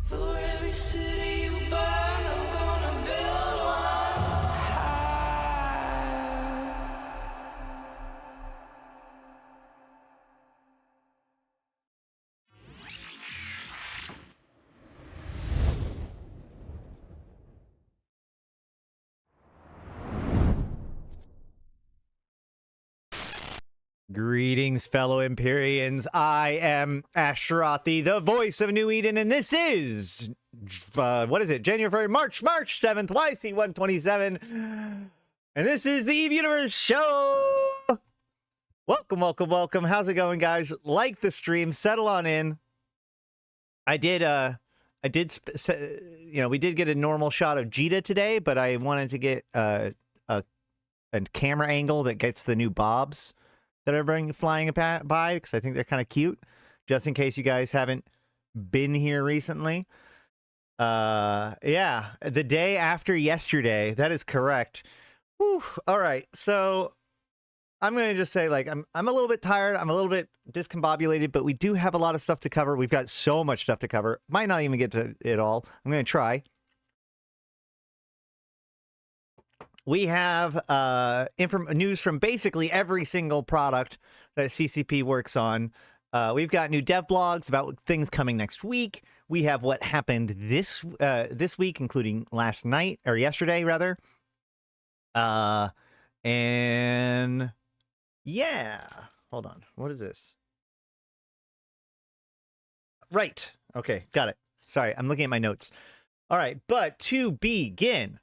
For every city you burn, I'm gonna build one high. Greetings, fellow Empyreans. I am Ashtarothi, the voice of New Eden, and this is, what is it, March 7th, YC127, and this is the Eve Universe Show. Welcome, welcome, welcome. How's it going, guys? Like the stream, settle on in. We did get a normal shot of Jita today, but I wanted to get a camera angle that gets the new bobs that are flying by, because I think they're kind of cute, just in case you guys haven't been here recently. Yeah, the day after yesterday, that is correct. Whew. All right, so I'm going to just say, like, I'm a little bit tired, I'm a little bit discombobulated, but we do have a lot of stuff to cover. We've got so much stuff to cover. Might not even get to it all. I'm going to try. We have news from basically every single product that CCP works on. We've got new dev blogs about things coming next week. We have what happened this week, including last night, or yesterday, rather. And yeah, hold on. What is this? Right. Okay, got it. Sorry, I'm looking at my notes. All right, but to begin,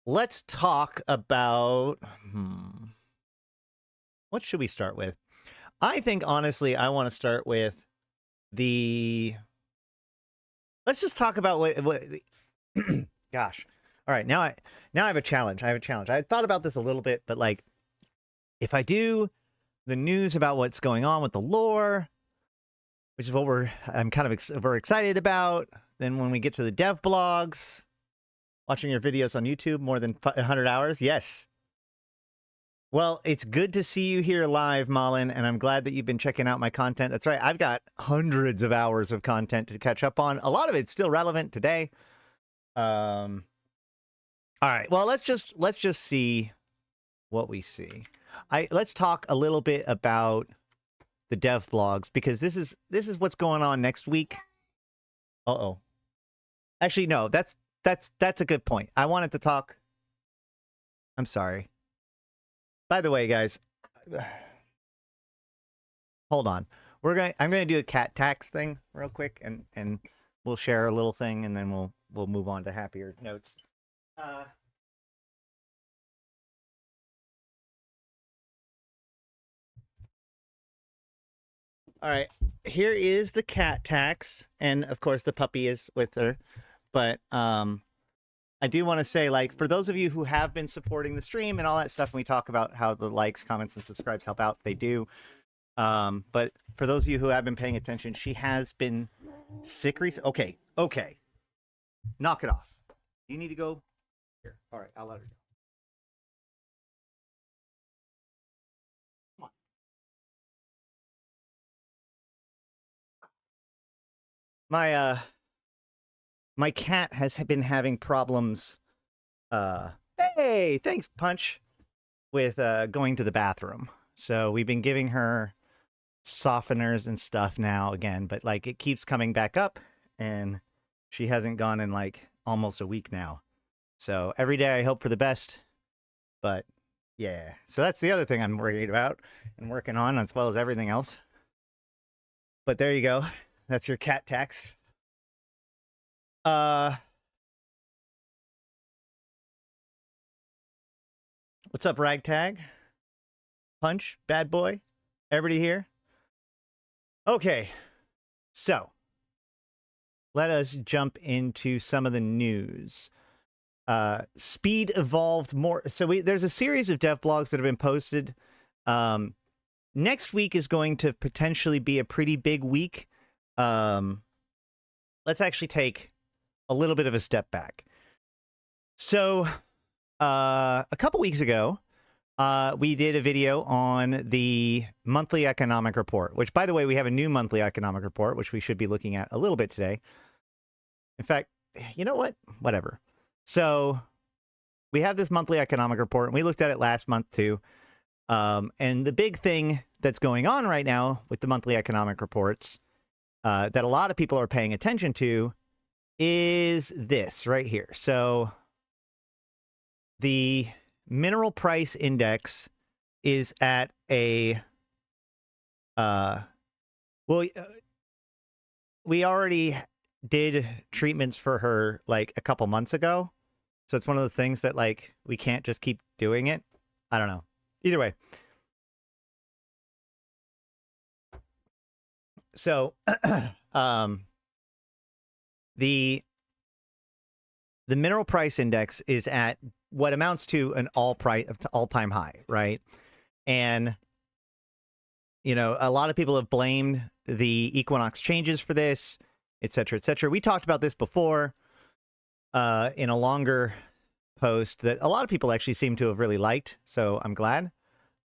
let's talk about, what should we start with? I think, honestly, I want to start with let's just talk about what gosh. All right, now I have a challenge. I thought about this a little bit, but, like, if I do the news about what's going on with the lore, which is what I'm kind of very excited about, then when we get to the dev blogs, watching your videos on YouTube, more than 100 hours? Yes. Well, it's good to see you here live, Malin, and I'm glad that you've been checking out my content. That's right, I've got hundreds of hours of content to catch up on. A lot of it's still relevant today. All right, well, let's just see what we see. Let's talk a little bit about the dev blogs, because this is what's going on next week. Uh-oh. Actually, no, that's a good point. I wanted to talk. I'm sorry. By the way, guys, hold on. I'm gonna do a cat tax thing real quick, and we'll share a little thing, and then we'll move on to happier notes. All right, here is the cat tax, and of course the puppy is with her. But I do want to say, like, for those of you who have been supporting the stream and all that stuff, and we talk about how the likes, comments, and subscribes help out, they do. But for those of you who have been paying attention, she has been sick recently. Okay. Knock it off. You need to go here. All right, I'll let her go. Come on. My cat has been having problems, hey, thanks, Punch, with going to the bathroom. So we've been giving her softeners and stuff now again, but, like, it keeps coming back up, and she hasn't gone in, like, almost a week now. So every day I hope for the best, but yeah. So that's the other thing I'm worried about and working on, as well as everything else. But there you go. That's your cat tax. What's up, Ragtag? Punch, Bad Boy? Everybody here? Okay, so let us jump into some of the news. Speed evolved more. So there's a series of dev blogs that have been posted. Next week is going to potentially be a pretty big week. Let's actually take a little bit of a step back. So a couple weeks ago, we did a video on the monthly economic report, which, by the way, we have a new monthly economic report, which we should be looking at a little bit today. In fact, you know what? Whatever. So we have this monthly economic report, and we looked at it last month too. And the big thing that's going on right now with the monthly economic reports that a lot of people are paying attention to is this right here. So the mineral price index is at a we already did treatments for her like a couple months ago. So it's one of those things that like we can't just keep doing it. I don't know. Either way. So the mineral price index is at what amounts to an all-time high, right? And you know, a lot of people have blamed the Equinox changes for this, et cetera, et cetera. We talked about this before in a longer post that a lot of people actually seem to have really liked. So I'm glad.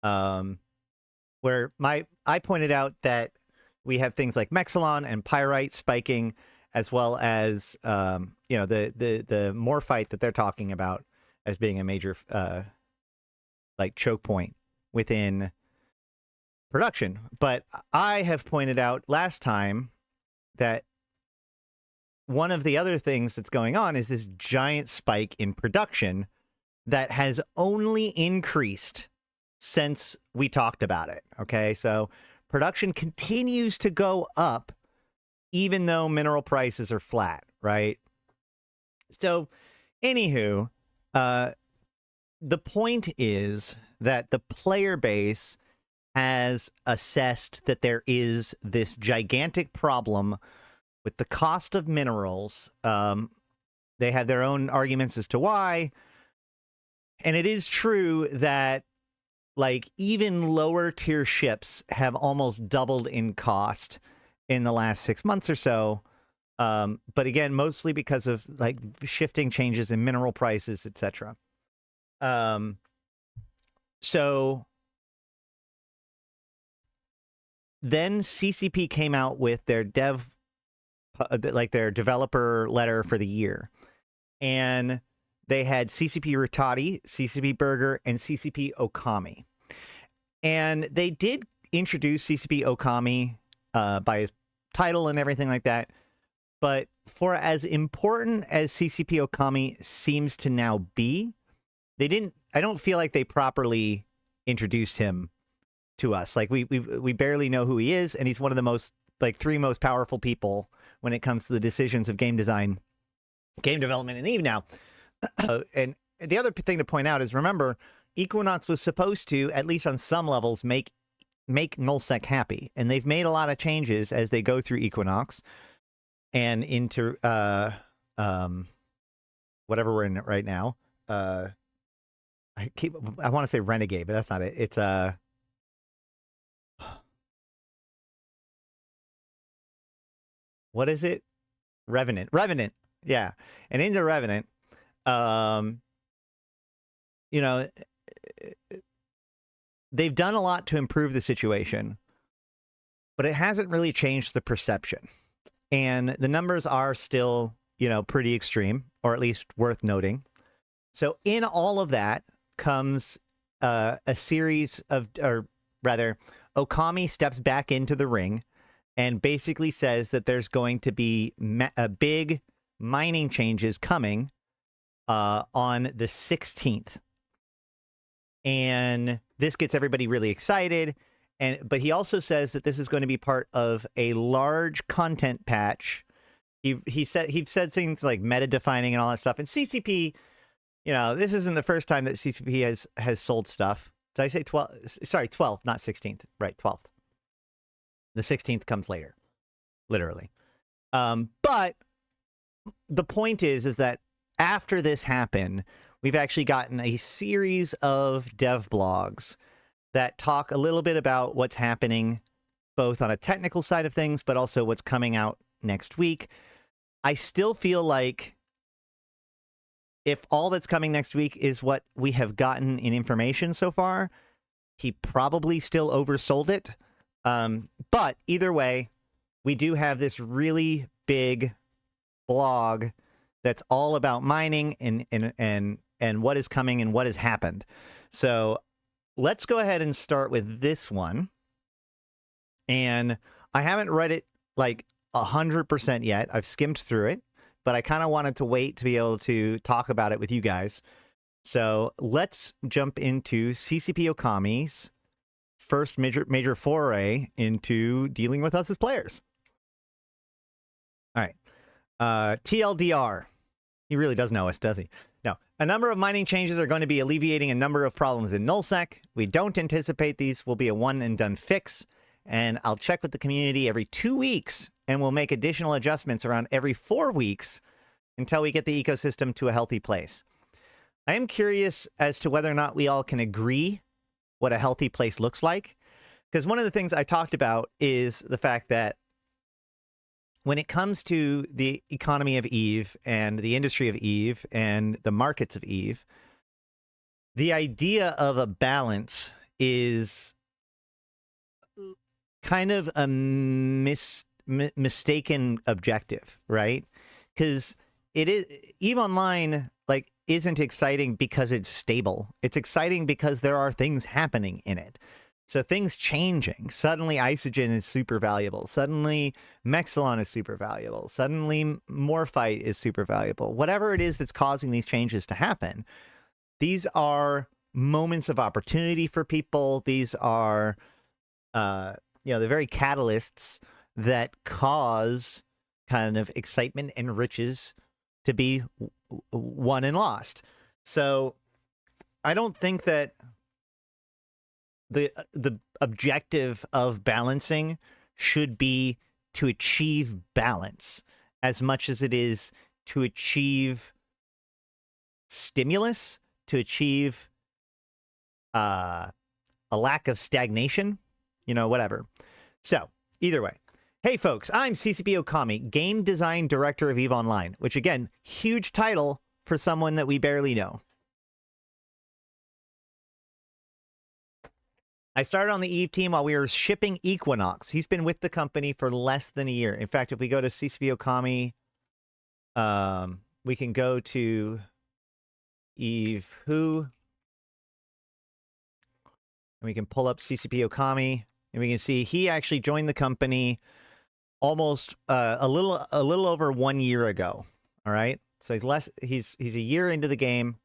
Where I pointed out that we have things like Mexilon and Pyrite spiking, as well as you know, the morphite that they're talking about as being a major like choke point within production. But I have pointed out last time that one of the other things that's going on is this giant spike in production that has only increased since we talked about it. Okay, so production continues to go up even though mineral prices are flat, right? So anywho, the point is that the player base has assessed that there is this gigantic problem with the cost of minerals. They have their own arguments as to why. And it is true that like even lower tier ships have almost doubled in cost in the last 6 months or so. But again, mostly because of like shifting changes in mineral prices, etc. So then CCP came out with their their developer letter for the year. And they had CCP Ritati, CCP Burger, and CCP Okami. And they did introduce CCP Okami by his title and everything like that. But for as important as CCP Okami seems to now be, I don't feel like they properly introduced him to us. Like we barely know who he is, and he's one of the most three most powerful people when it comes to the decisions of game design, game development, and EVE now. And the other thing to point out is, remember, Equinox was supposed to, at least on some levels, make nullsec happy, and they've made a lot of changes as they go through Equinox and into whatever we're in right now. I want to say Renegade, but that's not it. It's what is it? Revenant. Yeah. And into Revenant, you know, they've done a lot to improve the situation, but it hasn't really changed the perception. And the numbers are still, you know, pretty extreme, or at least worth noting. So in all of that comes a series of, or rather, Okami steps back into the ring and basically says that there's going to be big mining changes coming on the 16th. And this gets everybody really excited. But he also says that this is going to be part of a large content patch. He said things like meta defining and all that stuff. And CCP, you know, this isn't the first time that CCP has sold stuff. Did I say 12th? Sorry, 12th, not 16th. Right, 12th. The 16th comes later, literally. But the point is that after this happened, we've actually gotten a series of dev blogs that talk a little bit about what's happening, both on a technical side of things, but also what's coming out next week. I still feel like if all that's coming next week is what we have gotten in information so far, he probably still oversold it. But either way, we do have this really big blog that's all about mining and what is coming and what has happened. So let's go ahead and start with this one. And I haven't read it like 100% yet. I've skimmed through it, but I kind of wanted to wait to be able to talk about it with you guys. So let's jump into CCP Okami's first major foray into dealing with us as players. All right. TLDR. He really does know us, does he? No. A number of mining changes are going to be alleviating a number of problems in nullsec. We don't anticipate these will be a one-and-done fix, and I'll check with the community every 2 weeks, and we'll make additional adjustments around every 4 weeks until we get the ecosystem to a healthy place. I am curious as to whether or not we all can agree what a healthy place looks like, because one of the things I talked about is the fact that when it comes to the economy of Eve and the industry of Eve and the markets of Eve, the idea of a balance is kind of a mistaken objective, right? Because it is Eve Online like isn't exciting because it's stable. It's exciting because there are things happening in it. So things changing. Suddenly Isogen is super valuable. Suddenly Mexilon is super valuable. Suddenly Morphite is super valuable. Whatever it is that's causing these changes to happen, these are moments of opportunity for people. These are, the very catalysts that cause kind of excitement and riches to be won and lost. So I don't think that the objective of balancing should be to achieve balance as much as it is to achieve stimulus, to achieve a lack of stagnation, whatever. So either way. Hey folks, I'm CCP Okami, Game Design Director of EVE Online, which again, huge title for someone that we barely know. I started on the EVE team while we were shipping Equinox. He's been with the company for less than a year. In fact, if we go to CCP Okami, we can go to EVE Who, and we can pull up CCP Okami, and we can see he actually joined the company almost a little over 1 year ago. All right, so he's a year into the game.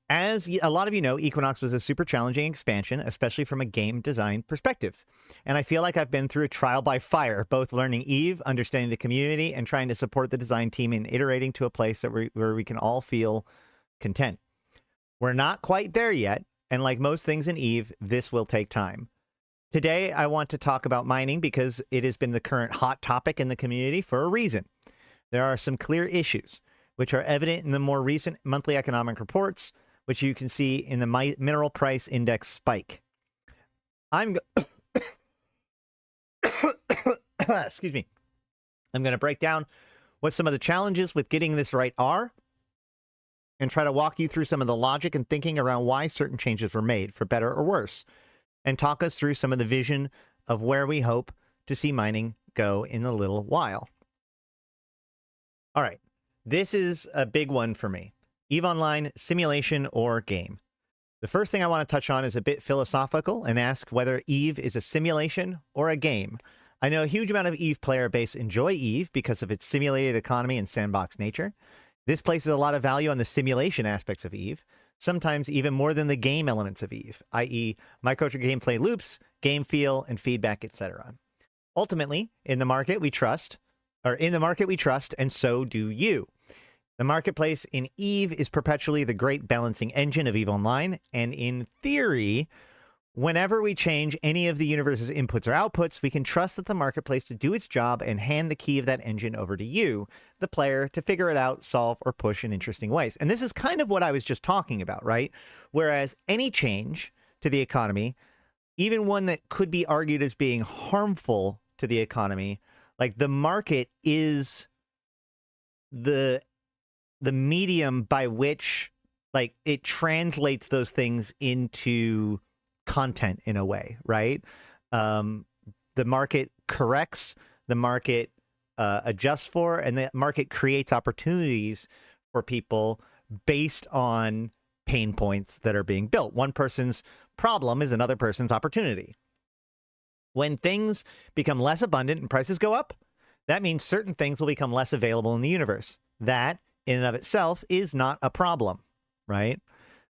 As a lot of you know, Equinox was a super challenging expansion, especially from a game design perspective. And I feel like I've been through a trial by fire, both learning EVE, understanding the community, and trying to support the design team in iterating to a place where we can all feel content. We're not quite there yet, and like most things in EVE, this will take time. Today, I want to talk about mining because it has been the current hot topic in the community for a reason. There are some clear issues, which are evident in the more recent monthly economic reports, which you can see in the mineral price index spike. Excuse me. I'm going to break down what some of the challenges with getting this right are and try to walk you through some of the logic and thinking around why certain changes were made, for better or worse, and talk us through some of the vision of where we hope to see mining go in a little while. All right. This is a big one for me. EVE Online, simulation or game? The first thing I want to touch on is a bit philosophical and ask whether EVE is a simulation or a game. I know a huge amount of EVE player base enjoy EVE because of its simulated economy and sandbox nature. This places a lot of value on the simulation aspects of EVE, sometimes even more than the game elements of EVE, i.e. micro gameplay loops, game feel, and feedback, etc. Ultimately, in the market we trust, and so do you. The marketplace in EVE is perpetually the great balancing engine of EVE Online, and in theory, whenever we change any of the universe's inputs or outputs, we can trust that the marketplace to do its job and hand the key of that engine over to you, the player, to figure it out, solve, or push in interesting ways. And this is kind of what I was just talking about, right? Whereas any change to the economy, even one that could be argued as being harmful to the economy, like the market is the medium by which like it translates those things into content in a way, right? The market corrects, the market adjusts for, and the market creates opportunities for people based on pain points that are being built. One person's problem is another person's opportunity. When things become less abundant and prices go up, that means certain things will become less available in the universe. That, in and of itself, is not a problem, right?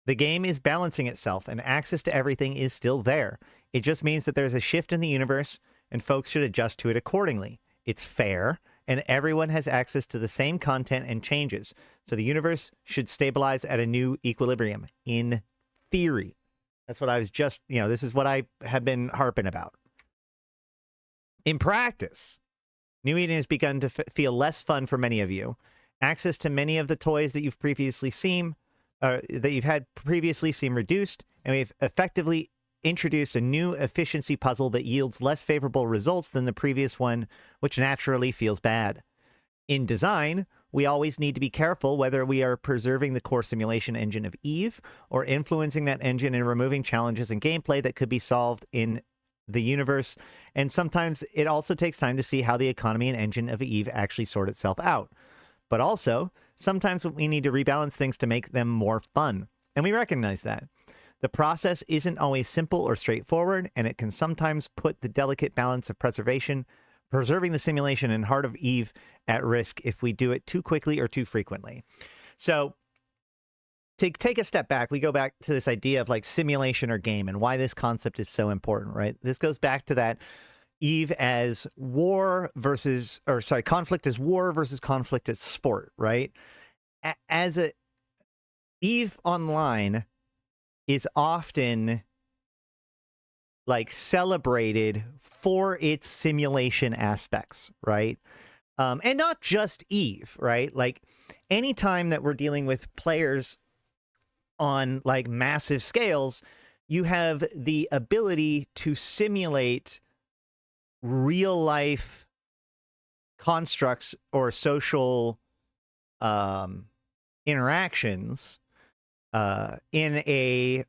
The game is balancing itself, and access to everything is still there. It just means that there's a shift in the universe, and folks should adjust to it accordingly. It's fair, and everyone has access to the same content and changes. So the universe should stabilize at a new equilibrium, in theory. That's what I was just, this is what I have been harping about. In practice, New Eden has begun to feel less fun for many of you. Access to many of the toys that you've previously seen, seem reduced, and we've effectively introduced a new efficiency puzzle that yields less favorable results than the previous one, which naturally feels bad. In design, we always need to be careful whether we are preserving the core simulation engine of Eve or influencing that engine and removing challenges in gameplay that could be solved in the universe. And sometimes it also takes time to see how the economy and engine of Eve actually sort itself out. But also, sometimes we need to rebalance things to make them more fun. And we recognize that. The process isn't always simple or straightforward, and it can sometimes put the delicate balance of preserving the simulation and heart of Eve at risk if we do it too quickly or too frequently. So, to take a step back, we go back to this idea of like simulation or game and why this concept is so important, right? This goes back to that Eve as conflict as war versus conflict as sport, right? Eve Online is often like celebrated for its simulation aspects, right? And not just Eve, right? Like anytime that we're dealing with players on like massive scales, you have the ability to simulate real life constructs or social interactions in a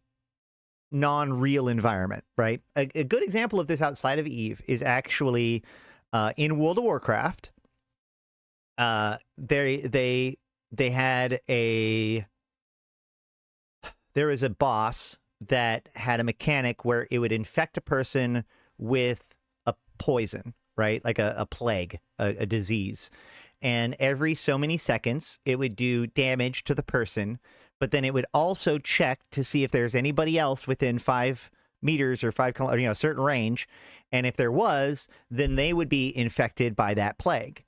non-real environment, right? A good example of this outside of Eve is actually in World of Warcraft. There was a boss that had a mechanic where it would infect a person with a poison, right? Like a plague, a disease. And every so many seconds, it would do damage to the person, but then it would also check to see if there's anybody else within 5 meters or 5 kilometers, a certain range. And if there was, then they would be infected by that plague.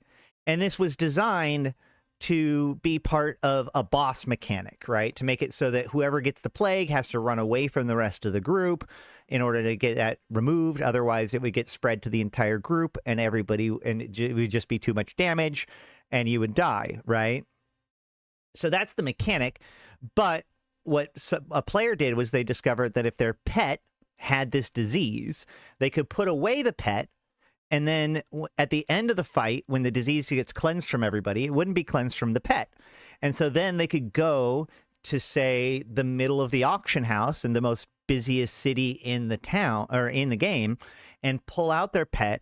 And this was designed to be part of a boss mechanic, right? To make it so that whoever gets the plague has to run away from the rest of the group in order to get that removed. Otherwise, it would get spread to the entire group and everybody, and it would just be too much damage and you would die, right? So that's the mechanic. But what a player did was they discovered that if their pet had this disease, they could put away the pet. And then at the end of the fight, when the disease gets cleansed from everybody, it wouldn't be cleansed from the pet. And so then they could go to, say, the middle of the auction house in the most busiest city in the town or in the game and pull out their pet,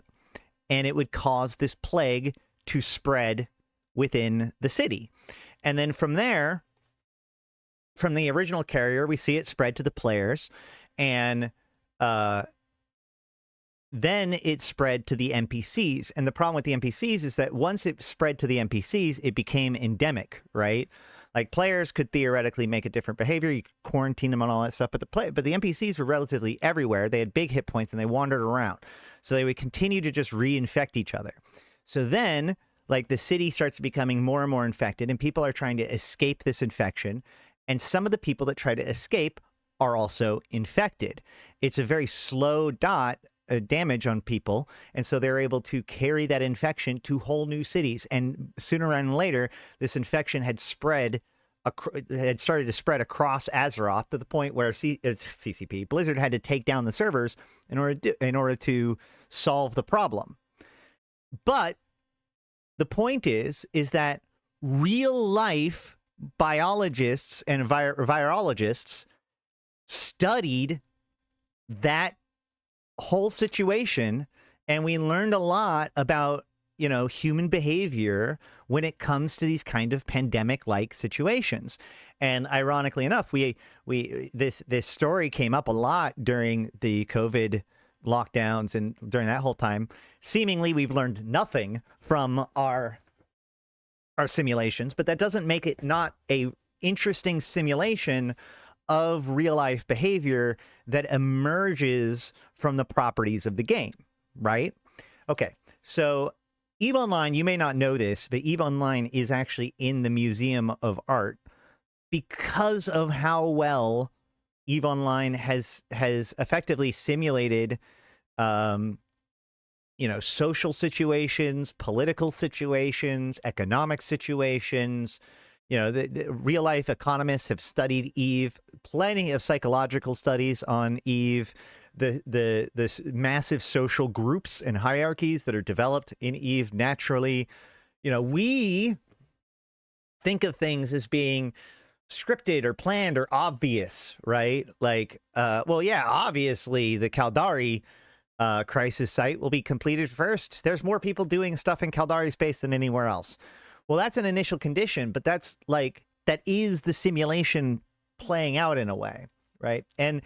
and it would cause this plague to spread within the city. And then from there, from the original carrier, we see it spread to the players, and then it spread to the NPCs. And the problem with the NPCs is that once it spread to the NPCs, it became endemic, right? Like players could theoretically make a different behavior. You could quarantine them and all that stuff. But the NPCs were relatively everywhere. They had big hit points and they wandered around. So they would continue to just reinfect each other. So then, like, the city starts becoming more and more infected, and people are trying to escape this infection. And some of the people that try to escape are also infected. It's a very slow damage on people, and so they're able to carry that infection to whole new cities. And sooner rather than later, this infection had started to spread across Azeroth to the point where CCP Blizzard had to take down the servers in order to solve the problem. But the point is that real life biologists and virologists studied that whole situation And we learned a lot about, human behavior when it comes to these kind of pandemic-like situations. And ironically enough, this story came up a lot during the COVID lockdowns, and during that whole time, seemingly we've learned nothing from our simulations, but that doesn't make it not a interesting simulation of real life behavior that emerges from the properties of the game, right? Okay, so EVE Online, you may not know this, but EVE Online is actually in the Museum of Art because of how well EVE Online has effectively simulated, social situations, political situations, economic situations. The real life economists have studied EVE, plenty of psychological studies on EVE, the massive social groups and hierarchies that are developed in EVE naturally. We think of things as being scripted or planned or obvious, right? Like, obviously the Caldari crisis site will be completed first. There's more people doing stuff in Caldari space than anywhere else. Well, that's an initial condition, but that is the simulation playing out in a way, right? And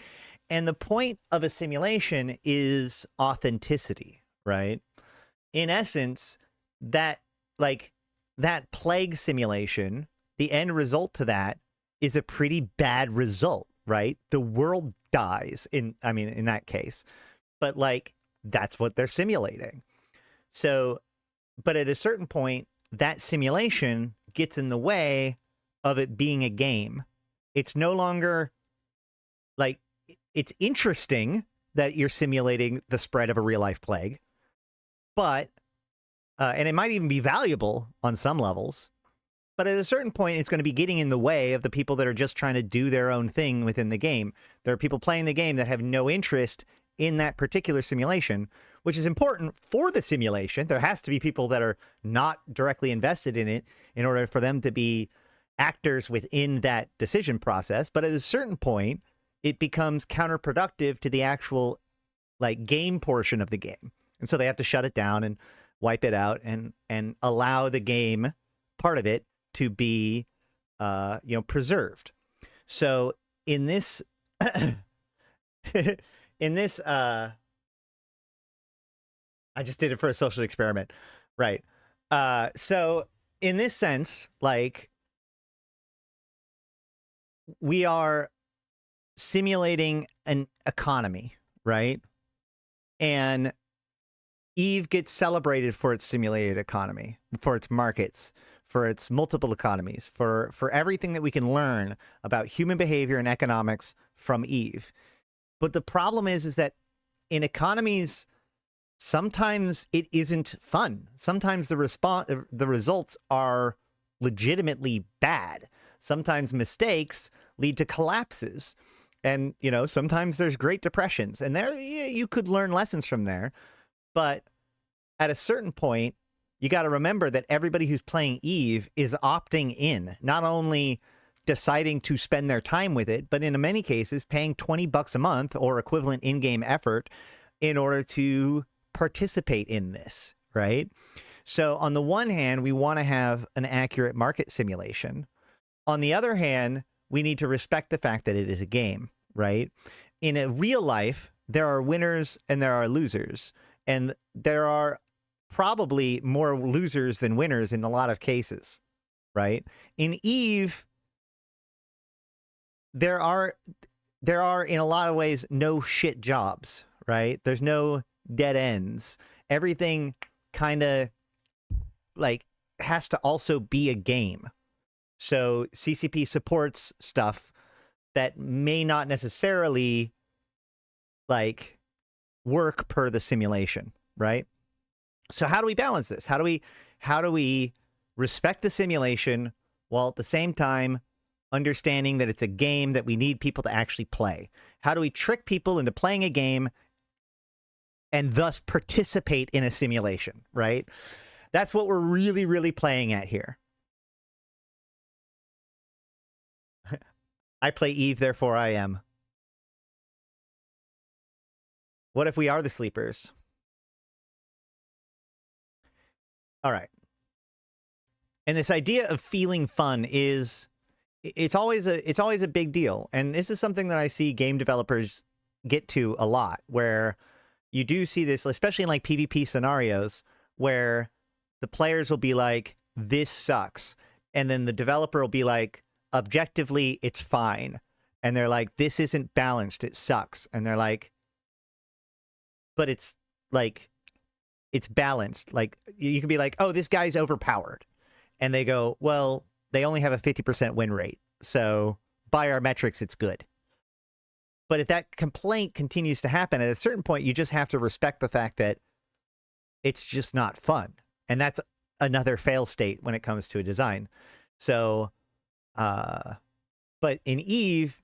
the point of a simulation is authenticity, right? In essence, that plague simulation, the end result to that is a pretty bad result, right? The world dies in that case, but that's what they're simulating. So, but at a certain point, that simulation gets in the way of it being a game. It's no longer it's interesting that you're simulating the spread of a real life plague, but, and it might even be valuable on some levels, but at a certain point, it's going to be getting in the way of the people that are just trying to do their own thing within the game. There are people playing the game that have no interest in that particular simulation, which is important for the simulation. There has to be people that are not directly invested in it in order for them to be actors within that decision process. But at a certain point, it becomes counterproductive to the actual game portion of the game. And so they have to shut it down and wipe it out and allow the game part of it to be, preserved. So in this, I just did it for a social experiment, right? So in this sense, we are simulating an economy, right? And EVE gets celebrated for its simulated economy, for its markets, for its multiple economies, for everything that we can learn about human behavior and economics from EVE. But the problem is that in economies, sometimes it isn't fun. Sometimes the results are legitimately bad. Sometimes mistakes lead to collapses. And, sometimes there's great depressions. And there you could learn lessons from there. But at a certain point, you got to remember that everybody who's playing EVE is opting in, not only deciding to spend their time with it, but in many cases paying $20 a month or equivalent in-game effort in order to participate in this, right? So on the one hand, we want to have an accurate market simulation. On the other hand, we need to respect the fact that it is a game, right? In a real life, there are winners and there are losers. And there are probably more losers than winners in a lot of cases, right? In EVE, there are in a lot of ways no shit jobs, right? There's no dead ends. Everything kind of has to also be a game. So CCP supports stuff that may not necessarily work per the simulation, right? So how do we balance this? How do we respect the simulation while at the same time understanding that it's a game that we need people to actually play? How do we trick people into playing a game and thus participate in a simulation, right? That's what we're really, really playing at here. I play EVE, therefore I am. What if we are the sleepers? All right. And this idea of feeling fun is it's always a big deal. And this is something that I see game developers get to a lot, where you do see this, especially in like PvP scenarios, where the players will be like, this sucks. And then the developer will be like, objectively, it's fine. And they're like, this isn't balanced, it sucks. And they're like, but it's like, it's balanced. Like, you can be like, oh, this guy's overpowered. And they go, well, they only have a 50% win rate. So by our metrics, it's good. But if that complaint continues to happen, at a certain point, you just have to respect the fact that it's just not fun. And that's another fail state when it comes to a design. So, but in Eve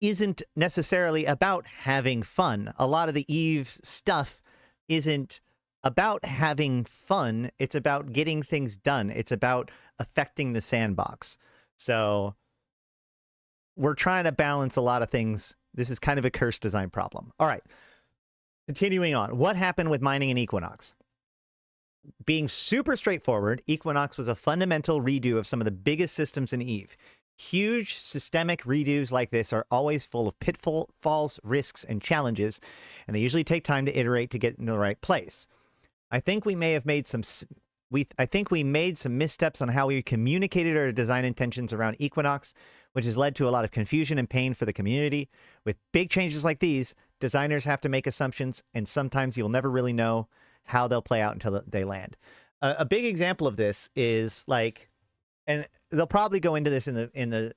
isn't necessarily about having fun. A lot of the Eve stuff isn't about having fun. It's about getting things done. It's about affecting the sandbox. So we're trying to balance a lot of things. This is kind of a cursed design problem. All right. Continuing on. What happened with mining in Equinox? Being super straightforward, Equinox was a fundamental redo of some of the biggest systems in Eve. Huge systemic redos like this are always full of pitfalls, risks, and challenges, and they usually take time to iterate to get in the right place. I think we may have made some missteps on how we communicated our design intentions around Equinox, which has led to a lot of confusion and pain for the community. With big changes like these, designers have to make assumptions, and sometimes you'll never really know how they'll play out until they land. A big example of this is like, and they'll probably go into this in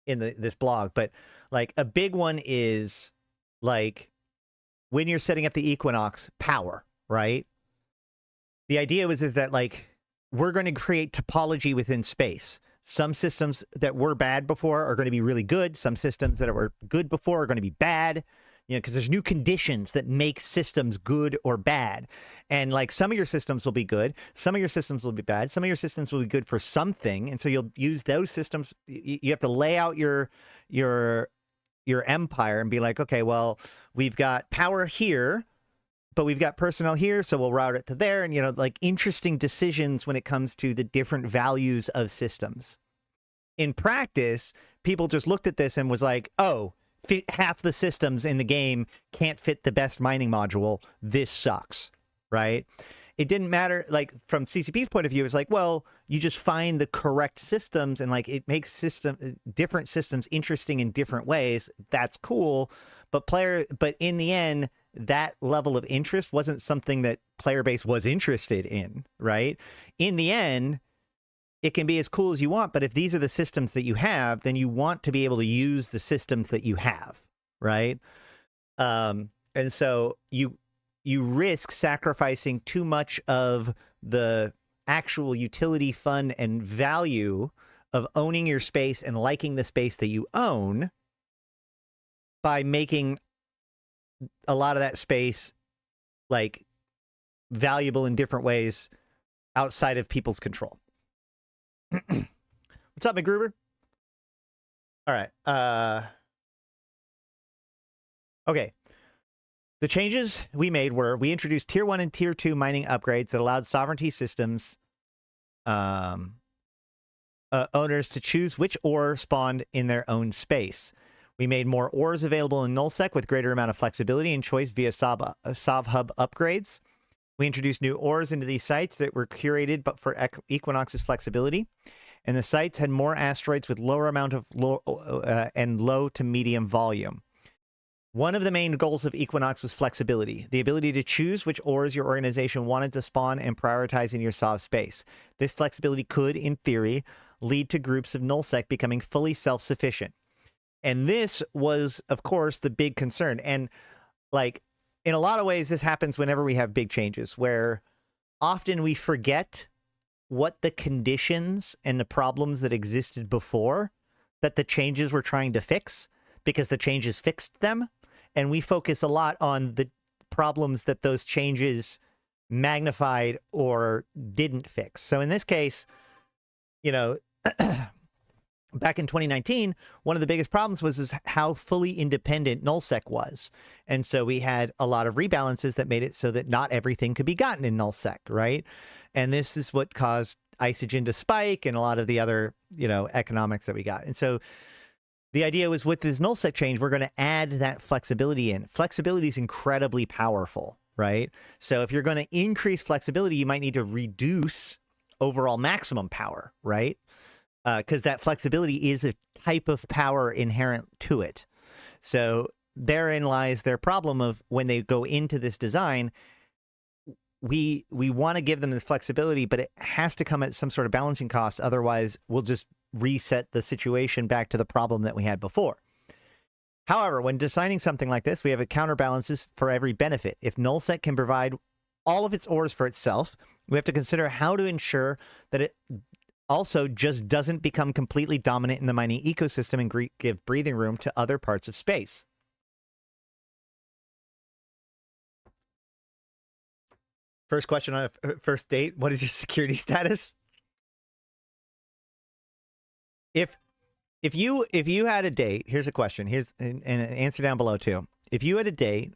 this blog, but like a big one is like when you're setting up the Equinox power, right? The idea is that like we're going to create topology within space. Some systems that were bad before are going to be really good. Some systems that were good before are going to be bad. You know, because there's new conditions that make systems good or bad. And like some of your systems will be good, some of your systems will be bad, some of your systems will be good for something. And so you'll use those systems. You have to lay out your empire and be like, okay, well, we've got power here, but we've got personnel here, so we'll route it to there. And, you know, like interesting decisions when it comes to the different values of systems. In practice, people just looked at this and was like, oh, half the systems in the game can't fit the best mining module. This sucks, right? It didn't matter. Like from CCP's point of view, it's like, well, you just find the correct systems and like it makes different systems interesting in different ways. That's cool. But in the end, that level of interest wasn't something that player base was interested in, right? In the end, it can be as cool as you want, but if these are the systems that you have, then you want to be able to use the systems that you have, right? And so you risk sacrificing too much of the actual utility, fun, and value of owning your space and liking the space that you own by making a lot of that space like valuable in different ways outside of people's control. What's up, McGruber? All right. Okay. The changes we made were we introduced Tier 1 and Tier 2 mining upgrades that allowed sovereignty systems owners to choose which ore spawned in their own space. We made more ores available in nullsec with greater amount of flexibility and choice via Sov Hub upgrades. We introduced new ores into these sites that were curated but for Equinox's flexibility. And the sites had more asteroids with lower amount of low to medium volume. One of the main goals of Equinox was flexibility, the ability to choose which ores your organization wanted to spawn and prioritize in your Sov space. This flexibility could, in theory, lead to groups of nullsec becoming fully self-sufficient. And this was, of course, the big concern. And like, in a lot of ways, this happens whenever we have big changes, where often we forget what the conditions and the problems that existed before that the changes were trying to fix, because the changes fixed them. And we focus a lot on the problems that those changes magnified or didn't fix. So in this case, you know, back in 2019, one of the biggest problems was how fully independent nullsec was. And so we had a lot of rebalances that made it so that not everything could be gotten in nullsec, right? And this is what caused isogen to spike and a lot of the other, economics that we got. And so the idea was with this nullsec change, we're going to add that flexibility in. Flexibility is incredibly powerful, right? So if you're going to increase flexibility, you might need to reduce overall maximum power, right? Because that flexibility is a type of power inherent to it. So therein lies their problem of when they go into this design, we want to give them this flexibility, but it has to come at some sort of balancing cost. Otherwise, we'll just reset the situation back to the problem that we had before. However, when designing something like this, we have a counterbalances for every benefit. If nullsec can provide all of its ores for itself, we have to consider how to ensure that it also just doesn't become completely dominant in the mining ecosystem and give breathing room to other parts of space. First question on a first date, what is your security status? If you had a date, here's a question. Here's an answer down below too. If you had a date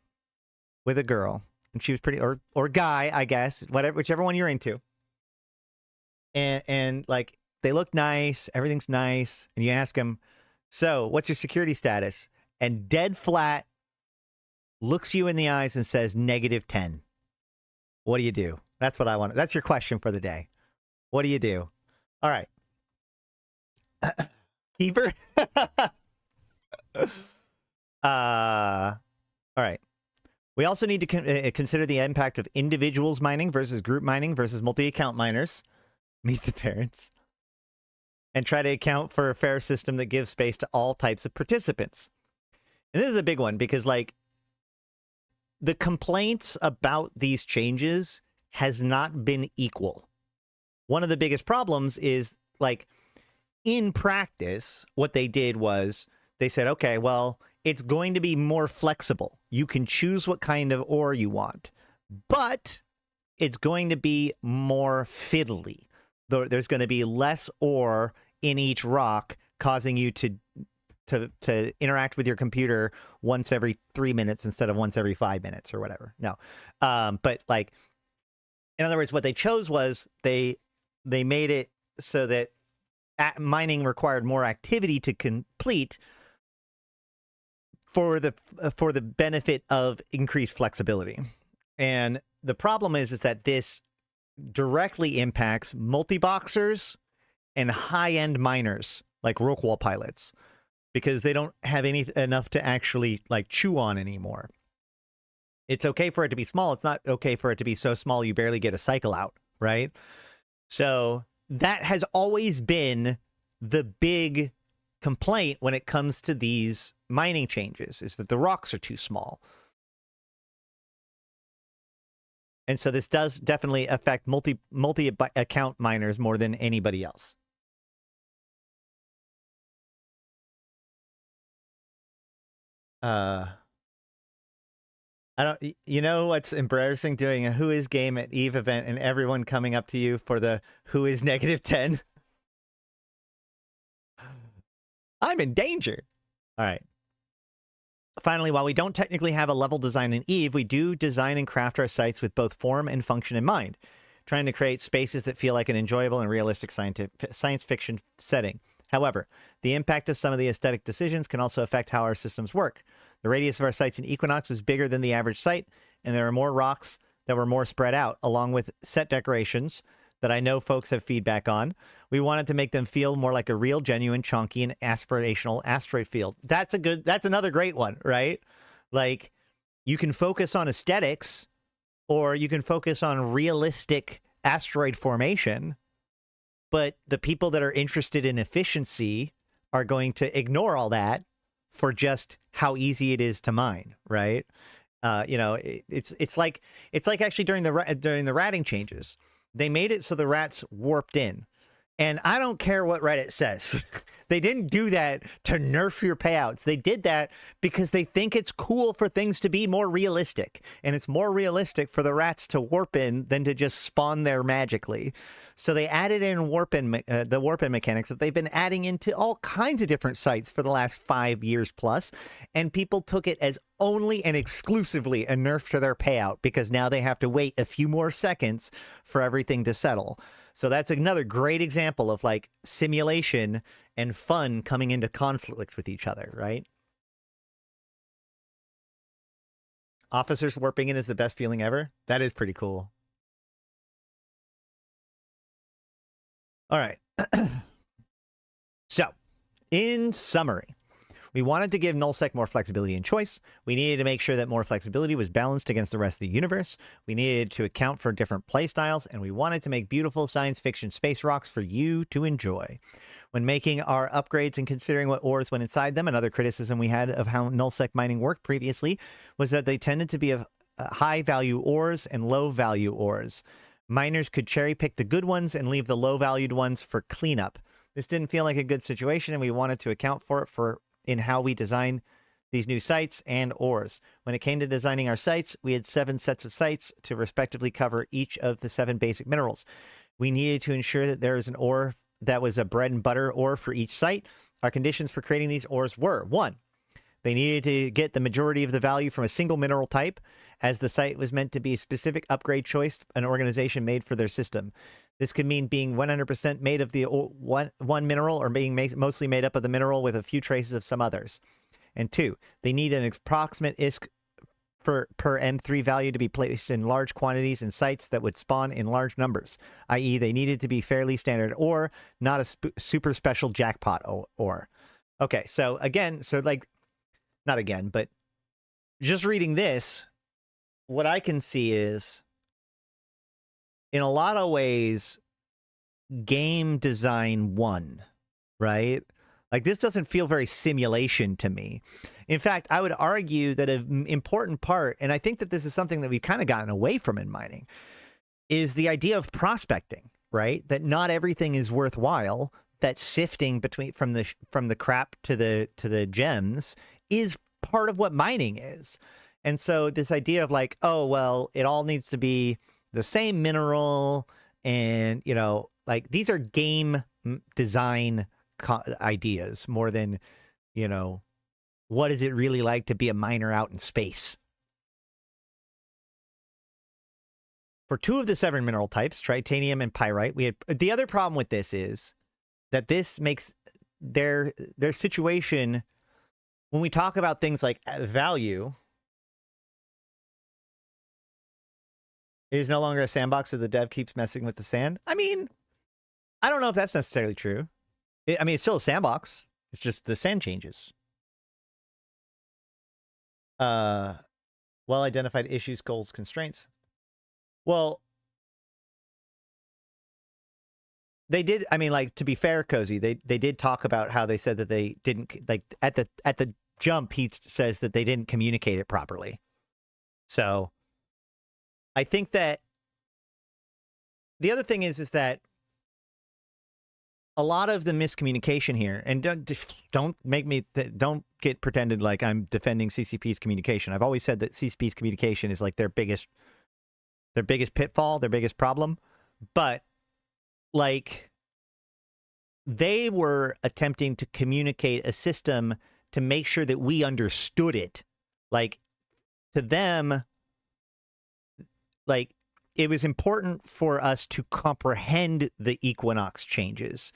with a girl and she was pretty, or guy, I guess, whichever one you're into, and like they look nice, everything's nice, and you ask them, so what's your security status? And dead flat looks you in the eyes and says -10. What do you do? That's what I want. That's your question for the day. What do you do? All right. Keeper. All right. We also need to consider the impact of individuals mining versus group mining versus multi-account miners. Meet the parents. And try to account for a fair system that gives space to all types of participants. And this is a big one because, like, the complaints about these changes has not been equal. One of the biggest problems is, like, in practice, what they did was they said, okay, well, it's going to be more flexible. You can choose what kind of ore you want, but it's going to be more fiddly. There's going to be less ore in each rock, causing you to interact with your computer once every 3 minutes instead of once every 5 minutes or whatever. No, but like, in other words, what they chose was they made it so that mining required more activity to complete for the benefit of increased flexibility. And the problem is that this directly impacts multi-boxers and high-end miners like Rockwall pilots because they don't have enough to actually like chew on anymore. It's okay for it to be small. It's not okay for it to be so small you barely get a cycle out, right? So that has always been the big complaint when it comes to these mining changes, is that the rocks are too small. And so this does definitely affect multi-account miners more than anybody else. I don't, what's embarrassing, doing a Who Is game at EVE event and everyone coming up to you for the Who Is -10? I'm in danger. All right. Finally, while we don't technically have a level design in EVE, we do design and craft our sites with both form and function in mind, trying to create spaces that feel like an enjoyable and realistic science fiction setting. However, the impact of some of the aesthetic decisions can also affect how our systems work. The radius of our sites in Equinox was bigger than the average site, and there are more rocks that were more spread out, along with set decorations that I know folks have feedback on. We wanted to make them feel more like a real, genuine, chunky, and aspirational asteroid field. That's another great one, right? Like, you can focus on aesthetics, or you can focus on realistic asteroid formation, but the people that are interested in efficiency are going to ignore all that for just how easy it is to mine, right? It's like actually during the ratting changes, they made it so the rats warped in. And I don't care what Reddit says. They didn't do that to nerf your payouts. They did that because they think it's cool for things to be more realistic. And it's more realistic for the rats to warp in than to just spawn there magically. So they added in the warp in mechanics that they've been adding into all kinds of different sites for the last 5 years plus. And people took it as only and exclusively a nerf to their payout because now they have to wait a few more seconds for everything to settle. So that's another great example of like simulation and fun coming into conflict with each other, right? Officers warping in is the best feeling ever. That is pretty cool. All right. So, in summary, we wanted to give nullsec more flexibility and choice. We needed to make sure that more flexibility was balanced against the rest of the universe. We needed to account for different playstyles, and we wanted to make beautiful science fiction space rocks for you to enjoy. When making our upgrades and considering what ores went inside them, another criticism we had of how nullsec mining worked previously was that they tended to be of high-value ores and low-value ores. Miners could cherry-pick the good ones and leave the low-valued ones for cleanup. This didn't feel like a good situation, and we wanted to account for it in how we design these new sites and ores. When it came to designing our sites, we had 7 sets of sites to respectively cover each of the 7 basic minerals. We needed to ensure that there is an ore that was a bread and butter ore for each site. Our conditions for creating these ores were: 1, they needed to get the majority of the value from a single mineral type, as the site was meant to be a specific upgrade choice an organization made for their system. This could mean being 100% made of the one mineral or being mostly made up of the mineral with a few traces of some others. And 2, they need an approximate ISK per M3 value to be placed in large quantities in sites that would spawn in large numbers, i.e. they needed to be fairly standard ore, not a super special jackpot ore. Okay, so again, not again, but just reading this, what I can see is, in a lot of ways, game design won, right? Like, this doesn't feel very simulation to me. In fact, I would argue that an important part, and I think that this is something that we've kind of gotten away from in mining, is the idea of prospecting, right? That not everything is worthwhile. That sifting from the crap to the gems is part of what mining is. And so this idea of like, oh, well, it all needs to be the same mineral, and, you know, like, these are game design ideas more than, you know, what is it really like to be a miner out in space? For 2 of the 7 mineral types, titanium and pyrite, we had the other problem with this is that this makes their situation, when we talk about things like value, it is no longer a sandbox if the dev keeps messing with the sand. I mean, I don't know if that's necessarily true. I mean, it's still a sandbox. It's just the sand changes. Well-identified issues, goals, constraints. Well, they did. I mean, like, to be fair, Cozy, they did talk about how they said that they didn't, like, at the jump, he says that they didn't communicate it properly. So I think that the other thing is that a lot of the miscommunication here, and don't get pretended like I'm defending CCP's communication. I've always said that CCP's communication is like their biggest pitfall, their biggest problem. But like, they were attempting to communicate a system to make sure that we understood it. Like, to them, like, it was important for us to comprehend the Equinox changes,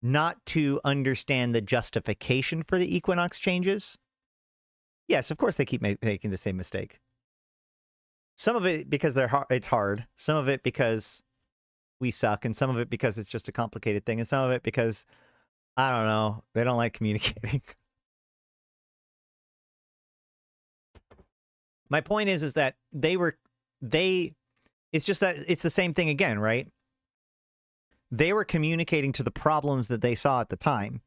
not to understand the justification for the Equinox changes. Yes, of course they keep making the same mistake. Some of it because it's hard. Some of it because we suck. And some of it because it's just a complicated thing. And some of it because, I don't know, they don't like communicating. My point is that it's just that it's the same thing again, right? They were communicating to the problems that they saw at the time.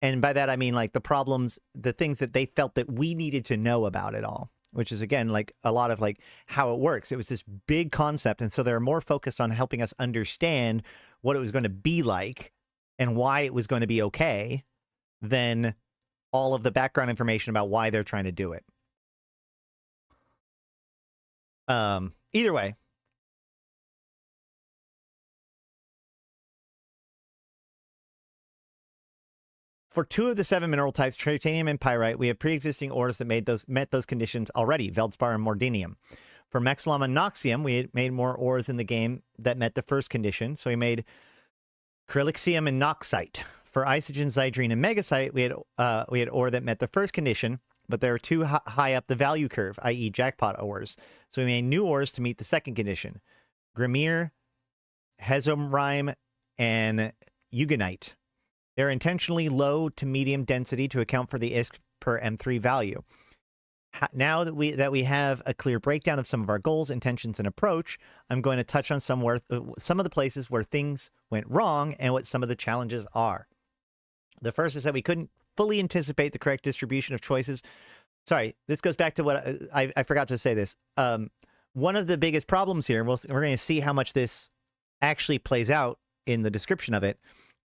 And by that, I mean, like, the problems, the things that they felt that we needed to know about it all, which is, again, like, a lot of, like, how it works. It was this big concept. And so they're more focused on helping us understand what it was going to be like and why it was going to be okay than all of the background information about why they're trying to do it. Either way, for 2 of the 7 mineral types, titanium and pyrite, we have pre-existing ores that met those conditions already, feldspar and mordinium. For mexilom and noxium, we had made more ores in the game that met the first condition, so we made Chryllixium and Noxite. For Isogen, Zydrine, and Megasite, we had ore that met the first condition, but they were too high up the value curve, i.e. jackpot ores. So we made new ores to meet the second condition. Grimir, Hezomrime, and Eugenite. They're intentionally low to medium density to account for the ISK per M3 value. Now that we have a clear breakdown of some of our goals, intentions, and approach, I'm going to touch on some of the places where things went wrong and what some of the challenges are. The first is that we couldn't fully anticipate the correct distribution of choices. Sorry, this goes back to what I forgot to say this. One of the biggest problems here, we're going to see how much this actually plays out in the description of it,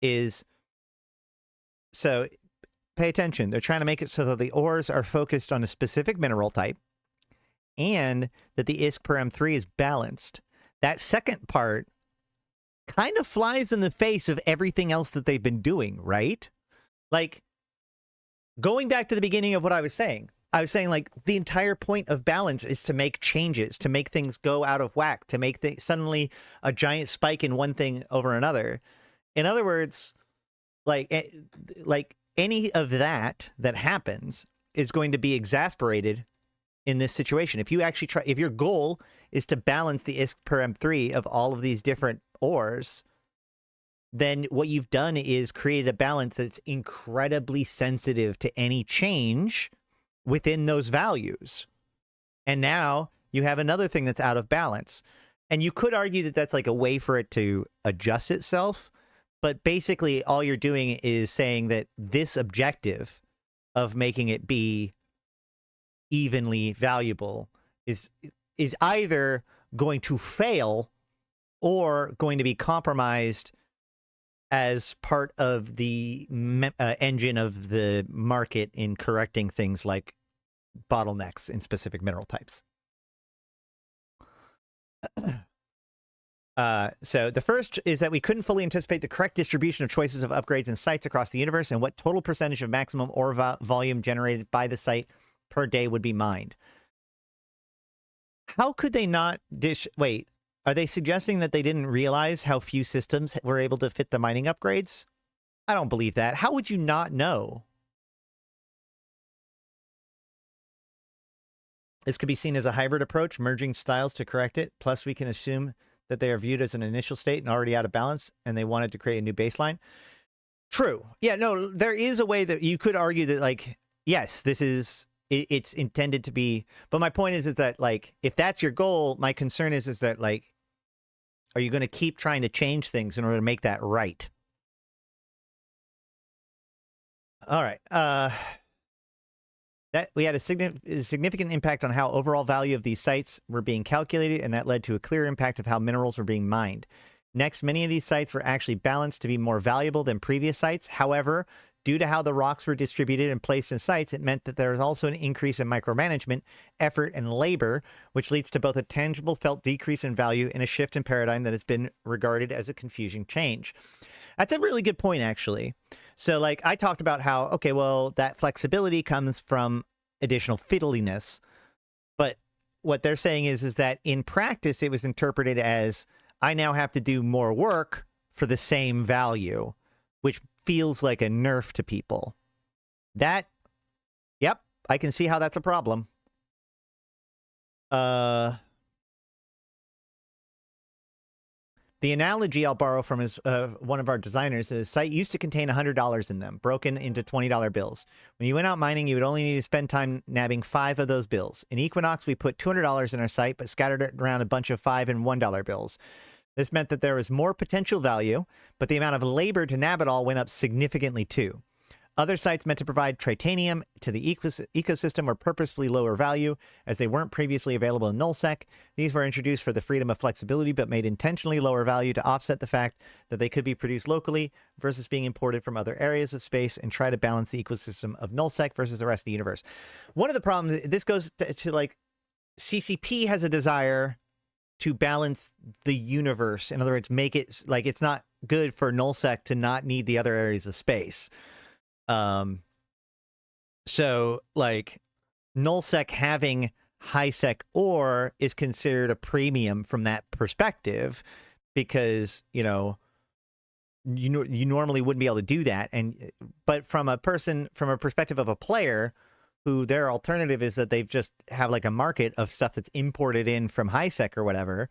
is, so pay attention. They're trying to make it so that the ores are focused on a specific mineral type and that the ISK per M3 is balanced. That second part kind of flies in the face of everything else that they've been doing, right? Like, going back to the beginning of what I was saying, like, the entire point of balance is to make changes, to make things go out of whack, to make suddenly a giant spike in one thing over another. In other words, like any of that happens is going to be exasperated in this situation. If you actually try, if your goal is to balance the ISK per M3 of all of these different ores, then what you've done is created a balance that's incredibly sensitive to any change within those values. And now you have another thing that's out of balance. And you could argue that that's like a way for it to adjust itself. But basically, all you're doing is saying that this objective of making it be evenly valuable is either going to fail or going to be compromised as part of the engine of the market in correcting things like bottlenecks in specific mineral types. So the first is that we couldn't fully anticipate the correct distribution of choices of upgrades and sites across the universe and what total percentage of maximum ore volume generated by the site per day would be mined. How could they not wait, are they suggesting that they didn't realize how few systems were able to fit the mining upgrades? I don't believe that. How would you not know? This could be seen as a hybrid approach, merging styles to correct it. Plus, we can assume that they are viewed as an initial state and already out of balance, and they wanted to create a new baseline. True. Yeah, no, there is a way that you could argue that, like, yes, this is, it's intended to be, but my point is that, like, if that's your goal, my concern is that, like, are you going to keep trying to change things in order to make that right? All right. That we had a significant impact on how overall value of these sites were being calculated, and that led to a clear impact of how minerals were being mined. Next, many of these sites were actually balanced to be more valuable than previous sites. However, due to how the rocks were distributed and placed in sites, it meant that there was also an increase in micromanagement, effort, and labor, which leads to both a tangible felt decrease in value and a shift in paradigm that has been regarded as a confusing change. That's a really good point, actually. So, like, I talked about how, okay, well, that flexibility comes from additional fiddliness. But what they're saying is that in practice, it was interpreted as, I now have to do more work for the same value, which feels like a nerf to people. That, yep, I can see how that's a problem. The analogy I'll borrow from is one of our designers. The site used to contain $100 in them, broken into $20 bills. When you went out mining, you would only need to spend time nabbing 5 of those bills. In Equinox, we put $200 in our site, but scattered it around a bunch of $5 and $1 bills. This meant that there was more potential value, but the amount of labor to nab it all went up significantly too. Other sites meant to provide titanium to the ecosystem were purposefully lower value as they weren't previously available in nullsec. These were introduced for the freedom of flexibility but made intentionally lower value to offset the fact that they could be produced locally versus being imported from other areas of space and try to balance the ecosystem of nullsec versus the rest of the universe. One of the problems, this goes to like CCP has a desire to balance the universe. In other words, make it like it's not good for nullsec to not need the other areas of space. So like nullsec having highsec ore is considered a premium from that perspective because, you know, you normally wouldn't be able to do that. But from a perspective of a player who their alternative is that they've just have like a market of stuff that's imported in from highsec or whatever,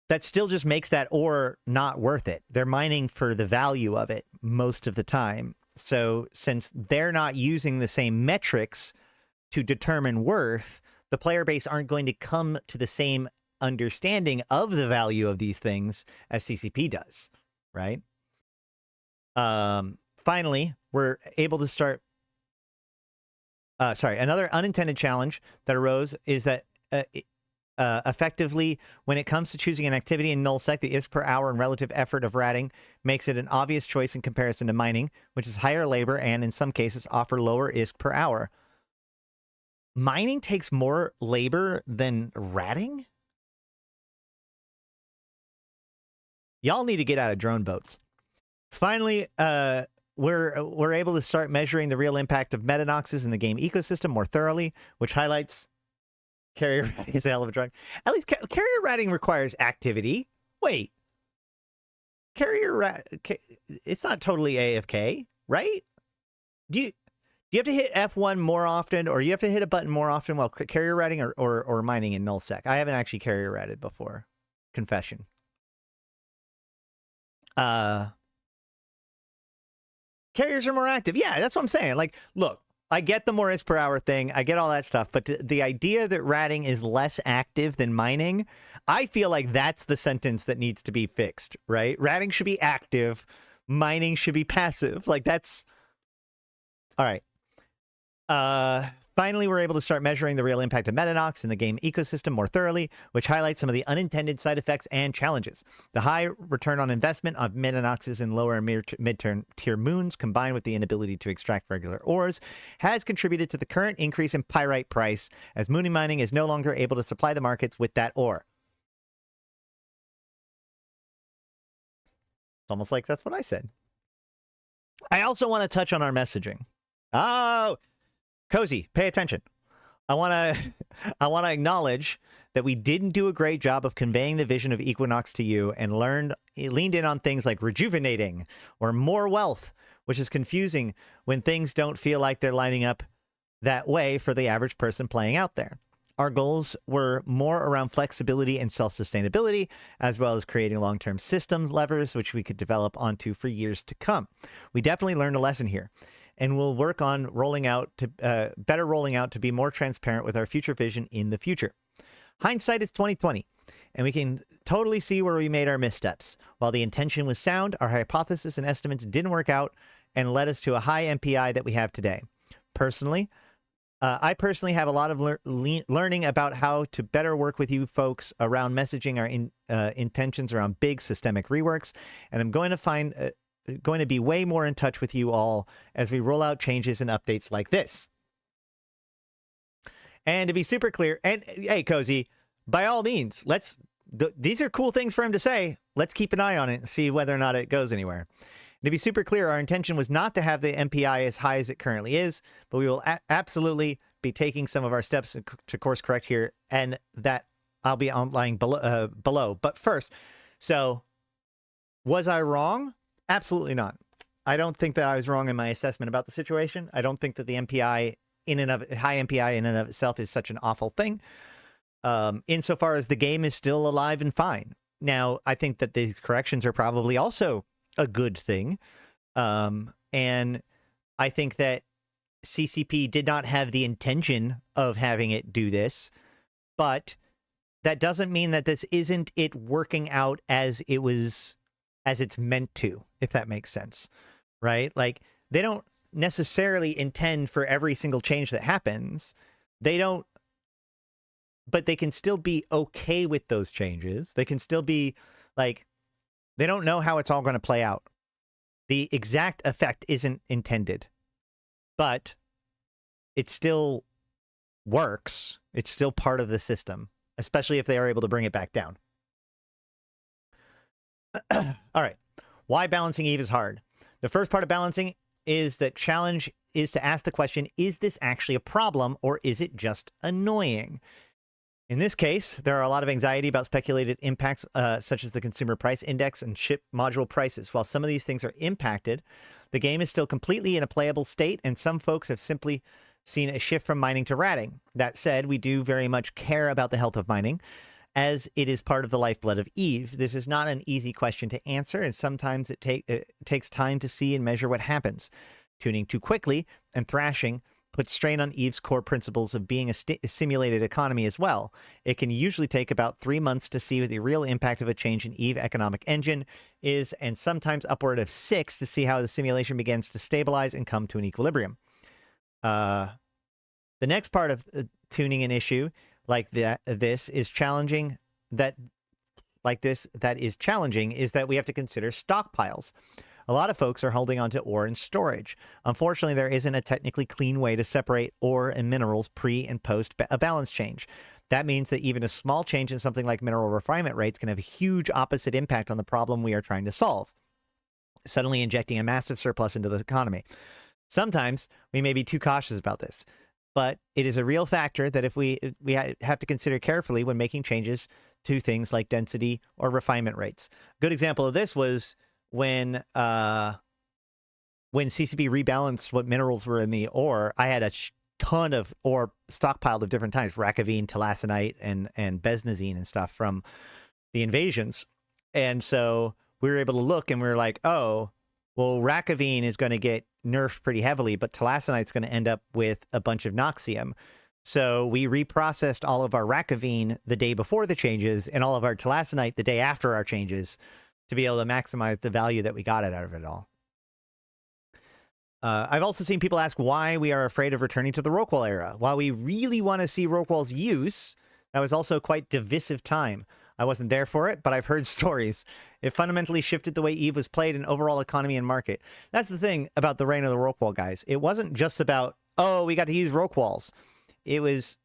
that still just makes that ore not worth it. They're mining for the value of it most of the time. So since they're not using the same metrics to determine worth, the player base aren't going to come to the same understanding of the value of these things as CCP does, right? Finally, we're able to start... another unintended challenge that arose is that effectively, when it comes to choosing an activity in nullsec, the ISK per hour and relative effort of ratting makes it an obvious choice in comparison to mining, which is higher labor and, in some cases, offer lower ISK per hour. Mining takes more labor than ratting? Y'all need to get out of drone boats. Finally, we're able to start measuring the real impact of metanoxes in the game ecosystem more thoroughly, which highlights carrier ratting is a hell of a drug. At least carrier ratting requires activity. Wait. It's not totally AFK, right? Do you have to hit F1 more often, or you have to hit a button more often while carrier ratting or mining in nullsec? I haven't actually carrier ratted before. Confession. Carriers are more active. Yeah, that's what I'm saying. Like, look, I get the more is per hour thing. I get all that stuff. But the idea that ratting is less active than mining, I feel like that's the sentence that needs to be fixed, right? Ratting should be active. Mining should be passive. Like, that's... All right. Finally, we're able to start measuring the real impact of metanox in the game ecosystem more thoroughly, which highlights some of the unintended side effects and challenges. The high return on investment of metanoxes in lower and mid-tier moons, combined with the inability to extract regular ores, has contributed to the current increase in pyrite price, as Mooney Mining is no longer able to supply the markets with that ore. It's almost like that's what I said. I also want to touch on our messaging. Oh, Cozy, pay attention. I want to acknowledge that we didn't do a great job of conveying the vision of Equinox to you and leaned in on things like rejuvenating or more wealth, which is confusing when things don't feel like they're lining up that way for the average person playing out there. Our goals were more around flexibility and self-sustainability, as well as creating long-term systems levers, which we could develop onto for years to come. We definitely learned a lesson here, and we'll work on better rolling out to be more transparent with our future vision in the future. Hindsight is 20/20, and we can totally see where we made our missteps. While the intention was sound, our hypothesis and estimates didn't work out and led us to a high MPI that we have today. I personally have a lot of learning about how to better work with you folks around messaging our intentions around big systemic reworks, and I'm going to be way more in touch with you all as we roll out changes and updates like this. And to be super clear, and hey, Cozy, by all means, these are cool things for him to say. Let's keep an eye on it and see whether or not it goes anywhere. And to be super clear, our intention was not to have the MPI as high as it currently is, but we will absolutely be taking some of our steps to course correct here, and that I'll be outlining below. But first, so was I wrong? Absolutely not. I don't think that I was wrong in my assessment about the situation. I don't think that the MPI high MPI in and of itself is such an awful thing. Insofar as the game is still alive and fine. Now, I think that these corrections are probably also a good thing. And I think that CCP did not have the intention of having it do this, but that doesn't mean that this isn't it working out as it's meant to, if that makes sense, right? Like they don't necessarily intend for every single change that happens. They don't, but they can still be okay with those changes. They can still be like, they don't know how it's all going to play out. The exact effect isn't intended, but it still works. It's still part of the system, especially if they are able to bring it back down. All right. Why balancing Eve is hard. The first part of balancing is that challenge is to ask the question, is this actually a problem or is it just annoying? In this case, there are a lot of anxiety about speculated impacts, such as the consumer price index and chip module prices. While some of these things are impacted, the game is still completely in a playable state, and some folks have simply seen a shift from mining to ratting. That said, we do very much care about the health of mining, as it is part of the lifeblood of Eve. This is not an easy question to answer, and sometimes it takes time to see and measure what happens. Tuning too quickly and thrashing puts strain on Eve's core principles of being a simulated economy as well. It can usually take about 3 months to see what the real impact of a change in Eve economic engine is, and sometimes upward of 6 to see how the simulation begins to stabilize and come to an equilibrium. The next part of tuning an issue like that is challenging is that we have to consider stockpiles. A lot of folks are holding onto ore in storage. Unfortunately, there isn't a technically clean way to separate ore and minerals pre and post a balance change. That means that even a small change in something like mineral refinement rates can have a huge opposite impact on the problem we are trying to solve, suddenly injecting a massive surplus into the economy. Sometimes we may be too cautious about this, but it is a real factor that if we have to consider carefully when making changes to things like density or refinement rates. A good example of this was when CCP rebalanced what minerals were in the ore. I had a ton of ore stockpiled of different types, racavine, talassonite, and besnazine and stuff from the invasions. And so we were able to look and we were like, oh, well, racavine is going to get nerfed pretty heavily, but talassonite's going to end up with a bunch of noxium. So we reprocessed all of our racavine the day before the changes and all of our talassonite the day after our changes to be able to maximize the value that we got out of it all. I've also seen people ask why we are afraid of returning to the Rockwall era. While we really want to see Rockwall's use, that was also quite divisive time. I wasn't there for it, but I've heard stories. It fundamentally shifted the way Eve was played in overall economy and market. That's the thing about the reign of the Rockwall, guys. It wasn't just about, oh, we got to use Rockwalls. It was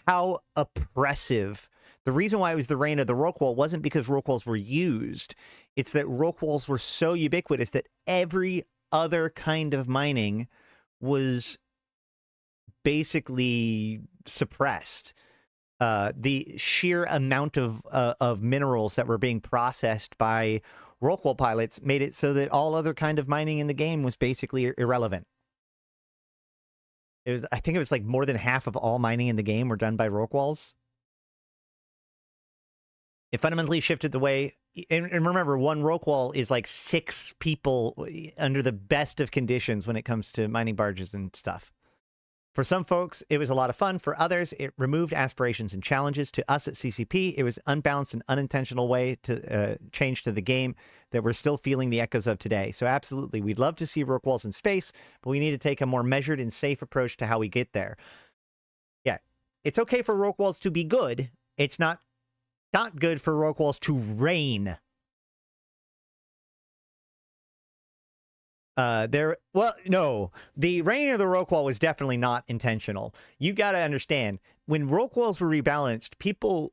how oppressive. The reason why it was the reign of the Rockwall wasn't because Rockwalls were used. It's that Rockwalls were so ubiquitous that every other kind of mining was basically suppressed. The sheer amount of minerals that were being processed by Rockwall pilots made it so that all other kind of mining in the game was basically irrelevant. I think it was like more than half of all mining in the game were done by Rockwalls. It fundamentally shifted the way, and remember, one Rockwall is like 6 people under the best of conditions when it comes to mining barges and stuff. For some folks, it was a lot of fun. For others, it removed aspirations and challenges. To us at CCP, it was unbalanced and unintentional way to change to the game that we're still feeling the echoes of today. So absolutely, we'd love to see Rockwalls in space, but we need to take a more measured and safe approach to how we get there. Yeah, it's okay for Rockwalls to be good. It's not good for Rockwalls to reign. Well, no, the reign of the Rockwall was definitely not intentional. You got to understand, when Rockwalls were rebalanced, people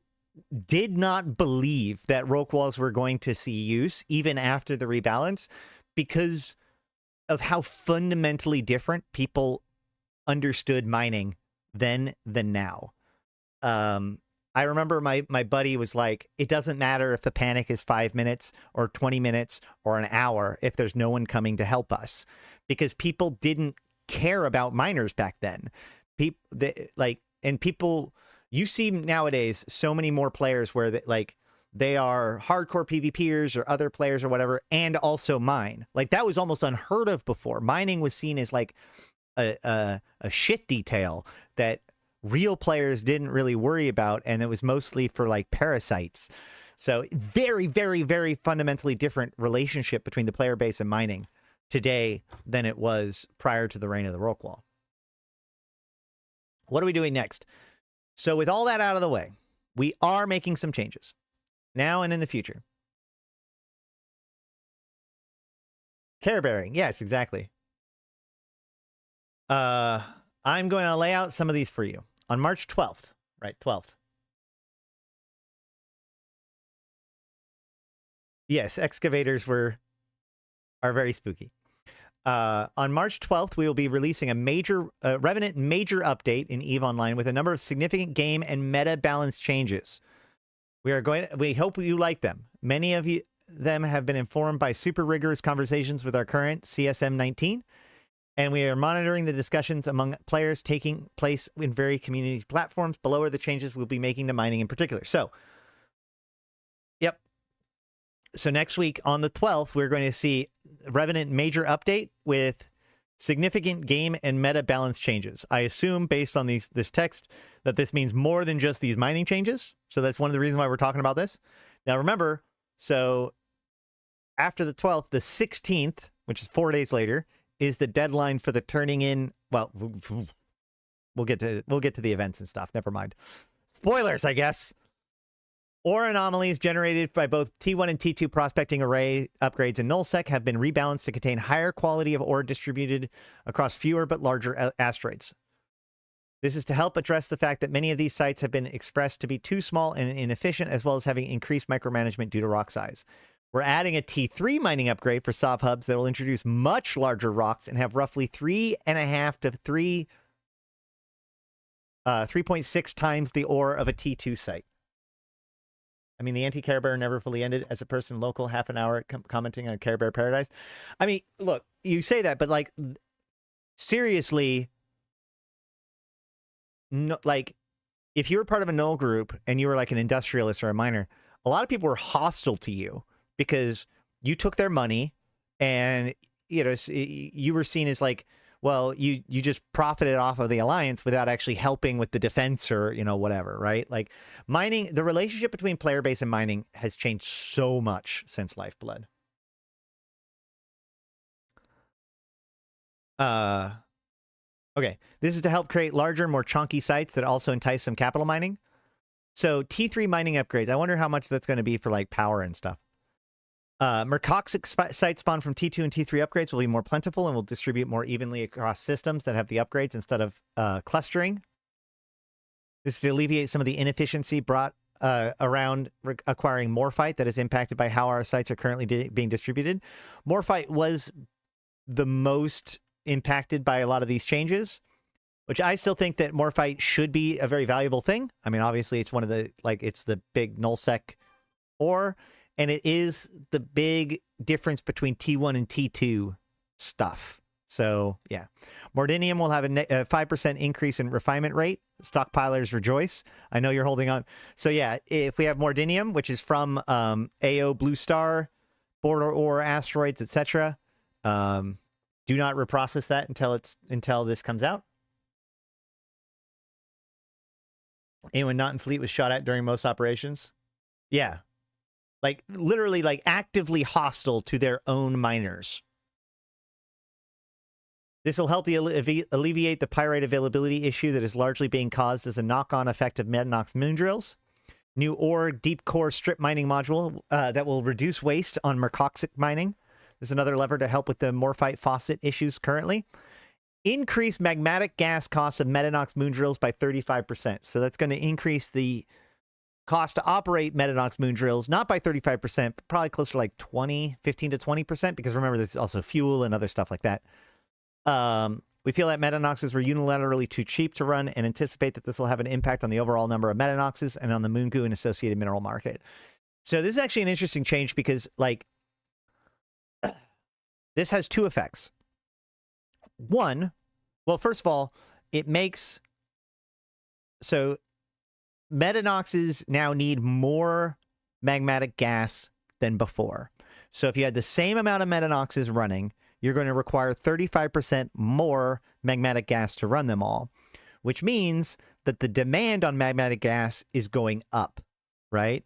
did not believe that Rockwalls were going to see use even after the rebalance because of how fundamentally different people understood mining then than now. I remember my buddy was like, it doesn't matter if the panic is 5 minutes or 20 minutes or an hour if there's no one coming to help us, because people didn't care about miners back then. People, you see nowadays so many more players where they are hardcore PvPers or other players or whatever, and also mine. Like, that was almost unheard of before. Mining was seen as like a shit detail that real players didn't really worry about, and it was mostly for like parasites. So very, very, very fundamentally different relationship between the player base and mining. today than it was prior to the reign of the Rorqual. What are we doing next? So with all that out of the way, we are making some changes now and in the future. Care bearing. Yes, exactly. I'm going to lay out some of these for you on March 12th, right? 12th. Yes, excavators are very spooky. On March 12th, we will be releasing a major Revenant major update in EVE Online with a number of significant game and meta balance changes. We hope you like them. Many of them have been informed by super rigorous conversations with our current CSM 19, and we are monitoring the discussions among players taking place in various community platforms. Below are the changes we'll be making to mining in particular. So, yep. So next week on the 12th, we're going to see Revenant major update with significant game and meta balance changes. I assume based on this text that this means more than just these mining changes. So that's one of the reasons why we're talking about this. Now remember, so after the 12th, the 16th, which is 4 days later, is the deadline for the turning in. Well, we'll get to the events and stuff. Never mind. Spoilers, I guess. Ore anomalies generated by both T1 and T2 prospecting array upgrades in nullsec have been rebalanced to contain higher quality of ore distributed across fewer but larger asteroids. This is to help address the fact that many of these sites have been expressed to be too small and inefficient, as well as having increased micromanagement due to rock size. We're adding a T3 mining upgrade for SOV hubs that will introduce much larger rocks and have roughly 3.5 to 3.6 times the ore of a T2 site. I mean, the anti-Care Bear never fully ended. As a person local, half an hour commenting on Care Bear Paradise. I mean, look, you say that, but like, seriously, no, like, if you were part of a null group and you were like an industrialist or a miner, a lot of people were hostile to you because you took their money and, you know, you were seen as like, well, you just profited off of the alliance without actually helping with the defense or, you know, whatever, right? Like mining, the relationship between player base and mining has changed so much since Lifeblood. Okay, this is to help create larger, more chunky sites that also entice some capital mining. So T3 mining upgrades, I wonder how much that's going to be for like power and stuff. Mercoxic site spawn from T2 and T3 upgrades will be more plentiful and will distribute more evenly across systems that have the upgrades instead of clustering. This is to alleviate some of the inefficiency brought around acquiring Morphite that is impacted by how our sites are currently being distributed. Morphite was the most impacted by a lot of these changes, which I still think that Morphite should be a very valuable thing. I mean, obviously it's one of the, like, it's the big nullsec ore, and it is the big difference between T1 and T2 stuff. So, yeah. Mordinium will have a 5% increase in refinement rate. Stockpilers rejoice. I know you're holding on. So, yeah, if we have Mordinium, which is from AO Blue Star, border ore, asteroids, etc., do not reprocess that until this comes out. Anyone not in fleet was shot at during most operations. Yeah. Like, literally, like, actively hostile to their own miners. This will help alleviate the pyrite availability issue that is largely being caused as a knock-on effect of Mednox moon drills. New ore deep core strip mining module that will reduce waste on Mercoxic mining. This is another lever to help with the Morphite faucet issues currently. Increase magmatic gas costs of Mednox moon drills by 35%. So that's going to increase the cost to operate Mednox moon drills, not by 35%, but probably closer to like 15 to 20%, because remember, there's also fuel and other stuff like that. We feel that Metanoxes were unilaterally too cheap to run and anticipate that this will have an impact on the overall number of Metanoxes and on the moon goo and associated mineral market. So this is actually an interesting change because, like, this has two effects. One, well, first of all, it makes, so Metanoxes now need more magmatic gas than before. So if you had the same amount of Metanoxes running, you're going to require 35% more magmatic gas to run them all, which means that the demand on magmatic gas is going up, right?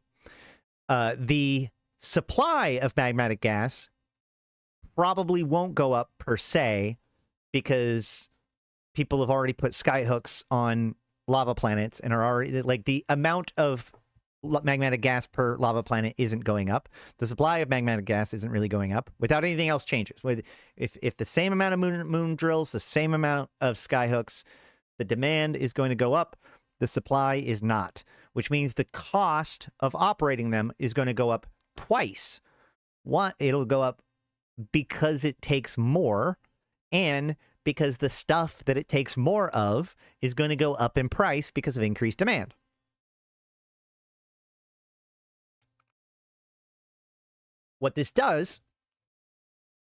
The supply of magmatic gas probably won't go up per se because people have already put skyhooks on lava planets and are already like the amount of magmatic gas per lava planet isn't going up. The supply of magmatic gas isn't really going up without anything else changes. If the same amount of moon drills, the same amount of skyhooks, the demand is going to go up. The supply is not, which means the cost of operating them is going to go up twice. One, it'll go up because it takes more, and because the stuff that it takes more of is going to go up in price because of increased demand. What this does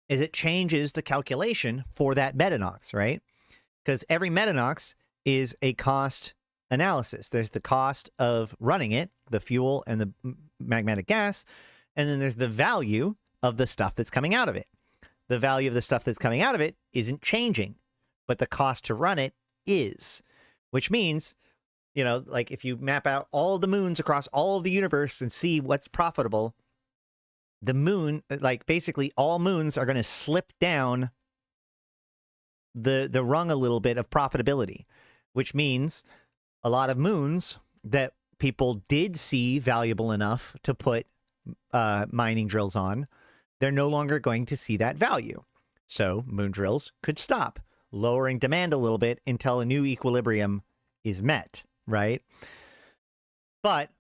is it changes the calculation for that metanox, right? Because every metanox is a cost analysis. There's the cost of running it, the fuel and the magmatic gas, and then there's the value of the stuff that's coming out of it. The value of the stuff that's coming out of it isn't changing, but the cost to run it is, which means, you know, like if you map out all the moons across all of the universe and see what's profitable, the moon, like basically all moons are going to slip down the rung a little bit of profitability, which means a lot of moons that people did see valuable enough to put mining drills on, they're no longer going to see that value. So moon drills could stop, lowering demand a little bit until a new equilibrium is met, right? But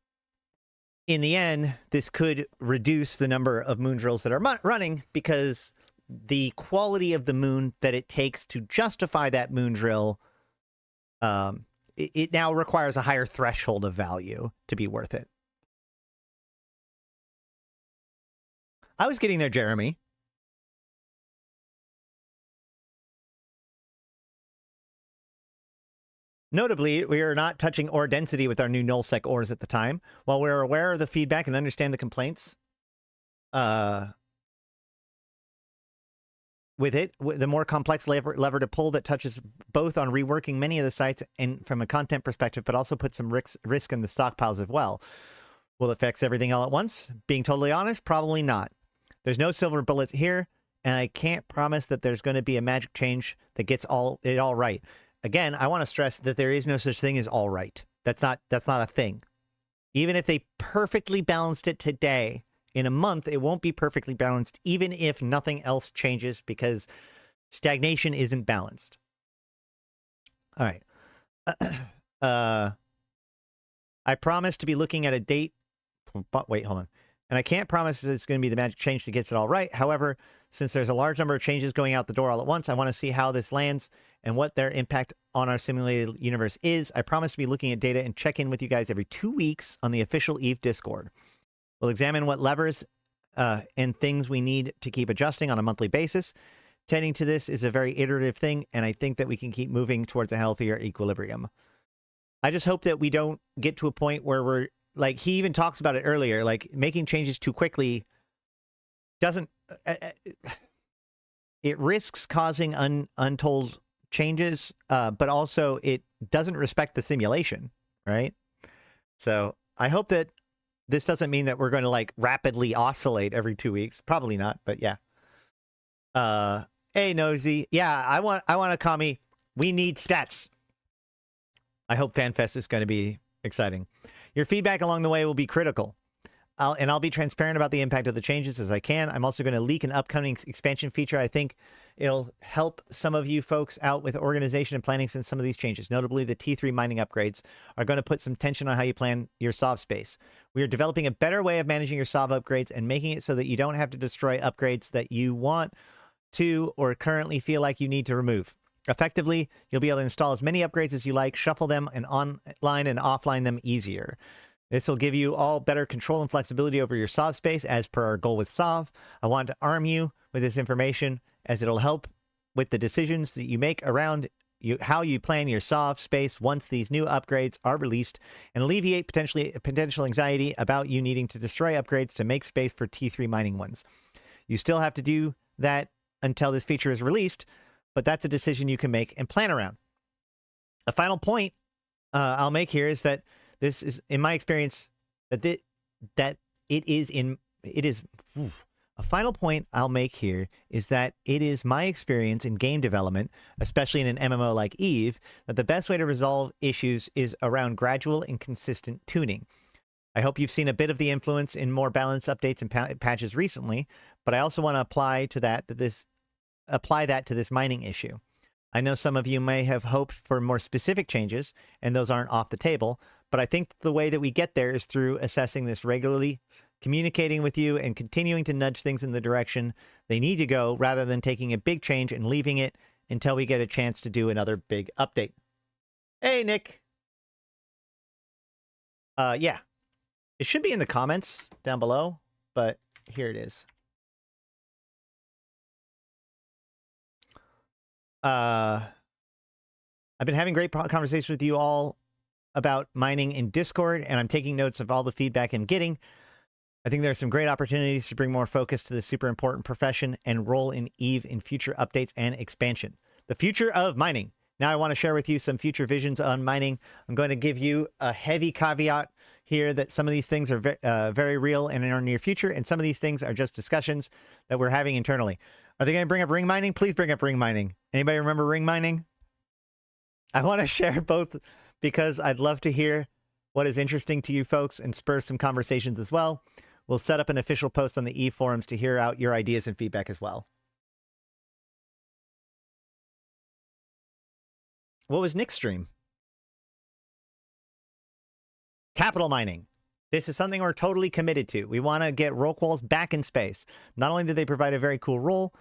in the end, this could reduce the number of moon drills that are running because the quality of the moon that it takes to justify that moon drill, it now requires a higher threshold of value to be worth it. I was getting there, Jeremy. Notably, we are not touching ore density with our new nullsec ores at the time. While we're aware of the feedback and understand the complaints, with it, the more complex lever to pull that touches both on reworking many of the sites and from a content perspective, but also puts some risk in the stockpiles as well. Will it fix everything all at once? Being totally honest, probably not. There's no silver bullets here, and I can't promise that there's going to be a magic change that gets it all right. Again, I want to stress that there is no such thing as all right. That's not a thing. Even if they perfectly balanced it today, in a month, it won't be perfectly balanced, even if nothing else changes, because stagnation isn't balanced. All right. I promise to be looking at a date. But wait, hold on. And I can't promise that it's going to be the magic change that gets it all right. However, since there's a large number of changes going out the door all at once, I want to see how this lands and what their impact on our simulated universe is. I promise to be looking at data and check in with you guys every 2 weeks on the official EVE Discord. We'll examine what levers and things we need to keep adjusting on a monthly basis. Tending to this is a very iterative thing, and I think that we can keep moving towards a healthier equilibrium. I just hope that we don't get to a point where we're, like, he even talks about it earlier, like, making changes too quickly doesn't... it risks causing untold changes, but also it doesn't respect the simulation, right? So I hope that this doesn't mean that we're going to, like, rapidly oscillate every 2 weeks. Probably not, but yeah. Hey, Nosy. Yeah, I want a commie. We need stats. I hope FanFest is going to be exciting. Your feedback along the way will be critical. I'll be transparent about the impact of the changes as I can. I'm also going to leak an upcoming expansion feature. I think it'll help some of you folks out with organization and planning since some of these changes, notably the T3 mining upgrades, are going to put some tension on how you plan your SOV space. We are developing a better way of managing your SOV upgrades and making it so that you don't have to destroy upgrades that you want to or currently feel like you need to remove. Effectively, you'll be able to install as many upgrades as you like, shuffle them, and online and offline them easier. This will give you all better control and flexibility over your SOV space as per our goal with SOV. I want to arm you with this information as it'll help with the decisions that you make around how you plan your SOV space once these new upgrades are released, and alleviate potential anxiety about you needing to destroy upgrades to make space for T3 mining ones. You still have to do that until this feature is released, but that's a decision you can make and plan around. A final point I'll make here is that this is, in my experience, that it is A final point I'll make here is that it is my experience in game development, especially in an MMO like EVE, that the best way to resolve issues is around gradual and consistent tuning. I hope you've seen a bit of the influence in more balanced updates and patches recently, but I also want to apply that to this mining issue. I know some of you may have hoped for more specific changes, and those aren't off the table, but I think the way that we get there is through assessing this regularly, communicating with you, and continuing to nudge things in the direction they need to go, rather than taking a big change and leaving it until we get a chance to do another big update. Hey, Nick. Yeah. It should be in the comments down below, but here it is. I've been having great conversations with you all about mining in Discord, and I'm taking notes of all the feedback I'm getting. I think there are some great opportunities to bring more focus to this super important profession and role in EVE in future updates and expansion. The future of mining. Now I want to share with you some future visions on mining. I'm going to give you a heavy caveat here that some of these things are very real and in our near future, and some of these things are just discussions that we're having internally. Are they going to bring up ring mining? Please bring up ring mining. Anybody remember ring mining? I want to share both because I'd love to hear what is interesting to you folks and spur some conversations as well. We'll set up an official post on the EVE forums to hear out your ideas and feedback as well. What was Nick's stream? Capital mining. This is something we're totally committed to. We want to get roll quals back in space. Not only do they provide a very cool role,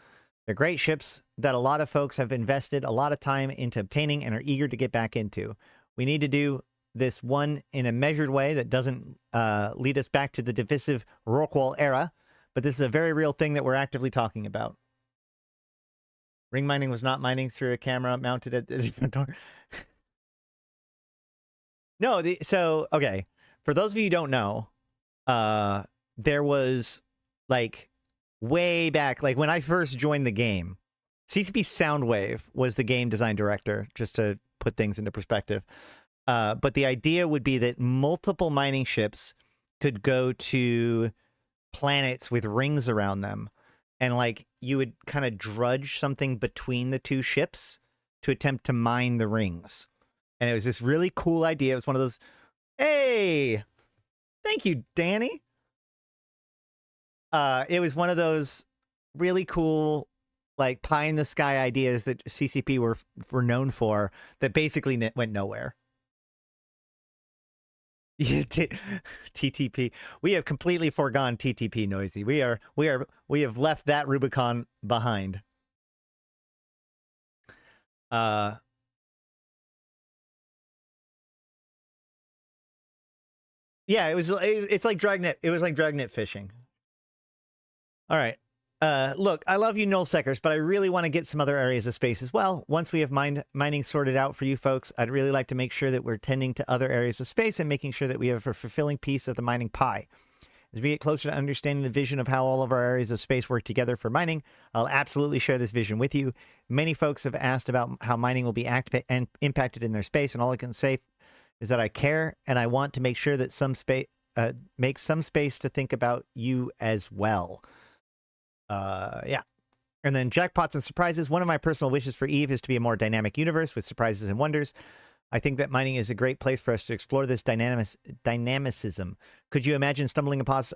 they're great ships that a lot of folks have invested a lot of time into obtaining and are eager to get back into. We need to do this one in a measured way that doesn't lead us back to the divisive roll qual era, but this is a very real thing that we're actively talking about. Ring mining was not mining through a camera mounted at the front door. No, so, okay. For those of you who don't know, there was, like, way back, like, when I first joined the game, CCP Soundwave was the game design director, just to put things into perspective. But the idea would be that multiple mining ships could go to planets with rings around them. And, like, you would kind of drudge something between the two ships to attempt to mine the rings. And it was this really cool idea. It was one of those, hey, thank you, Danny. It was one of those really cool, like, pie-in-the-sky ideas that CCP were known for that basically went nowhere. TTP. We have completely foregone TTP, Noisy. We have left that Rubicon behind. Yeah, it's like Dragnet. It was like Dragnet fishing. All right. Look, I love you nullsecers, but I really want to get some other areas of space as well. Once we have mining sorted out for you folks, I'd really like to make sure that we're tending to other areas of space and making sure that we have a fulfilling piece of the mining pie. As we get closer to understanding the vision of how all of our areas of space work together for mining, I'll absolutely share this vision with you. Many folks have asked about how mining will be impacted in their space, and all I can say is that I care, and I want to make sure that make some space to think about you as well. Yeah. And then jackpots and surprises. One of my personal wishes for EVE is to be a more dynamic universe with surprises and wonders. I think that mining is a great place for us to explore this dynamicism. Could you imagine stumbling across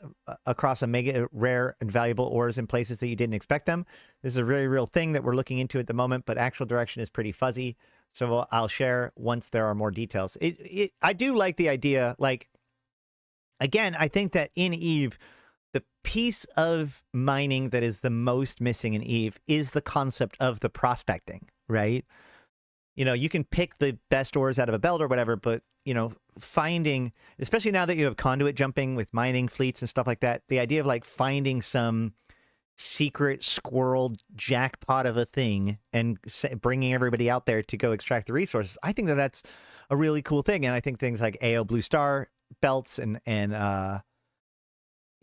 a mega rare and valuable ores in places that you didn't expect them? This is a very real thing that we're looking into at the moment, but actual direction is pretty fuzzy. So I'll share once there are more details. I do like the idea. Like, again, I think that in EVE, the piece of mining that is the most missing in EVE is the concept of the prospecting, right? You know, you can pick the best ores out of a belt or whatever, but, you know, finding, especially now that you have conduit jumping with mining fleets and stuff like that, the idea of, like, finding some secret squirrel jackpot of a thing and bringing everybody out there to go extract the resources, I think that that's a really cool thing. And I think things like AO Blue Star belts and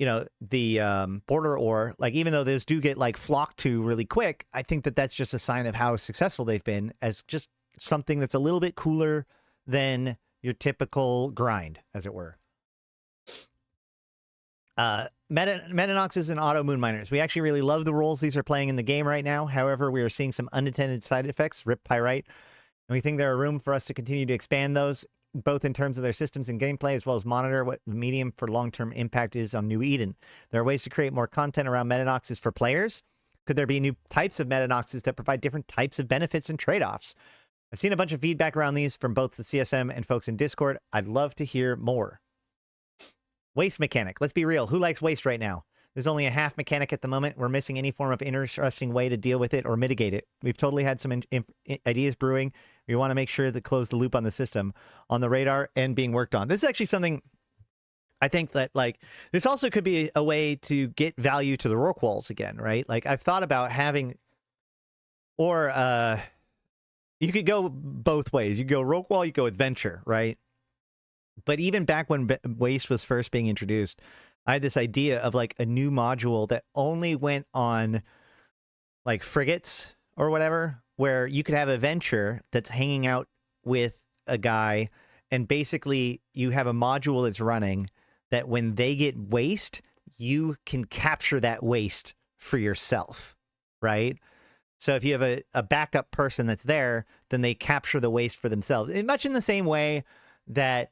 you know, the border ore, like, even though those do get, like, flocked to really quick, I think that that's just a sign of how successful they've been as just something that's a little bit cooler than your typical grind, as it were. Metanox is an auto moon miners. We actually really love the roles these are playing in the game right now. However, we are seeing some unintended side effects, rip pyrite, and we think there are room for us to continue to expand those, both in terms of their systems and gameplay, as well as monitor what the medium for long-term impact is on New Eden. There are ways to create more content around Metanoxes for players. Could there be new types of Metanoxes that provide different types of benefits and trade-offs? I've seen a bunch of feedback around these from both the CSM and folks in Discord. I'd love to hear more. Waste mechanic. Let's be real. Who likes waste right now? There's only a half mechanic at the moment. We're missing any form of interesting way to deal with it or mitigate it. We've totally had some ideas brewing. We want to make sure to close the loop on the system, on the radar, and being worked on. This is actually something I think that, like, this also could be a way to get value to the rock walls again, right? Like, I've thought about having, or you could go both ways. You go rock wall, you go adventure, right? But even back when waste was first being introduced, I had this idea of like a new module that only went on like frigates or whatever, where you could have a venture that's hanging out with a guy, and basically you have a module that's running that when they get waste, you can capture that waste for yourself, right? So if you have a backup person that's there, then they capture the waste for themselves. And much in the same way that,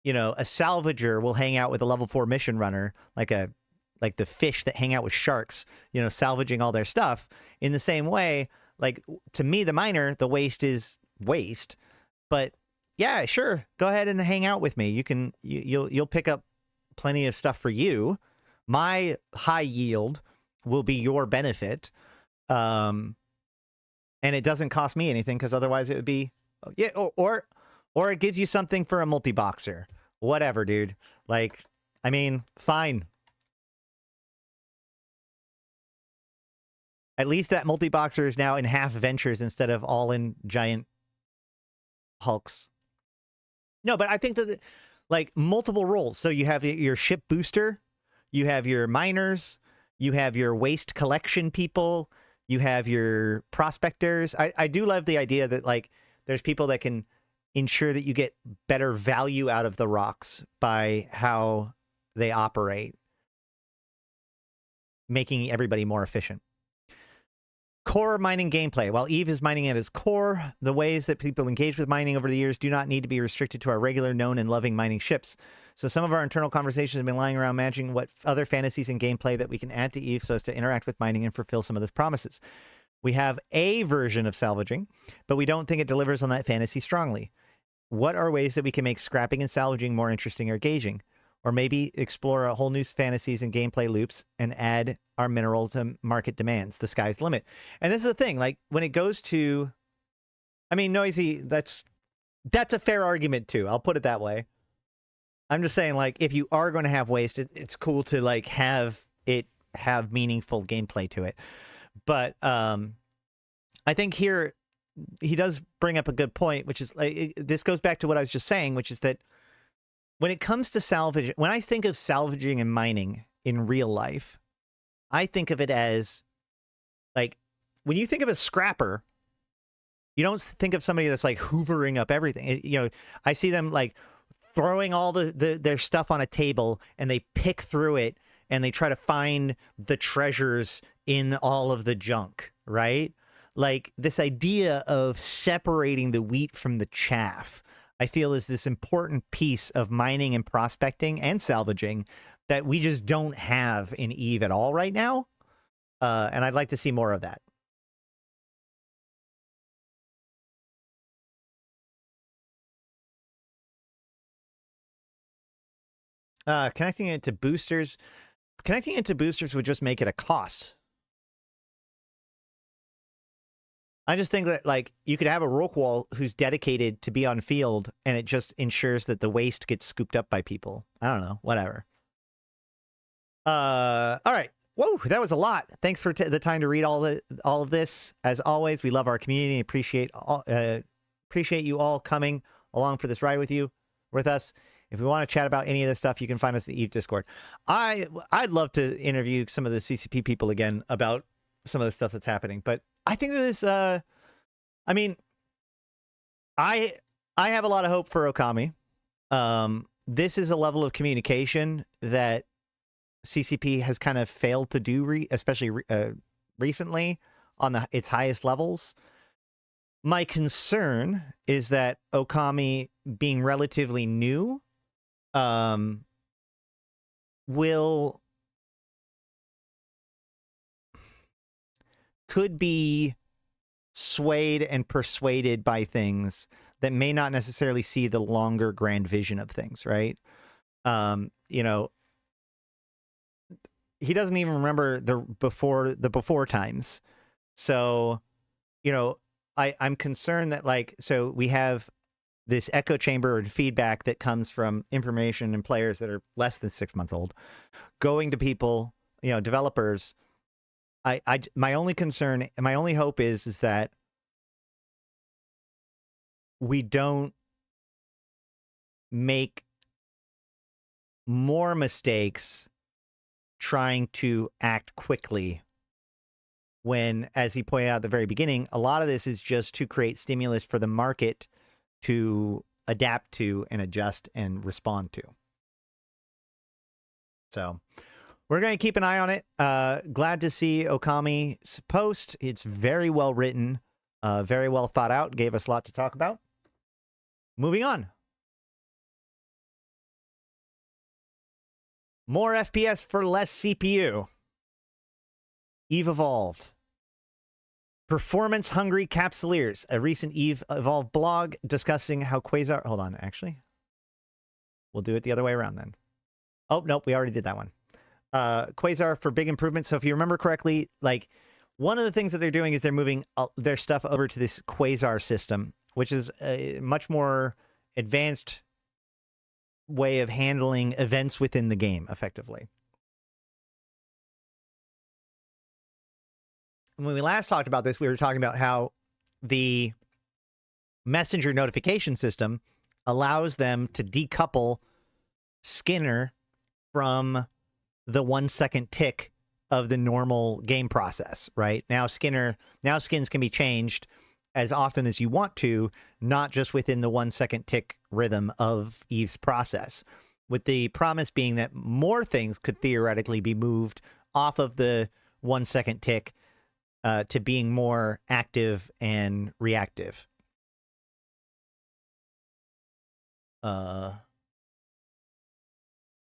you know, a salvager will hang out with a level 4 mission runner, like the fish that hang out with sharks, you know, salvaging all their stuff. In the same way, like, to me, the miner, the waste is waste. But yeah, sure, go ahead and hang out with me. You'll pick up plenty of stuff for you. My high yield will be your benefit. And it doesn't cost me anything, because otherwise it would be, yeah, or it gives you something for a multi-boxer. Whatever, dude. Like, I mean, fine. At least that multi-boxer is now in half ventures instead of all in giant hulks. No, but I think that, like, multiple roles. So you have your ship booster, you have your miners, you have your waste collection people, you have your prospectors. I do love the idea that, like, there's people that can ensure that you get better value out of the rocks by how they operate, making everybody more efficient. Core mining gameplay. While EVE is mining at its core, the ways that people engage with mining over the years do not need to be restricted to our regular, known, and loving mining ships. So some of our internal conversations have been lying around imagining what other fantasies and gameplay that we can add to EVE so as to interact with mining and fulfill some of those promises. We have a version of salvaging, but we don't think it delivers on that fantasy strongly. What are ways that we can make scrapping and salvaging more interesting or engaging? Or maybe explore a whole new fantasies and gameplay loops and add our minerals to market demands. The sky's the limit. And this is the thing, like, when it goes to, I mean, Noisy, that's a fair argument too. I'll put it that way. I'm just saying, like, if you are going to have waste, it's cool to, like, have it have meaningful gameplay to it. But I think here he does bring up a good point, which is, like, this goes back to what I was just saying, which is that when it comes to salvage, when I think of salvaging and mining in real life, I think of it as, like, when you think of a scrapper, you don't think of somebody that's, like, hoovering up everything. You know, I see them, like, throwing all their stuff on a table, and they pick through it, and they try to find the treasures in all of the junk, right? Like, this idea of separating the wheat from the chaff, I feel, is this important piece of mining and prospecting and salvaging that we just don't have in EVE at all right now. And I'd like to see more of that. Connecting it to boosters would just make it a cost. I just think that, like, you could have a rock wall who's dedicated to be on field, and it just ensures that the waste gets scooped up by people. I don't know, whatever. All right. Whoa, that was a lot. Thanks for the time to read all of this. As always, we love our community. Appreciate you all coming along for this ride with us. If we want to chat about any of this stuff, you can find us at the EVE Discord. I'd love to interview some of the CCP people again about some of the stuff that's happening, but I think that this, I mean, I have a lot of hope for Okami. This is a level of communication that CCP has kind of failed to do, especially recently on its highest levels. My concern is that Okami, being relatively new, could be swayed and persuaded by things that may not necessarily see the longer grand vision of things, right? You know, he doesn't even remember the before times. So, you know, I'm concerned that, like, so we have this echo chamber and feedback that comes from information and players that are less than 6 months old going to people, you know, developers. My only concern, my only hope is that we don't make more mistakes trying to act quickly when, as he pointed out at the very beginning, a lot of this is just to create stimulus for the market to adapt to and adjust and respond to. So we're going to keep an eye on it. Glad to see Okami's post. It's very well written, very well thought out, gave us a lot to talk about. Moving on. More FPS for less CPU. EVE Evolved. Performance-hungry capsuleers. A recent EVE Evolved blog discussing how Quasar... Hold on, actually. We'll do it the other way around then. Oh, nope, we already did that one. Quasar for big improvements. So if you remember correctly, like, one of the things that they're doing is they're moving their stuff over to this Quasar system, which is a much more advanced way of handling events within the game, effectively. When we last talked about this, we were talking about how the messenger notification system allows them to decouple Skinner from the 1 second tick of the normal game process, right? Now skins can be changed as often as you want to, not just within the 1 second tick rhythm of EVE's process, with the promise being that more things could theoretically be moved off of the 1 second tick to being more active and reactive.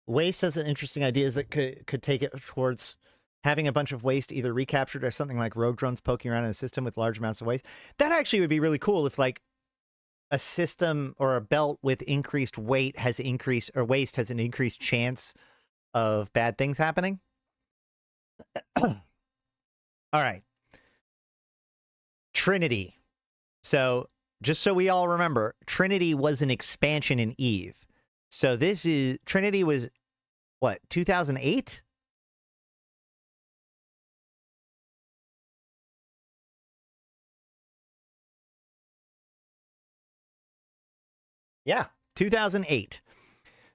Waste has an interesting idea that could take it towards having a bunch of waste either recaptured or something like rogue drones poking around in a system with large amounts of waste. That actually would be really cool if, like, a system or a belt with increased weight has increased, or waste has an increased chance of bad things happening. All right. Trinity. So just so we all remember, Trinity was an expansion in EVE. So this is, Trinity was, what, 2008? Yeah, 2008.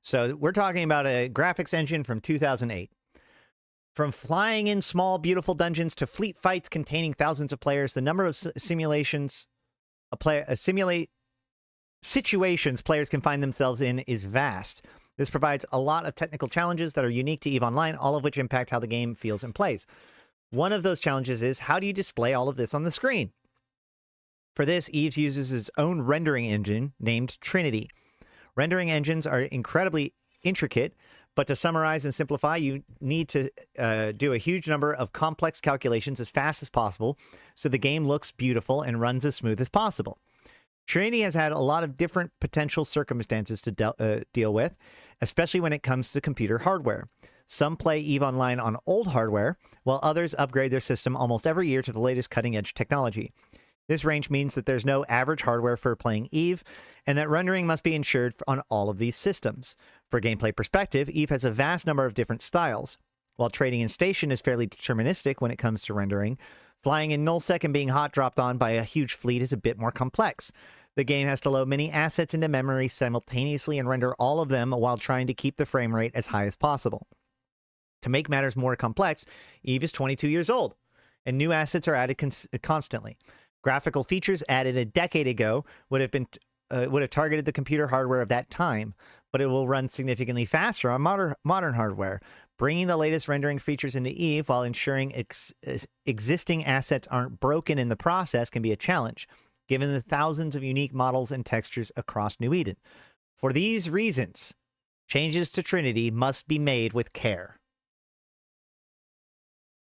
So we're talking about a graphics engine from 2008. From flying in small, beautiful dungeons to fleet fights containing thousands of players, the number of situations players can find themselves in is vast. This provides a lot of technical challenges that are unique to EVE Online, all of which impact how the game feels and plays. One of those challenges is, how do you display all of this on the screen? For this, EVE uses its own rendering engine named Trinity. Rendering engines are incredibly intricate, but to summarize and simplify, you need to do a huge number of complex calculations as fast as possible so the game looks beautiful and runs as smooth as possible. Trinity has had a lot of different potential circumstances to deal with, especially when it comes to computer hardware. Some play EVE Online on old hardware, while others upgrade their system almost every year to the latest cutting-edge technology. This range means that there's no average hardware for playing EVE, and that rendering must be ensured on all of these systems. For gameplay perspective, EVE has a vast number of different styles. While trading in station is fairly deterministic when it comes to rendering, flying in nullsec and being hot dropped on by a huge fleet is a bit more complex. The game has to load many assets into memory simultaneously and render all of them while trying to keep the frame rate as high as possible. To make matters more complex, EVE is 22 years old, and new assets are added constantly. Graphical features added a decade ago would have targeted the computer hardware of that time, but it will run significantly faster on modern hardware. Bringing the latest rendering features into Eve while ensuring existing assets aren't broken in the process can be a challenge, given the thousands of unique models and textures across New Eden. For these reasons, changes to Trinity must be made with care.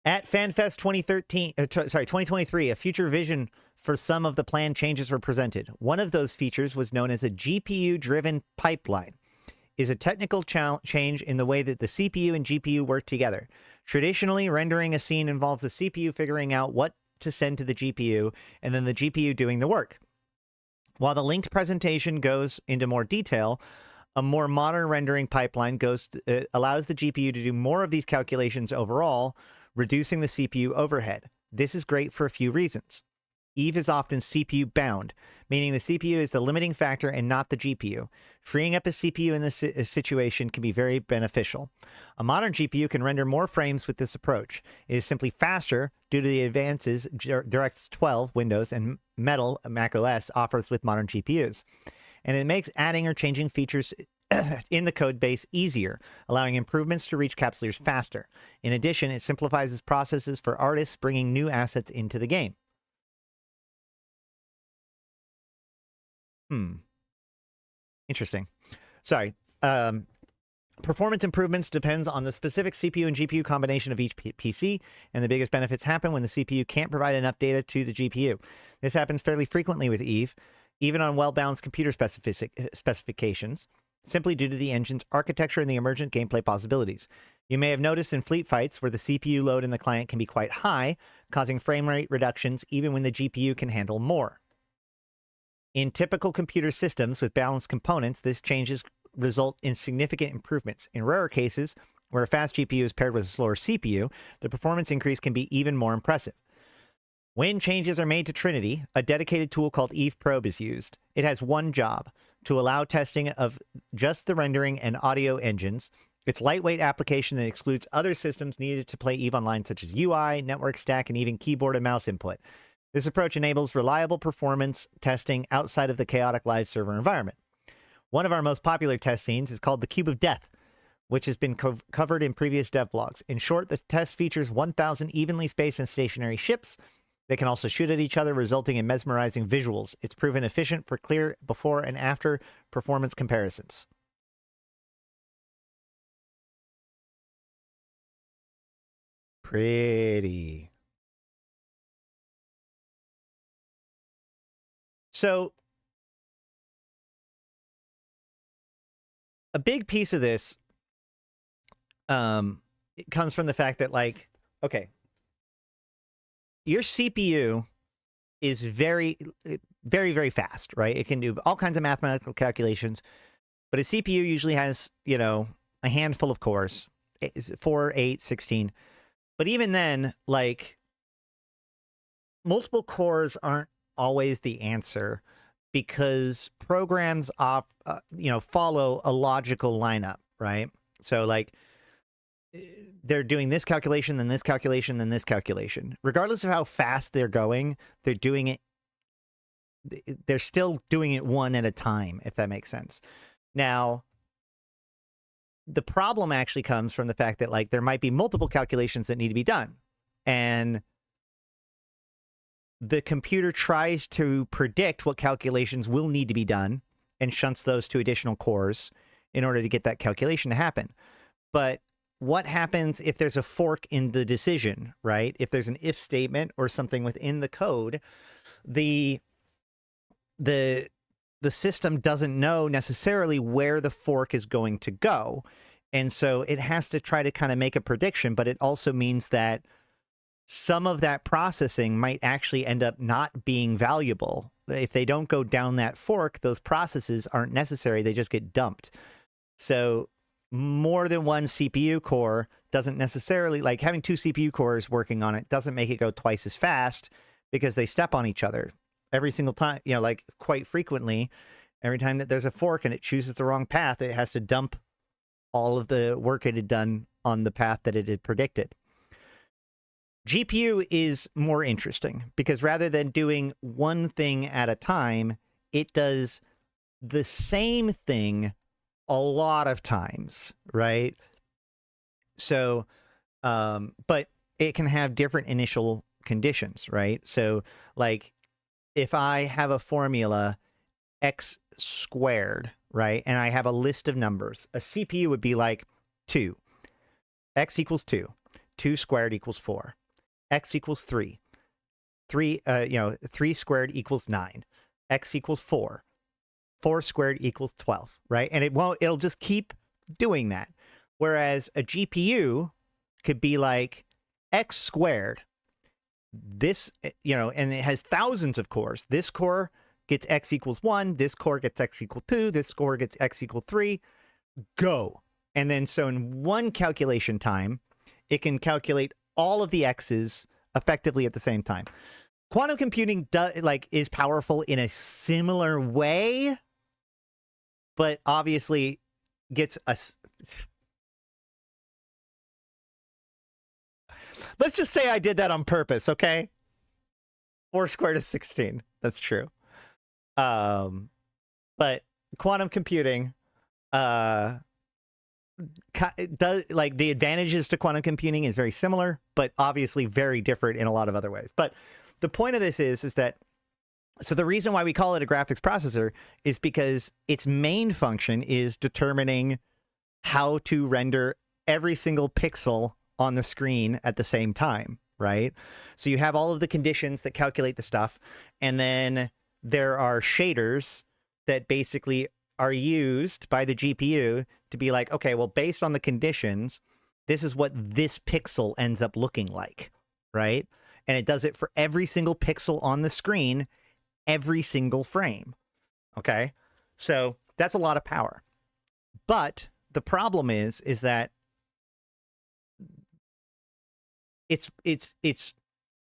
At FanFest 2023, a future vision for some of the planned changes were presented. One of those features was known as a GPU-driven pipeline. Is a technical change in the way that the CPU and GPU work together. Traditionally, rendering a scene involves the CPU figuring out what to send to the GPU and then the GPU doing the work. While the linked presentation goes into more detail, a more modern rendering pipeline allows the GPU to do more of these calculations overall, reducing the CPU overhead. This is great for a few reasons. Eve is often CPU bound, meaning the CPU is the limiting factor and not the GPU. Freeing up a CPU in this situation can be very beneficial. A modern GPU can render more frames with this approach. It is simply faster due to the advances DirectX 12 Windows and Metal macOS offers with modern GPUs. And it makes adding or changing features in the code base easier, allowing improvements to reach capsulars faster. In addition, it simplifies processes for artists bringing new assets into the game. Interesting. Sorry. Performance improvements depends on the specific CPU and GPU combination of each PC, and the biggest benefits happen when the CPU can't provide enough data to the GPU. This happens fairly frequently with Eve, even on well-balanced computer specifications, simply due to the engine's architecture and the emergent gameplay possibilities. You may have noticed in fleet fights where the CPU load in the client can be quite high, causing frame rate reductions even when the GPU can handle more. In typical computer systems with balanced components, this changes result in significant improvements. In rarer cases, where a fast GPU is paired with a slower CPU, the performance increase can be even more impressive. When changes are made to Trinity, a dedicated tool called Eve Probe is used. It has one job, to allow testing of just the rendering and audio engines. It's lightweight application that excludes other systems needed to play Eve Online, such as UI, network stack, and even keyboard and mouse input. This approach enables reliable performance testing outside of the chaotic live server environment. One of our most popular test scenes is called the Cube of Death, which has been covered in previous dev blogs. In short, the test features 1,000 evenly spaced and stationary ships. They can also shoot at each other, resulting in mesmerizing visuals. It's proven efficient for clear before and after performance comparisons. Pretty. So, a big piece of this it comes from the fact that, like, okay, your CPU is very, very fast, right? It can do all kinds of mathematical calculations, but a CPU usually has, you know, a handful of cores, 4, 8, 16. But even then, like, multiple cores aren't always the answer because programs follow a logical lineup, right? So, like, they're doing this calculation, then this calculation, then this calculation. Regardless of how fast they're going, they're doing it. They're still doing it one at a time, if that makes sense. Now, the problem actually comes from the fact that, like, there might be multiple calculations that need to be done. And the computer tries to predict what calculations will need to be done and shunts those to additional cores in order to get that calculation to happen. But what happens if there's a fork in the decision, right? If there's an if statement or something within the code, the system doesn't know necessarily where the fork is going to go. And so it has to try to kind of make a prediction, but it also means that some of that processing might actually end up not being valuable. If they don't go down that fork, those processes aren't necessary. They just get dumped. So more than one CPU core doesn't necessarily, like, having 2 CPU cores working on it doesn't make it go twice as fast because they step on each other every single time, you know, like, quite frequently. Every time that there's a fork and it chooses the wrong path, it has to dump all of the work it had done on the path that it had predicted. GPU is more interesting because rather than doing one thing at a time, it does the same thing a lot of times, right? So, but it can have different initial conditions, right? So, like, if I have a formula x squared, right, and I have a list of numbers, a CPU would be like 2, x equals 2, 2 squared equals 4, x equals 3, 3 squared equals 9, x equals 4, 4 squared equals 12, right? And it'll just keep doing that. Whereas a GPU could be like x squared, this, and it has thousands of cores. This core gets x equals 1, this core gets x equals 2, this core gets x equals 3, go. And then so in one calculation time, it can calculate all of the x's effectively at the same time. Quantum computing is powerful in a similar way, but obviously gets us. Let's just say I did that on purpose, okay? 4 squared is 16. That's true. But quantum computing does, like, the advantages to quantum computing is very similar, but obviously very different in a lot of other ways. But the point of this is that, so the reason why we call it a graphics processor is because its main function is determining how to render every single pixel on the screen at the same time, right? So you have all of the conditions that calculate the stuff, and then there are shaders that basically are used by the GPU to be like, okay, well, based on the conditions, this is what this pixel ends up looking like, right? And it does it for every single pixel on the screen, every single frame, okay? So that's a lot of power. But the problem is that it's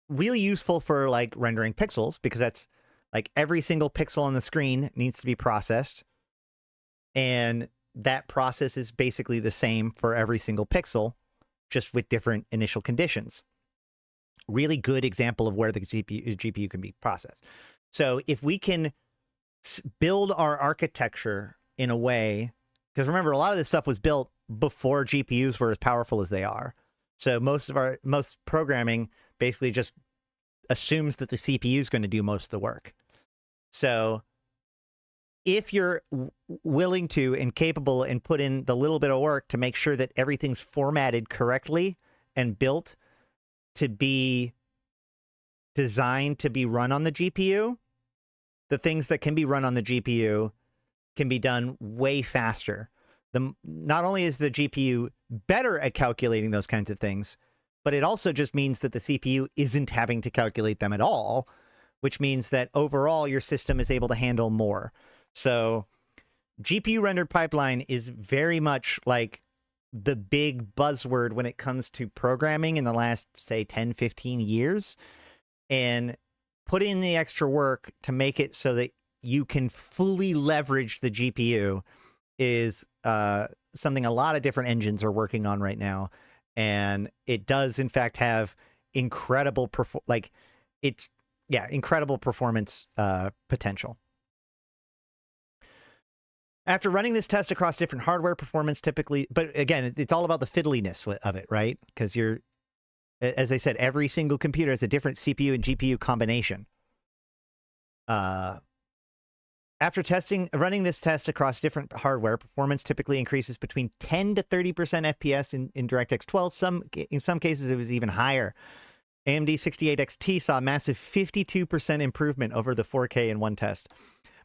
really useful for, like, rendering pixels, because that's like every single pixel on the screen needs to be processed, and that process is basically the same for every single pixel, just with different initial conditions. Really good example of where the GPU can be processed. So if we can build our architecture in a way, because remember, a lot of this stuff was built before GPUs were as powerful as they are. So most programming basically just assumes that the CPU is going to do most of the work. So if you're willing to and capable and put in the little bit of work to make sure that everything's formatted correctly and built to be designed to be run on the GPU, the things that can be run on the GPU can be done way faster. Not only is the GPU better at calculating those kinds of things, but it also just means that the CPU isn't having to calculate them at all, which means that overall your system is able to handle more. So GPU rendered pipeline is very much like the big buzzword when it comes to programming in the last, say, 10, 15 years. And put in the extra work to make it so that you can fully leverage the GPU is something a lot of different engines are working on right now. And it does, in fact, have incredible incredible performance potential. After running this test across different hardware performance, typically, but again, it's all about the fiddliness of it, right? Because as I said, every single computer has a different CPU and GPU combination. After running this test across different hardware, performance typically increases between 10 to 30% FPS in DirectX 12. In some cases, it was even higher. AMD 68XT saw a massive 52% improvement over the 4K in one test.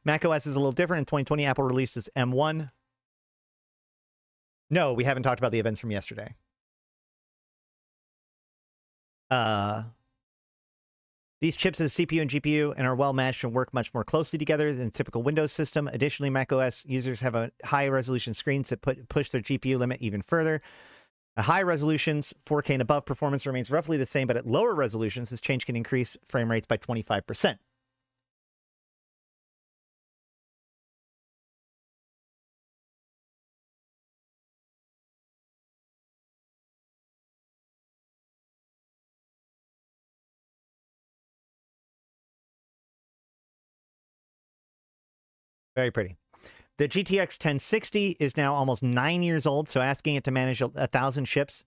macOS is a little different. In 2020, Apple released its M1. No, we haven't talked about the events from yesterday. These chips have CPU and GPU and are well matched and work much more closely together than a typical Windows system. Additionally, macOS users have a high resolution screens that push their GPU limit even further. At high resolutions, 4K and above, performance remains roughly the same, but at lower resolutions, this change can increase frame rates by 25%. Very pretty. The GTX 1060 is now almost 9 years old, so asking it to manage 1,000 ships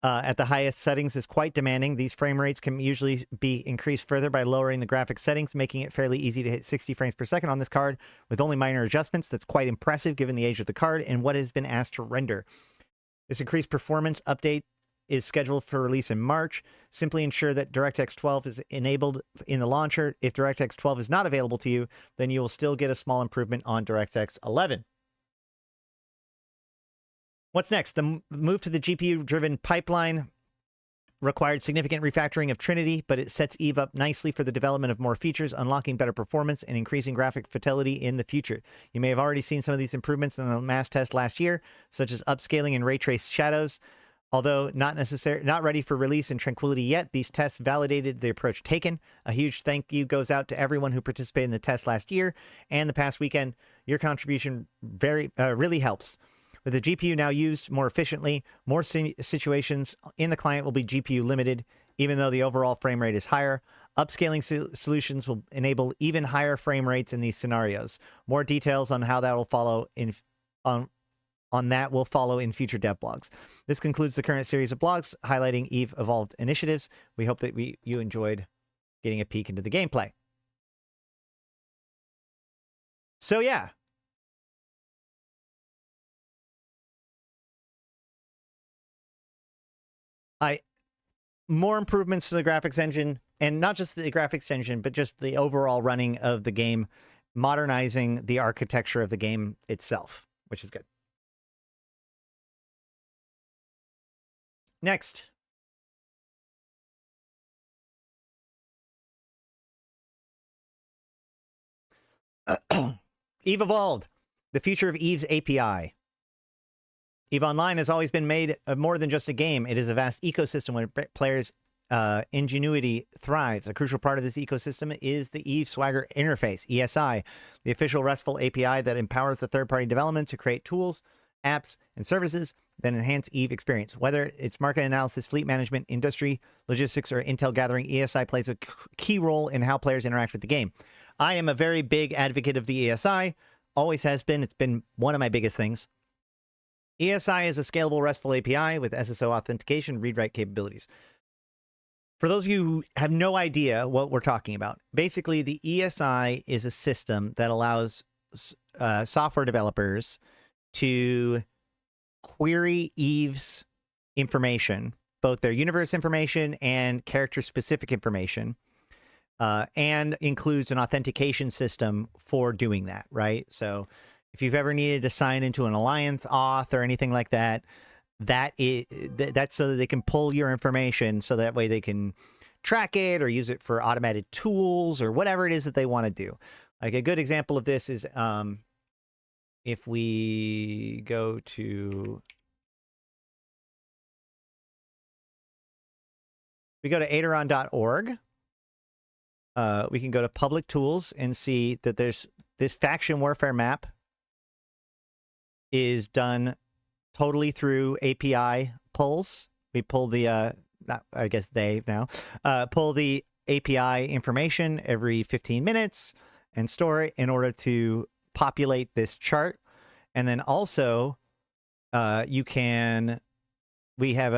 at the highest settings is quite demanding. These frame rates can usually be increased further by lowering the graphics settings, making it fairly easy to hit 60 frames per second on this card with only minor adjustments. That's quite impressive given the age of the card and what has been asked to render. This increased performance update is scheduled for release in March. Simply ensure that DirectX 12 is enabled in the launcher. If DirectX 12 is not available to you, then you will still get a small improvement on DirectX 11. What's next? The move to the GPU-driven pipeline required significant refactoring of Trinity, but it sets Eve up nicely for the development of more features, unlocking better performance and increasing graphic fidelity in the future. You may have already seen some of these improvements in the mass test last year, such as upscaling and ray trace shadows. Although not ready for release in Tranquility yet, these tests validated the approach taken. A huge thank you goes out to everyone who participated in the test last year and the past weekend. Your contribution really helps. With the GPU now used more efficiently, more situations in the client will be GPU limited, even though the overall frame rate is higher. Upscaling solutions will enable even higher frame rates in these scenarios. More details on how that will follow on that will follow in future dev blogs. This concludes the current series of blogs highlighting Eve Evolved initiatives. We hope that you enjoyed getting a peek into the gameplay. So yeah. More improvements to the graphics engine, and not just the graphics engine, but just the overall running of the game, modernizing the architecture of the game itself, which is good. Next. Eve Evolved, the future of Eve's API. Eve Online has always been made of more than just a game. It is a vast ecosystem where players' ingenuity thrives. A crucial part of this ecosystem is the Eve Swagger Interface, ESI, the official RESTful API that empowers the third-party development to create tools, apps, and services that enhance Eve experience. Whether it's market analysis, fleet management, industry, logistics, or intel gathering, ESI plays a key role in how players interact with the game. I am a very big advocate of the ESI, always has been. It's been one of my biggest things. ESI is a scalable RESTful API with SSO authentication, read-write capabilities. For those of you who have no idea what we're talking about, basically the ESI is a system that allows software developers to query Eve's information, both their universe information and character-specific information, and includes an authentication system for doing that, right? So if you've ever needed to sign into an Alliance auth or anything like that, that's so that they can pull your information so that way they can track it or use it for automated tools or whatever it is that they want to do. Like a good example of this is if we go to aderon.org, we can go to public tools and see that there's this faction warfare map is done totally through API pulls. We pull the, I guess they now, pull the API information every 15 minutes and store it in order to populate this chart. And then also, you can, we have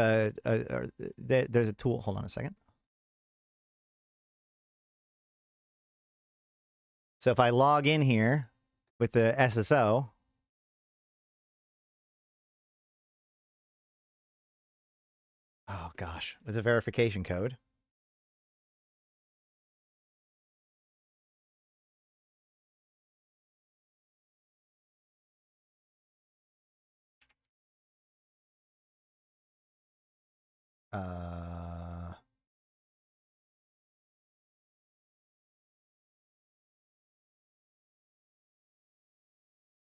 there's a tool, hold on a second. So if I log in here with the SSO, oh gosh, with the verification code.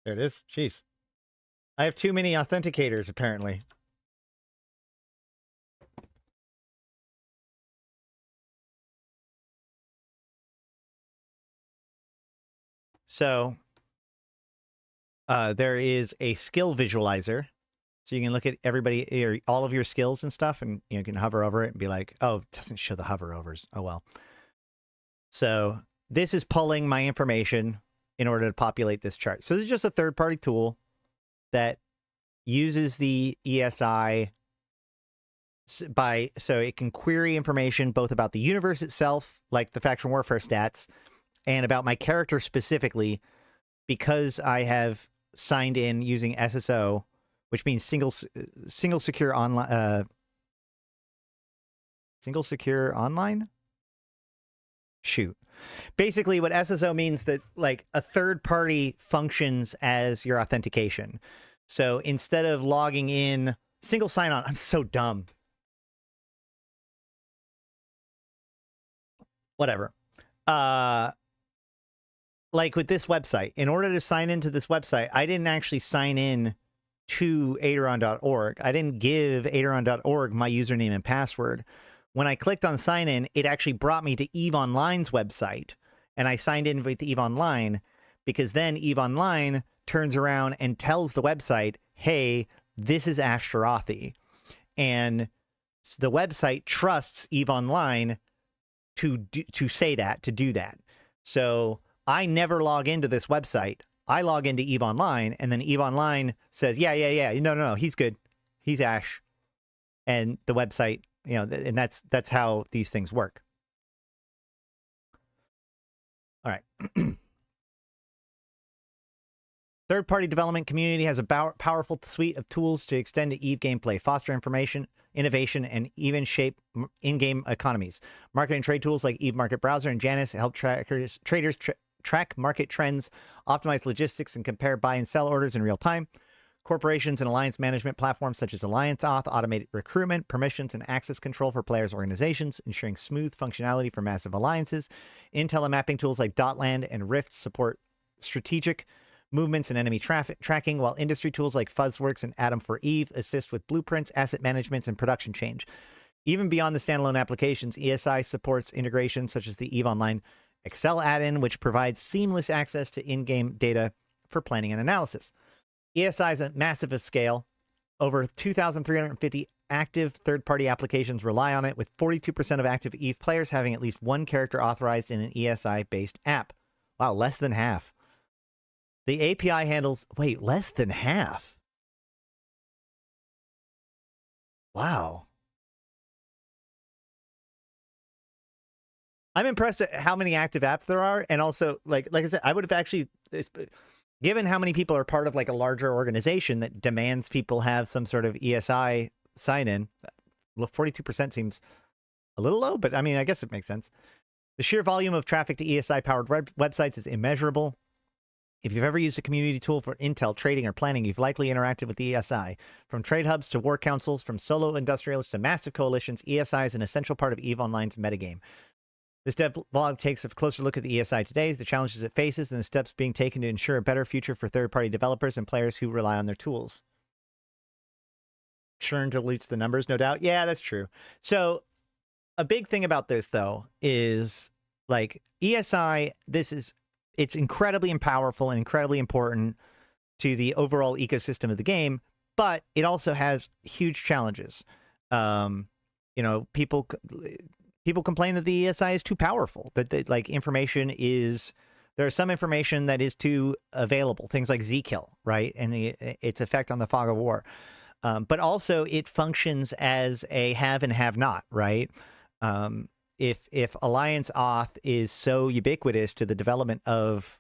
There it is. Jeez. I have too many authenticators, apparently. So there is a skill visualizer. So you can look at everybody, all of your skills and stuff, and you can hover over it and be like, oh, it doesn't show the hover overs. Oh, well. So this is pulling my information in order to populate this chart. So this is just a third-party tool that uses the ESI so it can query information both about the universe itself, like the faction warfare stats, and about my character specifically, because I have signed in using SSO, which means single secure online. Single secure online? Shoot. Basically, what SSO means that like a third party functions as your authentication. So instead of logging in, single sign on. I'm so dumb. Whatever. Like with this website, in order to sign into this website, I didn't actually sign in to Aderon.org. I didn't give Aderon.org my username and password. When I clicked on sign in, it actually brought me to EVE Online's website, and I signed in with EVE Online, because then EVE Online turns around and tells the website, hey, this is Ashtarothi. And the website trusts EVE Online to say that, to do that. So I never log into this website. I log into EVE Online, and then EVE Online says, yeah. No, he's good. He's Ash. And the website, and that's how these things work. All right. Third-party development community has a powerful suite of tools to extend to EVE gameplay, foster information, innovation, and even shape in-game economies. Market and trade tools like EVE Market Browser and Janus help traders track market trends, optimize logistics, and compare buy and sell orders in real time. Corporations and alliance management platforms such as Alliance Auth automate recruitment, permissions, and access control for players' organizations, ensuring smooth functionality for massive alliances. Intel and mapping tools like Dotland and Rift support strategic movements and enemy traffic tracking, while industry tools like Fuzzworks and Atom for Eve assist with blueprints, asset management, and production change. Even beyond the standalone applications, ESI supports integrations such as the EVE Online Excel add-in, which provides seamless access to in-game data for planning and analysis. ESI is a massive scale. Over 2,350 active third-party applications rely on it, with 42% of active EVE players having at least one character authorized in an ESI-based app. Wow, less than half. The API handles... Wait, less than half? Wow. I'm impressed at how many active apps there are, and also, like I said, I would have actually... Given how many people are part of like a larger organization that demands people have some sort of ESI sign-in, 42% seems a little low, but I mean, I guess it makes sense. The sheer volume of traffic to ESI-powered websites is immeasurable. If you've ever used a community tool for intel, trading, or planning, you've likely interacted with ESI. From trade hubs to war councils, from solo industrialists to massive coalitions, ESI is an essential part of EVE Online's metagame. This dev vlog takes a closer look at the ESI today, the challenges it faces, and the steps being taken to ensure a better future for third-party developers and players who rely on their tools. Churn dilutes the numbers, no doubt. Yeah, that's true. So a big thing about this, though, is like ESI, it's incredibly powerful and incredibly important to the overall ecosystem of the game, but it also has huge challenges. People complain that the ESI is too powerful, that like information is, there's some information that is too available, things like Zkill, right? And its effect on the fog of war. But also it functions as a have and have not, right? If Alliance Auth is so ubiquitous to the development of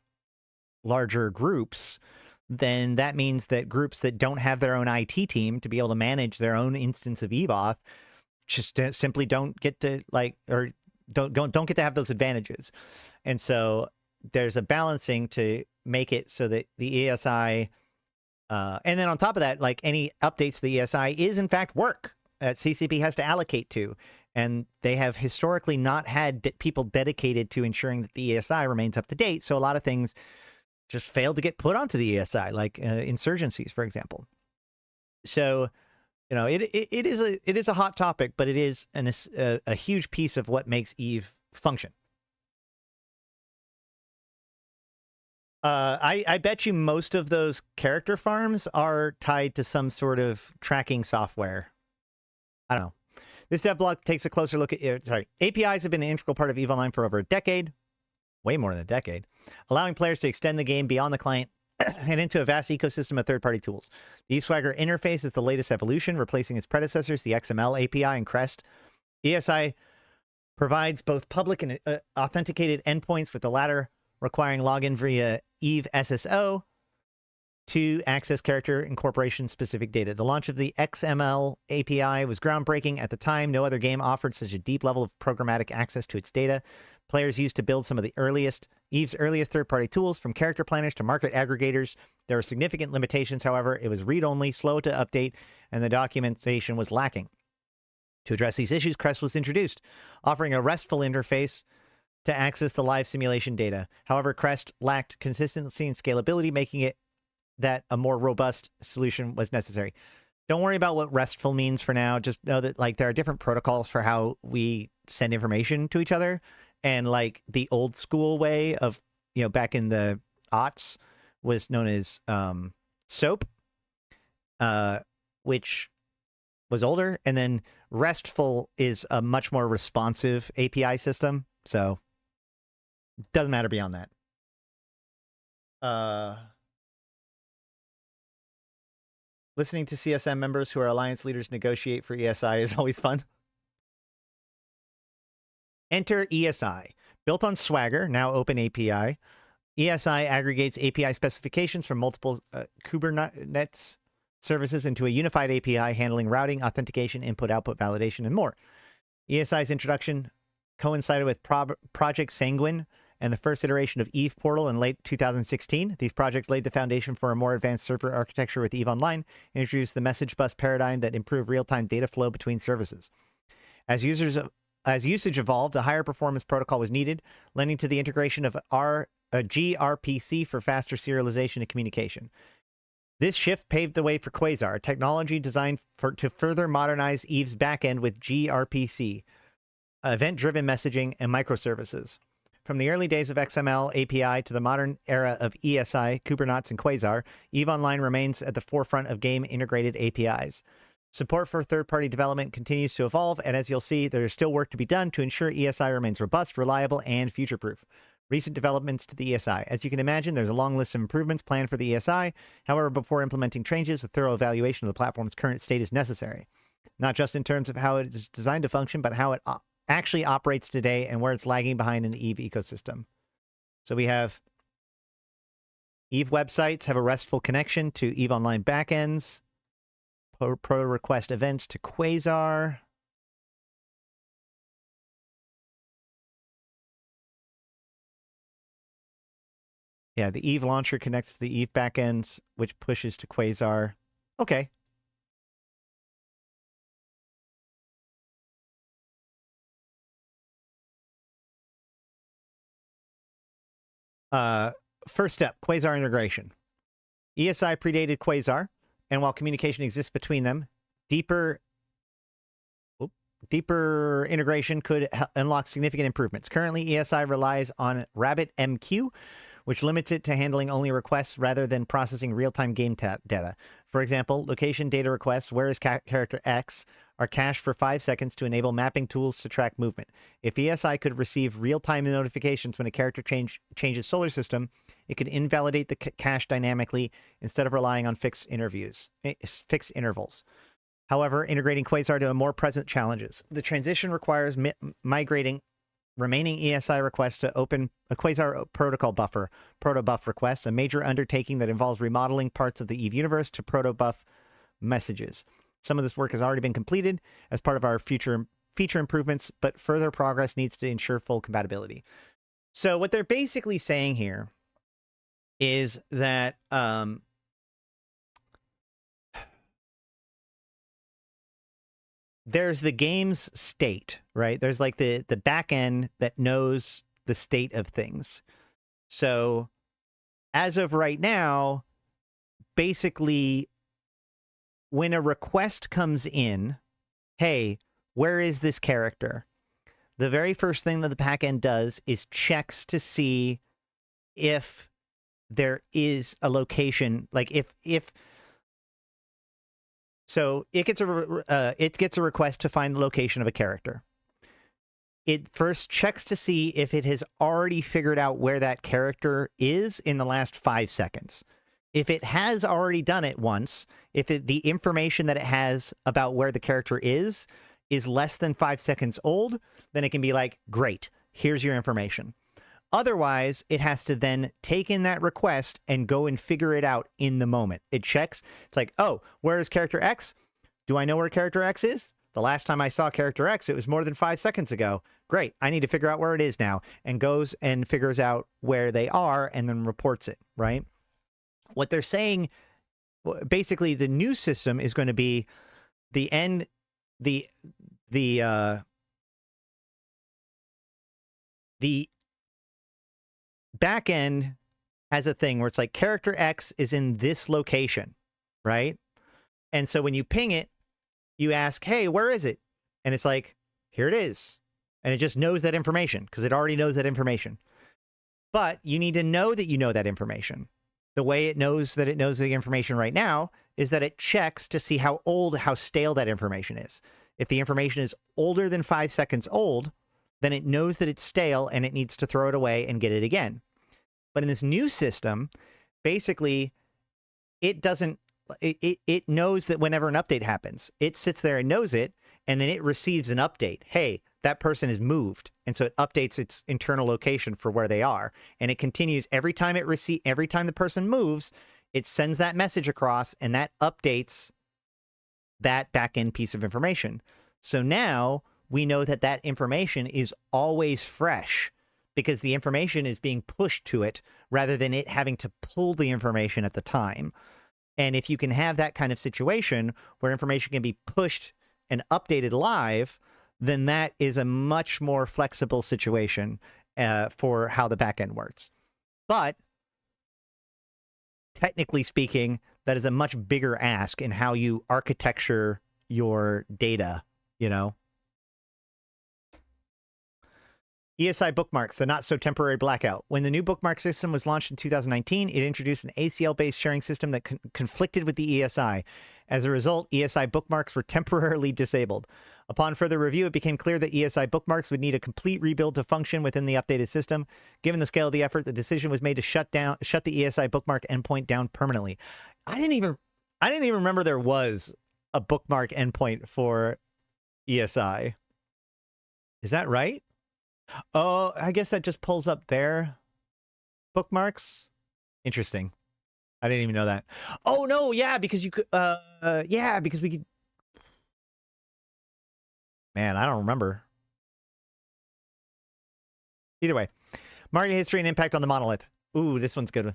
larger groups, then that means that groups that don't have their own IT team to be able to manage their own instance of EVOth just simply don't get to don't get to have those advantages. And so there's a balancing to make it so that the ESI, and then on top of that, like any updates to the ESI is in fact work that CCP has to allocate to. And they have historically not had people dedicated to ensuring that the ESI remains up to date. So a lot of things just failed to get put onto the ESI, like insurgencies, for example. So, it is a hot topic, but it is a huge piece of what makes EVE function. I bet you most of those character farms are tied to some sort of tracking software. I don't know. This devlog takes a closer look at... APIs have been an integral part of EVE Online for over a decade. Way more than a decade. allowing players to extend the game beyond the client and into a vast ecosystem of third-party tools. The eSwagger interface is the latest evolution, replacing its predecessors, the XML API and Crest. ESI provides both public and authenticated endpoints, with the latter requiring login via Eve SSO to access character incorporation-specific data. The launch of the XML API was groundbreaking at the time. No other game offered such a deep level of programmatic access to its data. Players used to build some of the Eve's earliest third-party tools, from character planners to market aggregators. There were significant limitations, however. It was read-only, slow to update, and the documentation was lacking. To address these issues, Crest was introduced, offering a RESTful interface to access the live simulation data. However, Crest lacked consistency and scalability, making it that a more robust solution was necessary. Don't worry about what RESTful means for now. Just know that, like, there are different protocols for how we send information to each other. And, like, the old school way of, back in the aughts was known as SOAP, which was older. And then RESTful is a much more responsive API system. So doesn't matter beyond that. Listening to CSM members who are alliance leaders negotiate for ESI is always fun. Enter ESI. Built on Swagger, now open API, ESI aggregates API specifications from multiple Kubernetes services into a unified API handling routing, authentication, input-output validation, and more. ESI's introduction coincided with Project Sanguine and the first iteration of Eve Portal in late 2016. These projects laid the foundation for a more advanced server architecture with Eve Online, and introduced the message bus paradigm that improved real-time data flow between services. As usage evolved, a higher performance protocol was needed, lending to the integration of gRPC for faster serialization and communication. This shift paved the way for Quasar, a technology designed to further modernize Eve's backend with gRPC, event-driven messaging, and microservices. From the early days of XML API to the modern era of ESI, Kubernetes, and Quasar, Eve Online remains at the forefront of game-integrated APIs. Support for third-party development continues to evolve, and as you'll see, there is still work to be done to ensure ESI remains robust, reliable, and future-proof. Recent developments to the ESI. As you can imagine, there's a long list of improvements planned for the ESI. However, before implementing changes, a thorough evaluation of the platform's current state is necessary. Not just in terms of how it is designed to function, but how it actually operates today and where it's lagging behind in the Eve ecosystem. So we have Eve websites have a RESTful connection to Eve Online backends, pro request events to Quasar. Yeah, the Eve launcher connects to the Eve backends, which pushes to Quasar. Okay. First step, Quasar integration. ESI predated Quasar, and while communication exists between them, deeper integration could unlock significant improvements. Currently, ESI relies on RabbitMQ, which limits it to handling only requests rather than processing real-time game data. For example, location data requests, where is character X, are cached for 5 seconds to enable mapping tools to track movement. If ESI could receive real-time notifications when a character changes solar system, it could invalidate the cache dynamically instead of relying on fixed intervals. However, integrating Quasar to a more present challenges. The transition requires migrating remaining ESI requests to open a Quasar protocol buffer, protobuf requests, a major undertaking that involves remodeling parts of the Eve universe to protobuf messages. Some of this work has already been completed as part of our future feature improvements, but further progress needs to ensure full compatibility. So what they're basically saying here is that there's the game's state, right? There's like the back end that knows the state of things. So as of right now, basically, when a request comes in, hey, where is this character? The very first thing that the backend does is checks to see if there is a location, like if so it gets a request to find the location of a character. it first checks to see if it has already figured out where that character is in the last 5 seconds. If it has already done it once, if the information that it has about where the character is less than 5 seconds old, then it can be like, great, here's your information. Otherwise, it has to then take in that request and go and figure it out in the moment. It checks. It's like, oh, where is character X? Do I know where character X is? The last time I saw character X, it was more than 5 seconds ago. Great, I need to figure out where it is now. And goes and figures out where they are and then reports it, right? What they're saying, basically, the new system is going to be the back end has a thing where it's like character X is in this location, right? And so when you ping it, you ask, hey, where is it? And it's like, here it is. And it just knows that information because it already knows that information. But you need to know that you know that information. The way it knows that it knows the information right now is that it checks to see how old, how stale that information is. If the information is older than 5 seconds old, then it knows that it's stale and it needs to throw it away and get it again. But in this new system, basically, it doesn't, it knows that whenever an update happens, it sits there and knows it, and then it receives an update. Hey, that person is moved. And so it updates its internal location for where they are. And it continues every time the person moves, it sends that message across and that updates that back-end piece of information. So now we know that that information is always fresh because the information is being pushed to it rather than it having to pull the information at the time. And if you can have that kind of situation where information can be pushed and updated live, then that is a much more flexible situation for how the backend works. But technically speaking, that is a much bigger ask in how you architecture your data, you know? ESI bookmarks, the not-so-temporary blackout. When the new bookmark system was launched in 2019, it introduced an ACL-based sharing system that conflicted with the ESI. As a result, ESI bookmarks were temporarily disabled. Upon further review, it became clear that ESI bookmarks would need a complete rebuild to function within the updated system. Given the scale of the effort, the decision was made to shut the ESI bookmark endpoint down permanently. I didn't even remember there was a bookmark endpoint for ESI. Is that right? Oh, I guess that just pulls up their bookmarks. Interesting. I didn't even know that. Oh no, yeah, because you could yeah, because we could. Man, I don't remember. Either way, market history and impact on the monolith. Ooh, this one's good.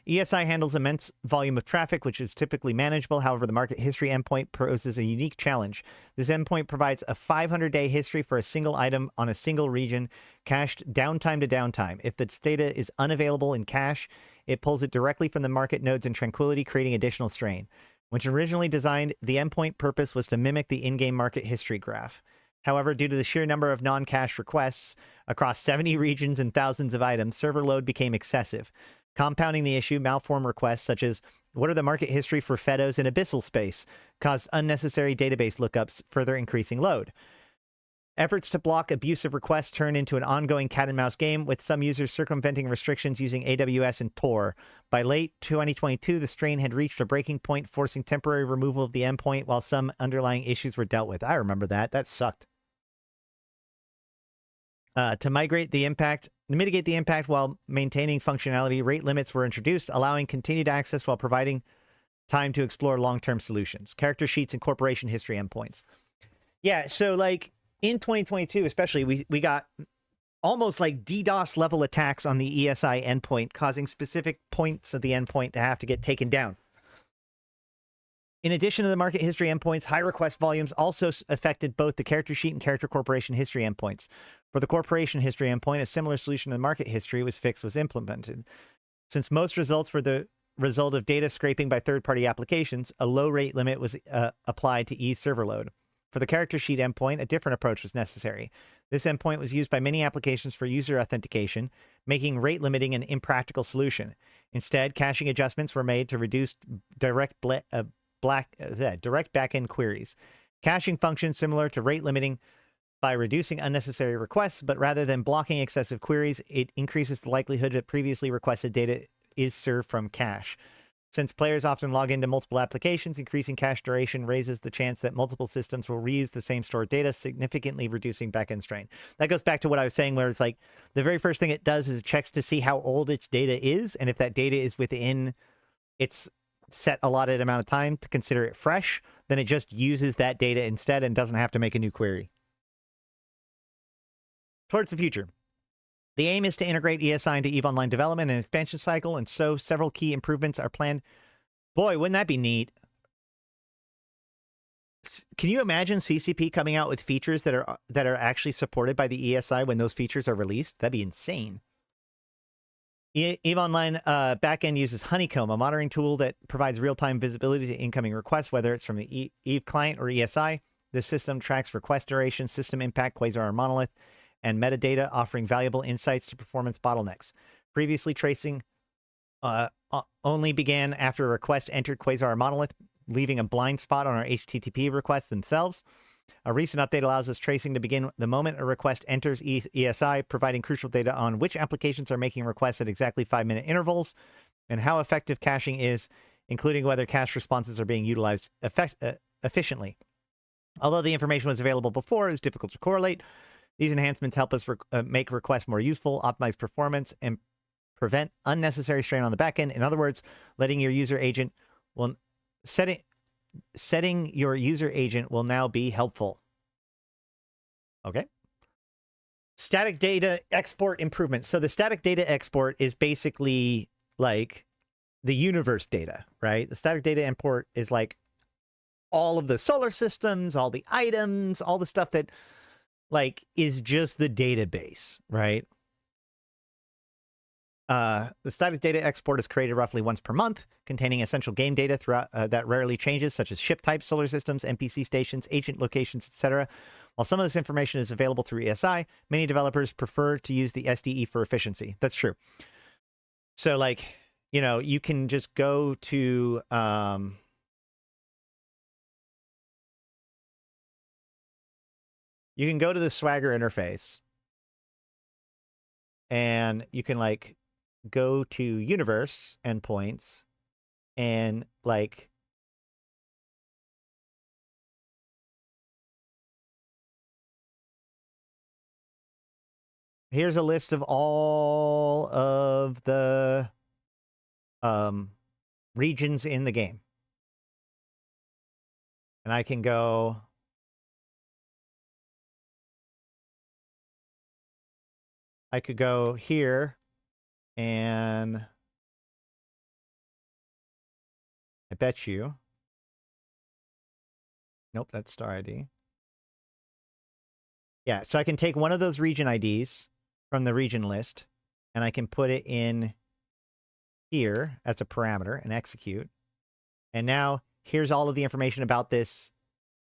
ESI handles immense volume of traffic, which is typically manageable. However, the market history endpoint poses a unique challenge. This endpoint provides a 500-day history for a single item on a single region, cached downtime to downtime. If this data is unavailable in cache, it pulls it directly from the market nodes in Tranquility, creating additional strain. When originally designed, the endpoint purpose was to mimic the in-game market history graph. However, due to the sheer number of non-cached requests across 70 regions and thousands of items, server load became excessive. Compounding the issue, malformed requests such as, what are the market history for Fedos in Abyssal Space, caused unnecessary database lookups, further increasing load. Efforts to block abusive requests turn into an ongoing cat-and-mouse game, with some users circumventing restrictions using AWS and Tor. By late 2022, the strain had reached a breaking point, forcing temporary removal of the endpoint while some underlying issues were dealt with. I remember that. That sucked. To mitigate the impact while maintaining functionality, rate limits were introduced, allowing continued access while providing time to explore long-term solutions. Character sheets and corporation history endpoints. Yeah, so like in 2022, especially, we got almost like DDoS level attacks on the ESI endpoint, causing specific points of the endpoint to have to get taken down. In addition to the market history endpoints, high request volumes also affected both the character sheet and character corporation history endpoints. For the corporation history endpoint, a similar solution to the market history was implemented. Since most results were the result of data scraping by third-party applications, a low rate limit was applied to ease server load. For the character sheet endpoint, a different approach was necessary. This endpoint was used by many applications for user authentication, making rate limiting an impractical solution. Instead, caching adjustments were made to reduce direct backend queries. Caching functions similar to rate limiting by reducing unnecessary requests, but rather than blocking excessive queries, it increases the likelihood that previously requested data is served from cache. Since players often log into multiple applications, increasing cache duration raises the chance that multiple systems will reuse the same stored data, significantly reducing backend strain. That goes back to what I was saying, where it's like the very first thing it does is it checks to see how old its data is, and if that data is within its set allotted amount of time to consider it fresh, then it just uses that data instead and doesn't have to make a new query. Towards the future. The aim is to integrate ESI into EVE Online development and expansion cycle, and so several key improvements are planned. Boy, wouldn't that be neat? Can you imagine CCP coming out with features that are actually supported by the ESI when those features are released? That'd be insane. EVE Online backend uses Honeycomb, a monitoring tool that provides real-time visibility to incoming requests, whether it's from the EVE client or ESI. This system tracks request duration, system impact, Quasar monolith, and metadata, offering valuable insights to performance bottlenecks. Previously, tracing only began after a request entered Quasar monolith, leaving a blind spot on our HTTP requests themselves. A recent update allows us tracing to begin the moment a request enters ESI, providing crucial data on which applications are making requests at exactly 5-minute intervals and how effective caching is, including whether cache responses are being utilized efficiently. Although the information was available before, it was difficult to correlate. These enhancements help us make requests more useful, optimize performance, and prevent unnecessary strain on the backend. In other words, letting your user agent will setting your user agent will now be helpful. Okay. Static data export improvements. So the static data export is basically like the universe data, right? The static data import is like all of the solar systems, all the items, all the stuff that like is just the database, right? The static data export is created roughly once per month, containing essential game data throughout that rarely changes, such as ship types, solar systems, NPC stations, agent locations, etc. While some of this information is available through ESI, many developers prefer to use the SDE for efficiency. That's true. So, like, you know, you can just go to you can go to the Swagger interface, and you can like go to universe endpoints and like here's a list of all of the regions in the game. And I can go I could go here and I bet you. Nope, that's star ID. Yeah, so I can take one of those region IDs from the region list and I can put it in here as a parameter and execute. And now here's all of the information about this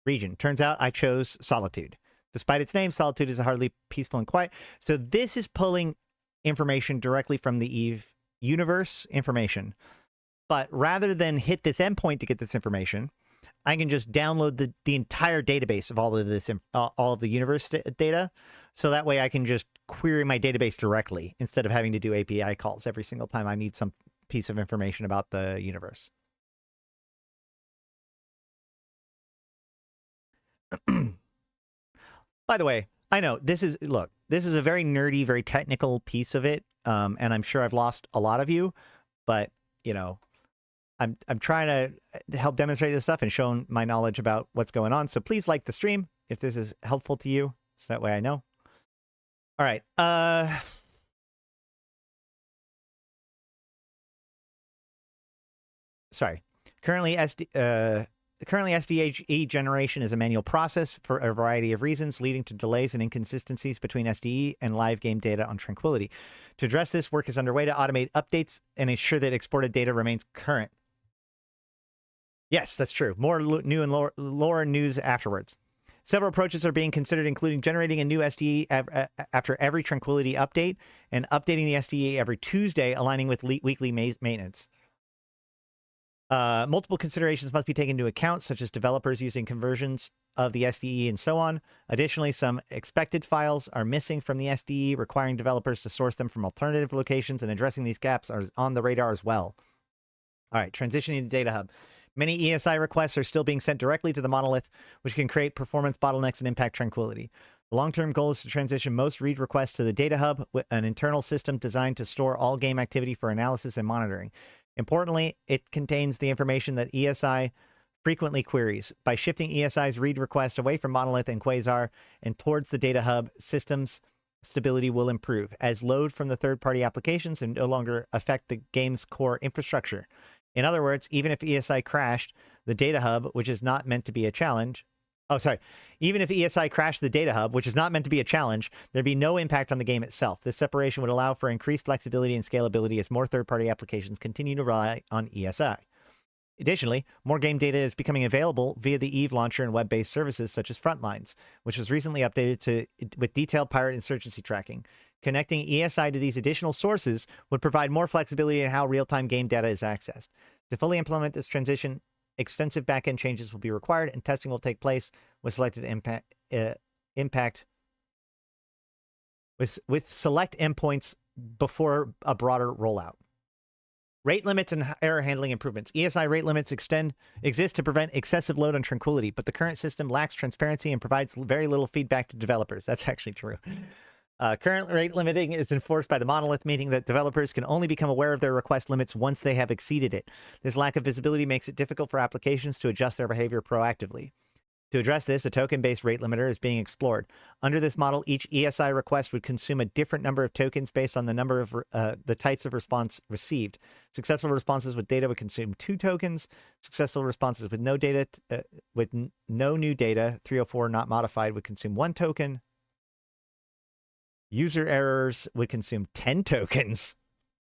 region. Turns out I chose Solitude. Despite its name, Solitude is hardly peaceful and quiet. So this is pulling information directly from the EVE universe information. But rather than hit this endpoint to get this information, I can just download the entire database of all of this, all of the universe data. So that way I can just query my database directly instead of having to do API calls every single time I need some piece of information about the universe. By the way, I know this is, look, this is a very nerdy, very technical piece of it. And I'm sure I've lost a lot of you, but you know, I'm trying to help demonstrate this stuff and show my knowledge about what's going on. So please like the stream if this is helpful to you. So that way I know. All right. Sorry. Currently, SDE generation is a manual process for a variety of reasons, leading to delays and inconsistencies between SDE and live game data on Tranquility. To address this, work is underway to automate updates and ensure that exported data remains current. Yes, that's true. More new and lore news afterwards. Several approaches are being considered, including generating a new SDE after every Tranquility update and updating the SDE every Tuesday, aligning with weekly maintenance. Multiple considerations must be taken into account, such as developers using conversions of the SDE and so on. Additionally, some expected files are missing from the SDE, requiring developers to source them from alternative locations, and addressing these gaps are on the radar as well. All right, transitioning to Data Hub. Many ESI requests are still being sent directly to the monolith, which can create performance bottlenecks and impact tranquility. The long-term goal is to transition most read requests to the Data Hub, with an internal system designed to store all game activity for analysis and monitoring. Importantly, it contains the information that ESI frequently queries. By shifting ESI's read request away from Monolith and Quasar and towards the Data Hub, systems stability will improve, as load from the third-party applications and no longer affect the game's core infrastructure. In other words, even if ESI crashed the Data Hub, which is not meant to be a challenge, even if ESI crashed the Data Hub, which is not meant to be a challenge, there'd be no impact on the game itself. This separation would allow for increased flexibility and scalability as more third-party applications continue to rely on ESI. Additionally, more game data is becoming available via the EVE launcher and web-based services such as Frontlines, which was recently updated with detailed pirate insurgency tracking. Connecting ESI to these additional sources would provide more flexibility in how real-time game data is accessed. To fully implement this transition, extensive backend changes will be required, and testing will take place with selected with select endpoints before a broader rollout. Rate limits and error handling improvements. ESI rate limits exist to prevent excessive load on Tranquility, but the current system lacks transparency and provides very little feedback to developers. That's actually true. Current rate limiting is enforced by the monolith, meaning that developers can only become aware of their request limits once they have exceeded it. This lack of visibility makes it difficult for applications to adjust their behavior proactively. To address this, a token-based rate limiter is being explored. Under this model, each ESI request would consume a different number of tokens based on the number of the types of response received. Successful responses with data would consume 2 tokens. Successful responses with no data, no new data, 304 not modified, would consume 1 token. User errors would consume 10 tokens,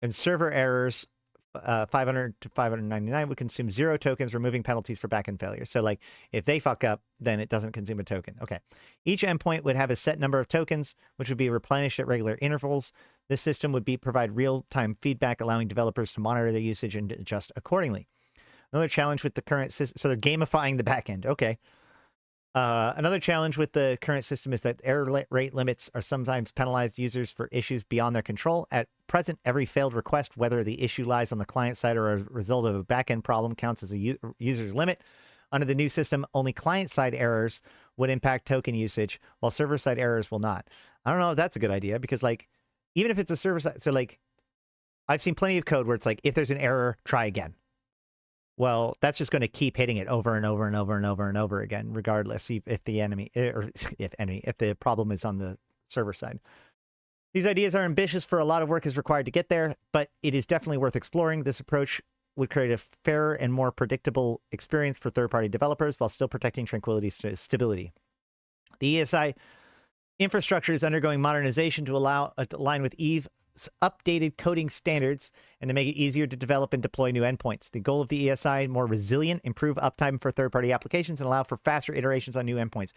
and server errors, 500 to 599, would consume 0 tokens, removing penalties for backend failure. So, like, if they fuck up, then it doesn't consume a token. Okay. Each endpoint would have a set number of tokens, which would be replenished at regular intervals. This system would provide real-time feedback, allowing developers to monitor their usage and adjust accordingly. Another challenge with the current system, so they're gamifying the backend. Okay. Another challenge with the current system is that error rate limits are sometimes penalized users for issues beyond their control. At present, every failed request, whether the issue lies on the client side or a result of a backend problem, counts as a user's limit. Under the new system, only client-side errors would impact token usage, while server-side errors will not. I don't know if that's a good idea, because, like, even if it's a server-side, so, like, I've seen plenty of code where it's like, if there's an error, try again. Well, that's just going to keep hitting it over and over and over and over and over again, regardless if the problem is on the server side. These ideas are ambitious, for a lot of work is required to get there, but it is definitely worth exploring. This approach would create a fairer and more predictable experience for third-party developers while still protecting Tranquility's stability. The ESI infrastructure is undergoing modernization to align with EVE's updated coding standards and to make it easier to develop and deploy new endpoints. The goal of the ESI: more resilient, improve uptime for third-party applications, and allow for faster iterations on new endpoints.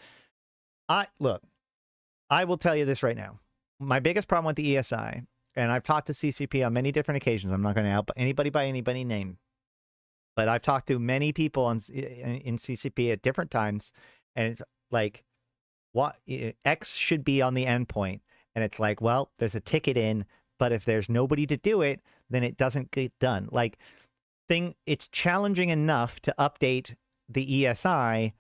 Look, I will tell you this right now. My biggest problem with the ESI, and I've talked to CCP on many different occasions. I'm not going to out anybody by anybody's name, but I've talked to many people in CCP at different times, and it's like, what X should be on the endpoint, and it's like, well, there's a ticket in, but if there's nobody to do it, then it doesn't get done. Like, it's challenging enough to update the ESI.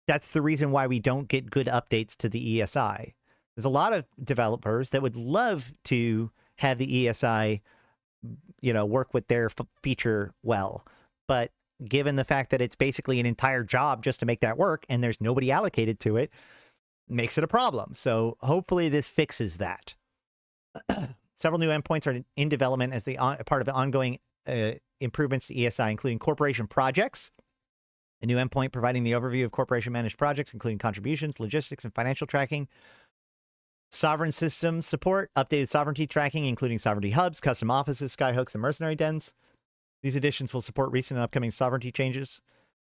That's the reason why we don't get good updates to the ESI. There's a lot of developers that would love to have the ESI, work with their feature well. But given the fact that it's basically an entire job just to make that work, and there's nobody allocated to it, makes it a problem. So hopefully this fixes that. Several new endpoints are in development as part of the ongoing improvements to ESI, including corporation projects. A new endpoint providing the overview of corporation-managed projects, including contributions, logistics, and financial tracking. Sovereign systems support, updated sovereignty tracking, including sovereignty hubs, custom offices, skyhooks, and mercenary dens. These additions will support recent and upcoming sovereignty changes.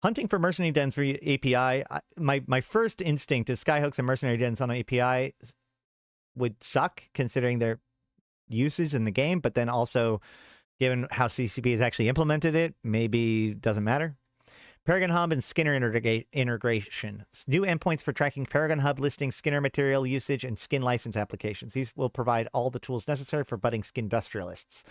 Hunting for mercenary dens via API. My first instinct is skyhooks and mercenary dens on an API would suck, considering their uses in the game, but then also, given how CCP has actually implemented it, maybe doesn't matter. Paragon Hub and Skinner integration. New endpoints for tracking Paragon Hub listings, Skinner material usage, and skin license applications. These will provide all the tools necessary for budding skin industrialists.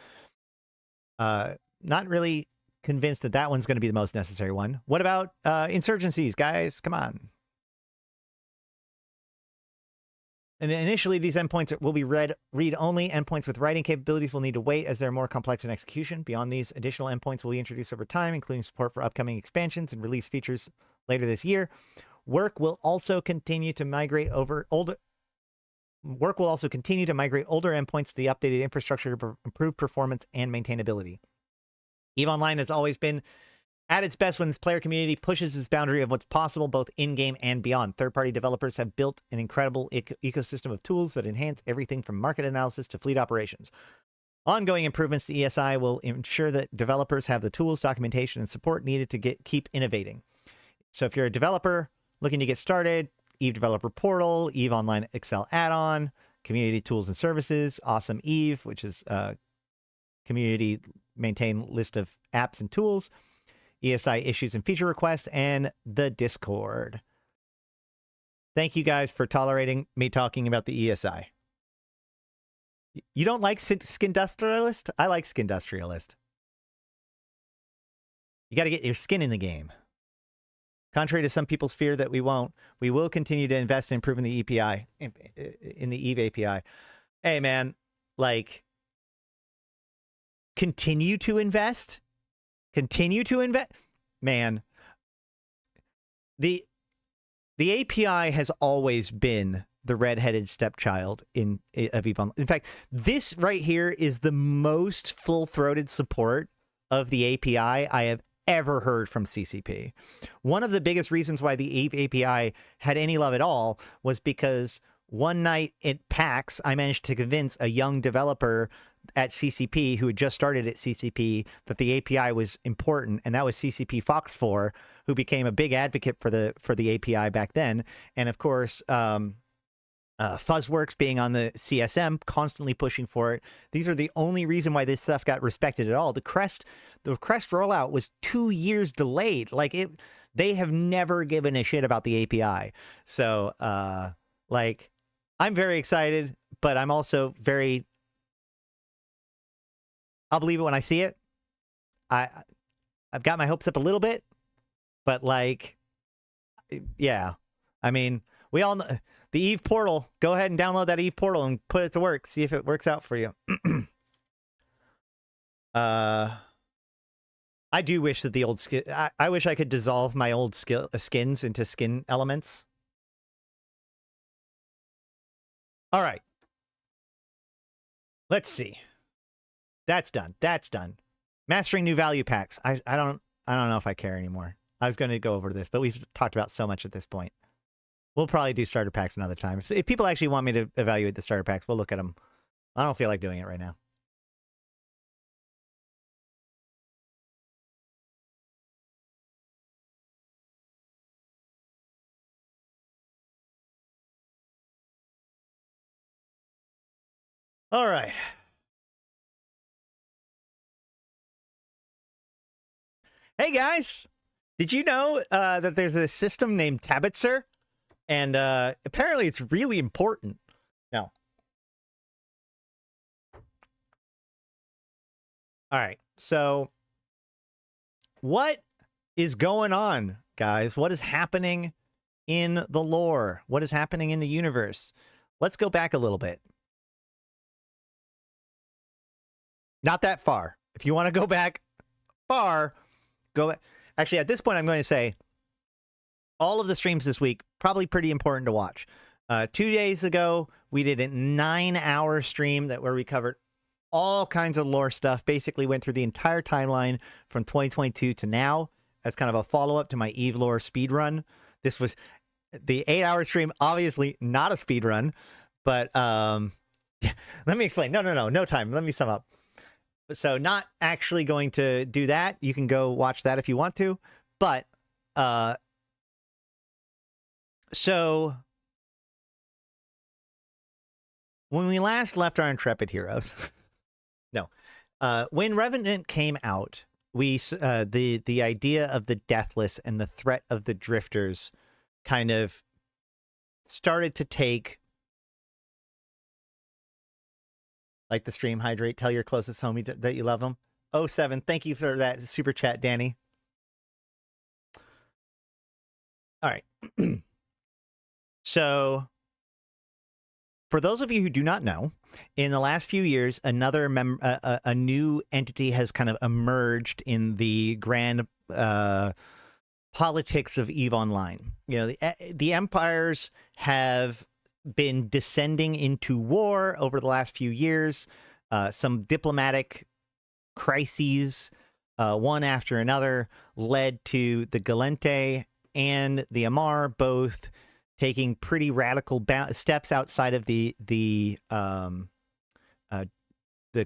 Not really convinced that that one's going to be the most necessary one. What about insurgencies, guys? Come on. And initially, these endpoints will be read-only. Endpoints with writing capabilities will need to wait as they're more complex in execution. Beyond these, additional endpoints will be introduced over time, including support for upcoming expansions and release features later this year. Work will also continue to migrate older endpoints to the updated infrastructure to improve performance and maintainability. EVE Online has always been at its best when its player community pushes its boundary of what's possible both in-game and beyond. Third-party developers have built an incredible ecosystem of tools that enhance everything from market analysis to fleet operations. Ongoing improvements to ESI will ensure that developers have the tools, documentation, and support needed to keep innovating. So if you're a developer looking to get started, EVE Developer Portal, EVE Online Excel add-on, community tools and services, Awesome EVE, which is a community maintained list of apps and tools, ESI issues and feature requests, and the Discord. Thank you guys for tolerating me talking about the ESI. You don't like Skindustrialist? I like Skindustrialist. You got to get your skin in the game. Contrary to some people's fear that we won't, we will continue to invest in improving the API, in the EVE API. Hey, man, like, continue to invest. Continue to invest. Man, the API has always been the redheaded stepchild of EVE Online. In fact, this right here is the most full-throated support of the API I have ever heard from CCP. One of the biggest reasons why the EVE API had any love at all was because one night at PAX, I managed to convince a young developer at CCP who had just started at CCP that the API was important, and that was CCP Fox4, who became a big advocate for the API back then. And of course, Fuzzworks being on the CSM, constantly pushing for it. These are the only reason why this stuff got respected at all. The Crest rollout was 2 years delayed. Like, they have never given a shit about the API. So, like, I'm very excited, but I'm also very, I'll believe it when I see it. I've got my hopes up a little bit, but like, yeah. I mean, we all know the EVE portal. Go ahead and download that EVE portal and put it to work. See if it works out for you. I do wish that the old skin. I wish I could dissolve my old skins into skin elements. All right. Let's see. That's done. That's done. Mastering new value packs. I don't know if I care anymore. I was going to go over this, but we've talked about so much at this point. We'll probably do starter packs another time. If people actually want me to evaluate the starter packs, we'll look at them. I don't feel like doing it right now. All right. Hey guys, did you know that there's a system named Tabitzer? And apparently it's really important. No. All right. So what is going on, guys? What is happening in the lore? What is happening in the universe? Let's go back a little bit. Not that far. If you want to go back far, go back. Actually, at this point, I'm going to say all of the streams this week, probably pretty important to watch. 2 days ago, we did a 9-hour stream where we covered all kinds of lore stuff, basically went through the entire timeline from 2022 to now as kind of a follow-up to my EVE lore speed run. This was the 8-hour stream, obviously not a speed run, but let me explain. No time. Let me sum up. So not actually going to do that. You can go watch that if you want to, but so when we last left our intrepid heroes, no, when Revenant came out, the idea of the deathless and the threat of the drifters kind of started to take, like the stream hydrate, tell your closest homie that you love them. 07, thank you for that super chat, Danny. All right. So for those of you who do not know, in the last few years, a new entity has kind of emerged in the grand politics of EVE Online. You know, the empires have been descending into war over the last few years. Some diplomatic crises, one after another, led to the Galente and the Amar both taking pretty radical steps outside of the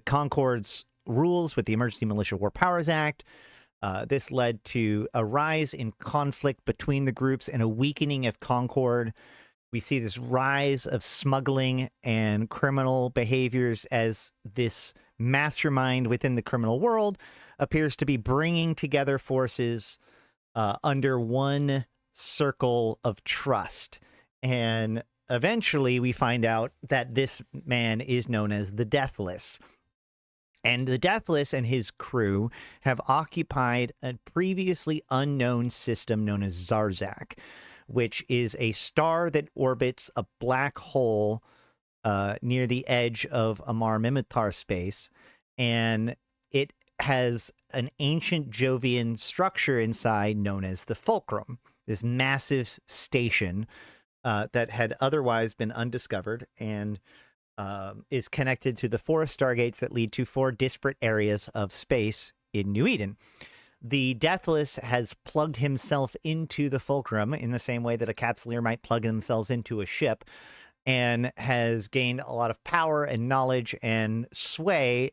Concord's rules with the Emergency Militia War Powers Act. This led to a rise in conflict between the groups and a weakening of Concord. We see this rise of smuggling and criminal behaviors as this mastermind within the criminal world appears to be bringing together forces under one circle of trust. And eventually we find out that this man is known as the Deathless. And the Deathless and his crew have occupied a previously unknown system known as Zarzak, which is a star that orbits a black hole near the edge of Amar Mimitar space. And it has an ancient Jovian structure inside known as the Fulcrum, this massive station that had otherwise been undiscovered and is connected to the 4 stargates that lead to 4 disparate areas of space in New Eden. The Deathless has plugged himself into the Fulcrum in the same way that a capsuleer might plug themselves into a ship, and has gained a lot of power and knowledge and sway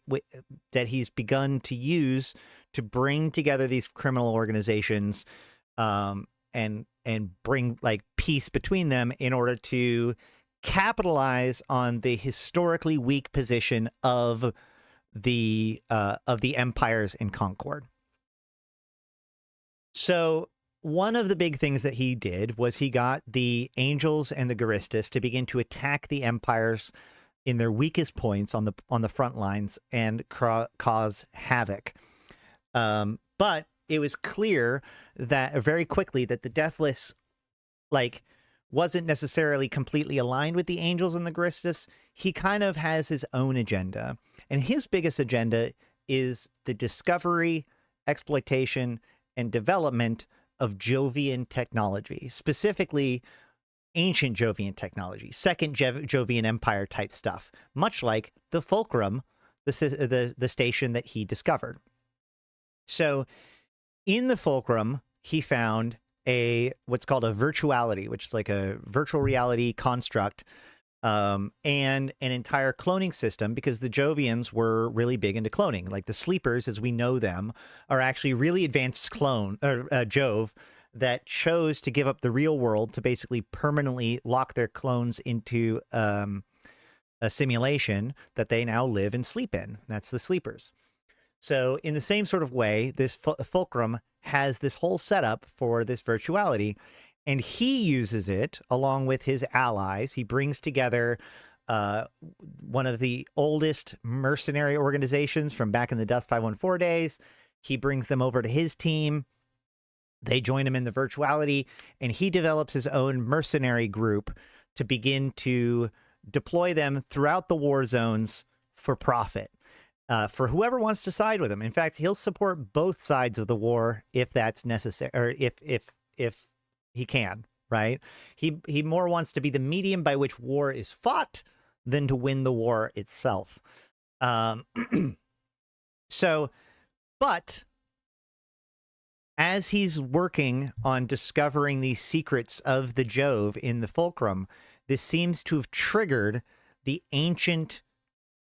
that he's begun to use to bring together these criminal organizations and bring like peace between them in order to capitalize on the historically weak position of the empires in Concord. So one of the big things that he did was he got the Angels and the Garistas to begin to attack the empires in their weakest points on the front lines and cause havoc. But it was clear that very quickly that the Deathless wasn't necessarily completely aligned with the Angels and the Garistas. He kind of has his own agenda, and his biggest agenda is the discovery, exploitation, and development of Jovian technology, specifically ancient Jovian technology, second Jovian Empire type stuff, much like the Fulcrum, the station that he discovered. So in the Fulcrum, he found what's called a virtuality, which is like a virtual reality construct, and an entire cloning system, because the Jovians were really big into cloning. Like the Sleepers, as we know them, are actually really advanced Jove that chose to give up the real world to basically permanently lock their clones into a simulation that they now live and sleep in. That's the Sleepers. So in the same sort of way, this Fulcrum has this whole setup for this virtuality, and he uses it along with his allies. He brings together one of the oldest mercenary organizations from back in the Dust 514 days. He brings them over to his team. They join him in the virtuality, and he develops his own mercenary group to begin to deploy them throughout the war zones for profit. For whoever wants to side with him. In fact, he'll support both sides of the war if that's necessary, or if he can, right? He more wants to be the medium by which war is fought than to win the war itself. But as he's working on discovering these secrets of the Jove in the Fulcrum, this seems to have triggered the ancient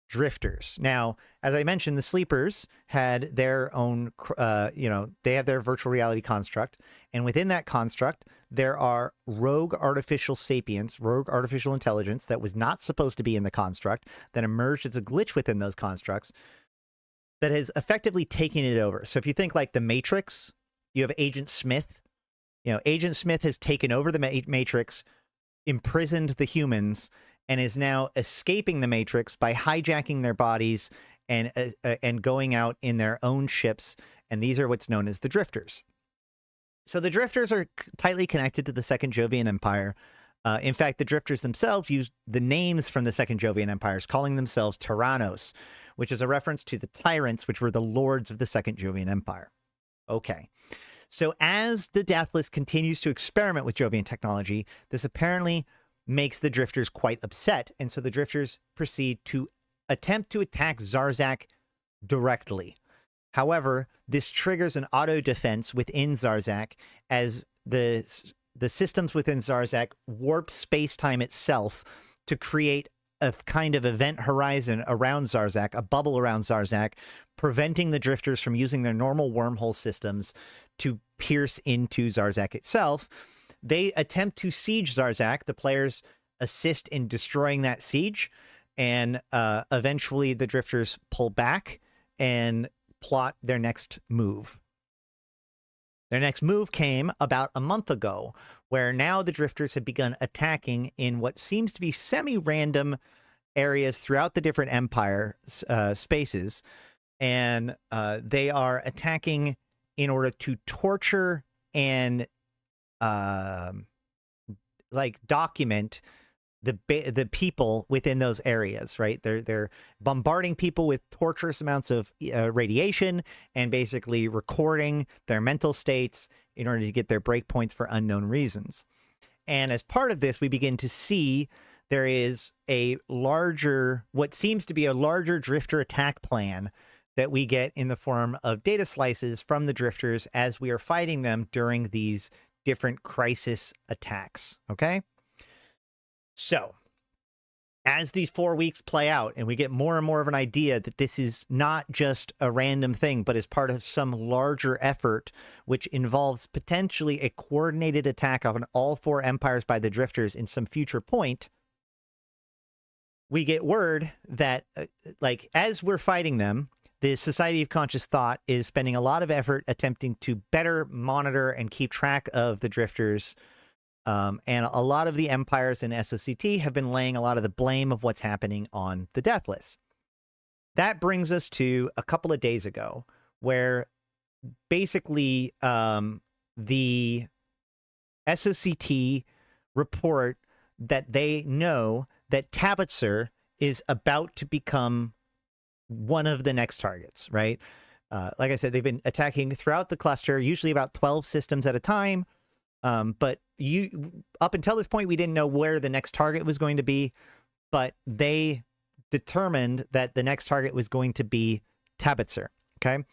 drifters. Now, as I mentioned, the Sleepers had their own, they have their virtual reality construct. And within that construct, there are rogue artificial sapients, rogue artificial intelligence that was not supposed to be in the construct, that emerged as a glitch within those constructs, that has effectively taken it over. So if you think like the Matrix, you have Agent Smith. You know, Agent Smith has taken over the Matrix, imprisoned the humans, and is now escaping the Matrix by hijacking their bodies and going out in their own ships. And these are what's known as the Drifters. So the Drifters are tightly connected to the Second Jovian Empire. In fact, the Drifters themselves use the names from the Second Jovian Empires, calling themselves Tyrannos, which is a reference to the tyrants, which were the lords of the Second Jovian Empire. Okay. So as the Deathless continues to experiment with Jovian technology, this apparently makes the Drifters quite upset. And so the Drifters proceed to attempt to attack Zarzak directly. However, this triggers an auto defense within Zarzak as the systems within Zarzak warp space-time itself to create a kind of event horizon around Zarzak, a bubble around Zarzak, preventing the Drifters from using their normal wormhole systems to pierce into Zarzak itself. They attempt to siege Zarzak. The players assist in destroying that siege, and eventually the Drifters pull back and plot their next move. Their next move came about a month ago, where now the Drifters have begun attacking in what seems to be semi-random areas throughout the different empire spaces. And they are attacking in order to torture and document the people within those areas, right? They're bombarding people with torturous amounts of radiation and basically recording their mental states in order to get their breakpoints for unknown reasons. And as part of this, we begin to see there is a larger, what seems to be a larger Drifter attack plan that we get in the form of data slices from the Drifters as we are fighting them during these different crisis attacks, okay? So, as these 4 weeks play out and we get more and more of an idea that this is not just a random thing, but is part of some larger effort, which involves potentially a coordinated attack on all 4 empires by the Drifters in some future point, we get word that, as we're fighting them, the Society of Conscious Thought is spending a lot of effort attempting to better monitor and keep track of the Drifters. And a lot of the empires in SOCT have been laying a lot of the blame of what's happening on the Deathless. That brings us to a couple of days ago, where basically the SOCT report that they know that Tabitzer is about to become one of the next targets, right? Like I said, they've been attacking throughout the cluster, usually about 12 systems at a time. But up until this point, we didn't know where the next target was going to be, but they determined that the next target was going to be Tabitzer, okay?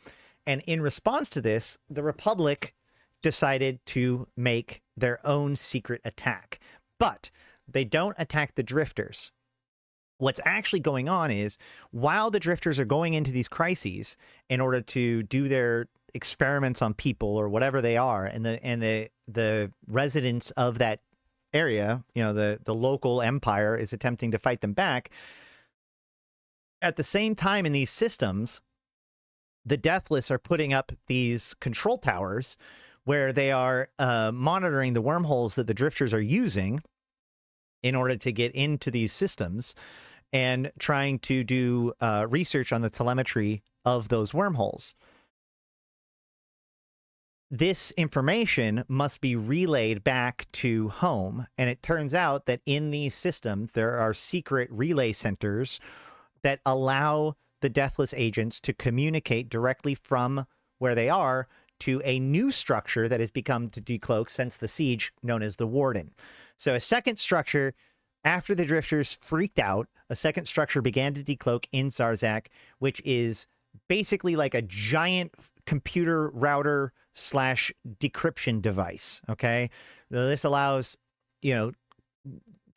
And in response to this, the Republic decided to make their own secret attack, but they don't attack the Drifters. What's actually going on is, while the Drifters are going into these crises in order to do their experiments on people or whatever they are, and the residents of that area, you know, the local empire is attempting to fight them back. At the same time, in these systems, the Deathless are putting up these control towers where they are monitoring the wormholes that the Drifters are using in order to get into these systems, and trying to do research on the telemetry of those wormholes. This information must be relayed back to home, and it turns out that in these systems there are secret relay centers that allow the Deathless agents to communicate directly from where they are to a new structure that has become to decloak since the siege, known as the Warden. So a second structure, after the Drifters freaked out, a second structure began to decloak in Zarzak, which is basically like a giant computer router / decryption device, okay? This allows, you know,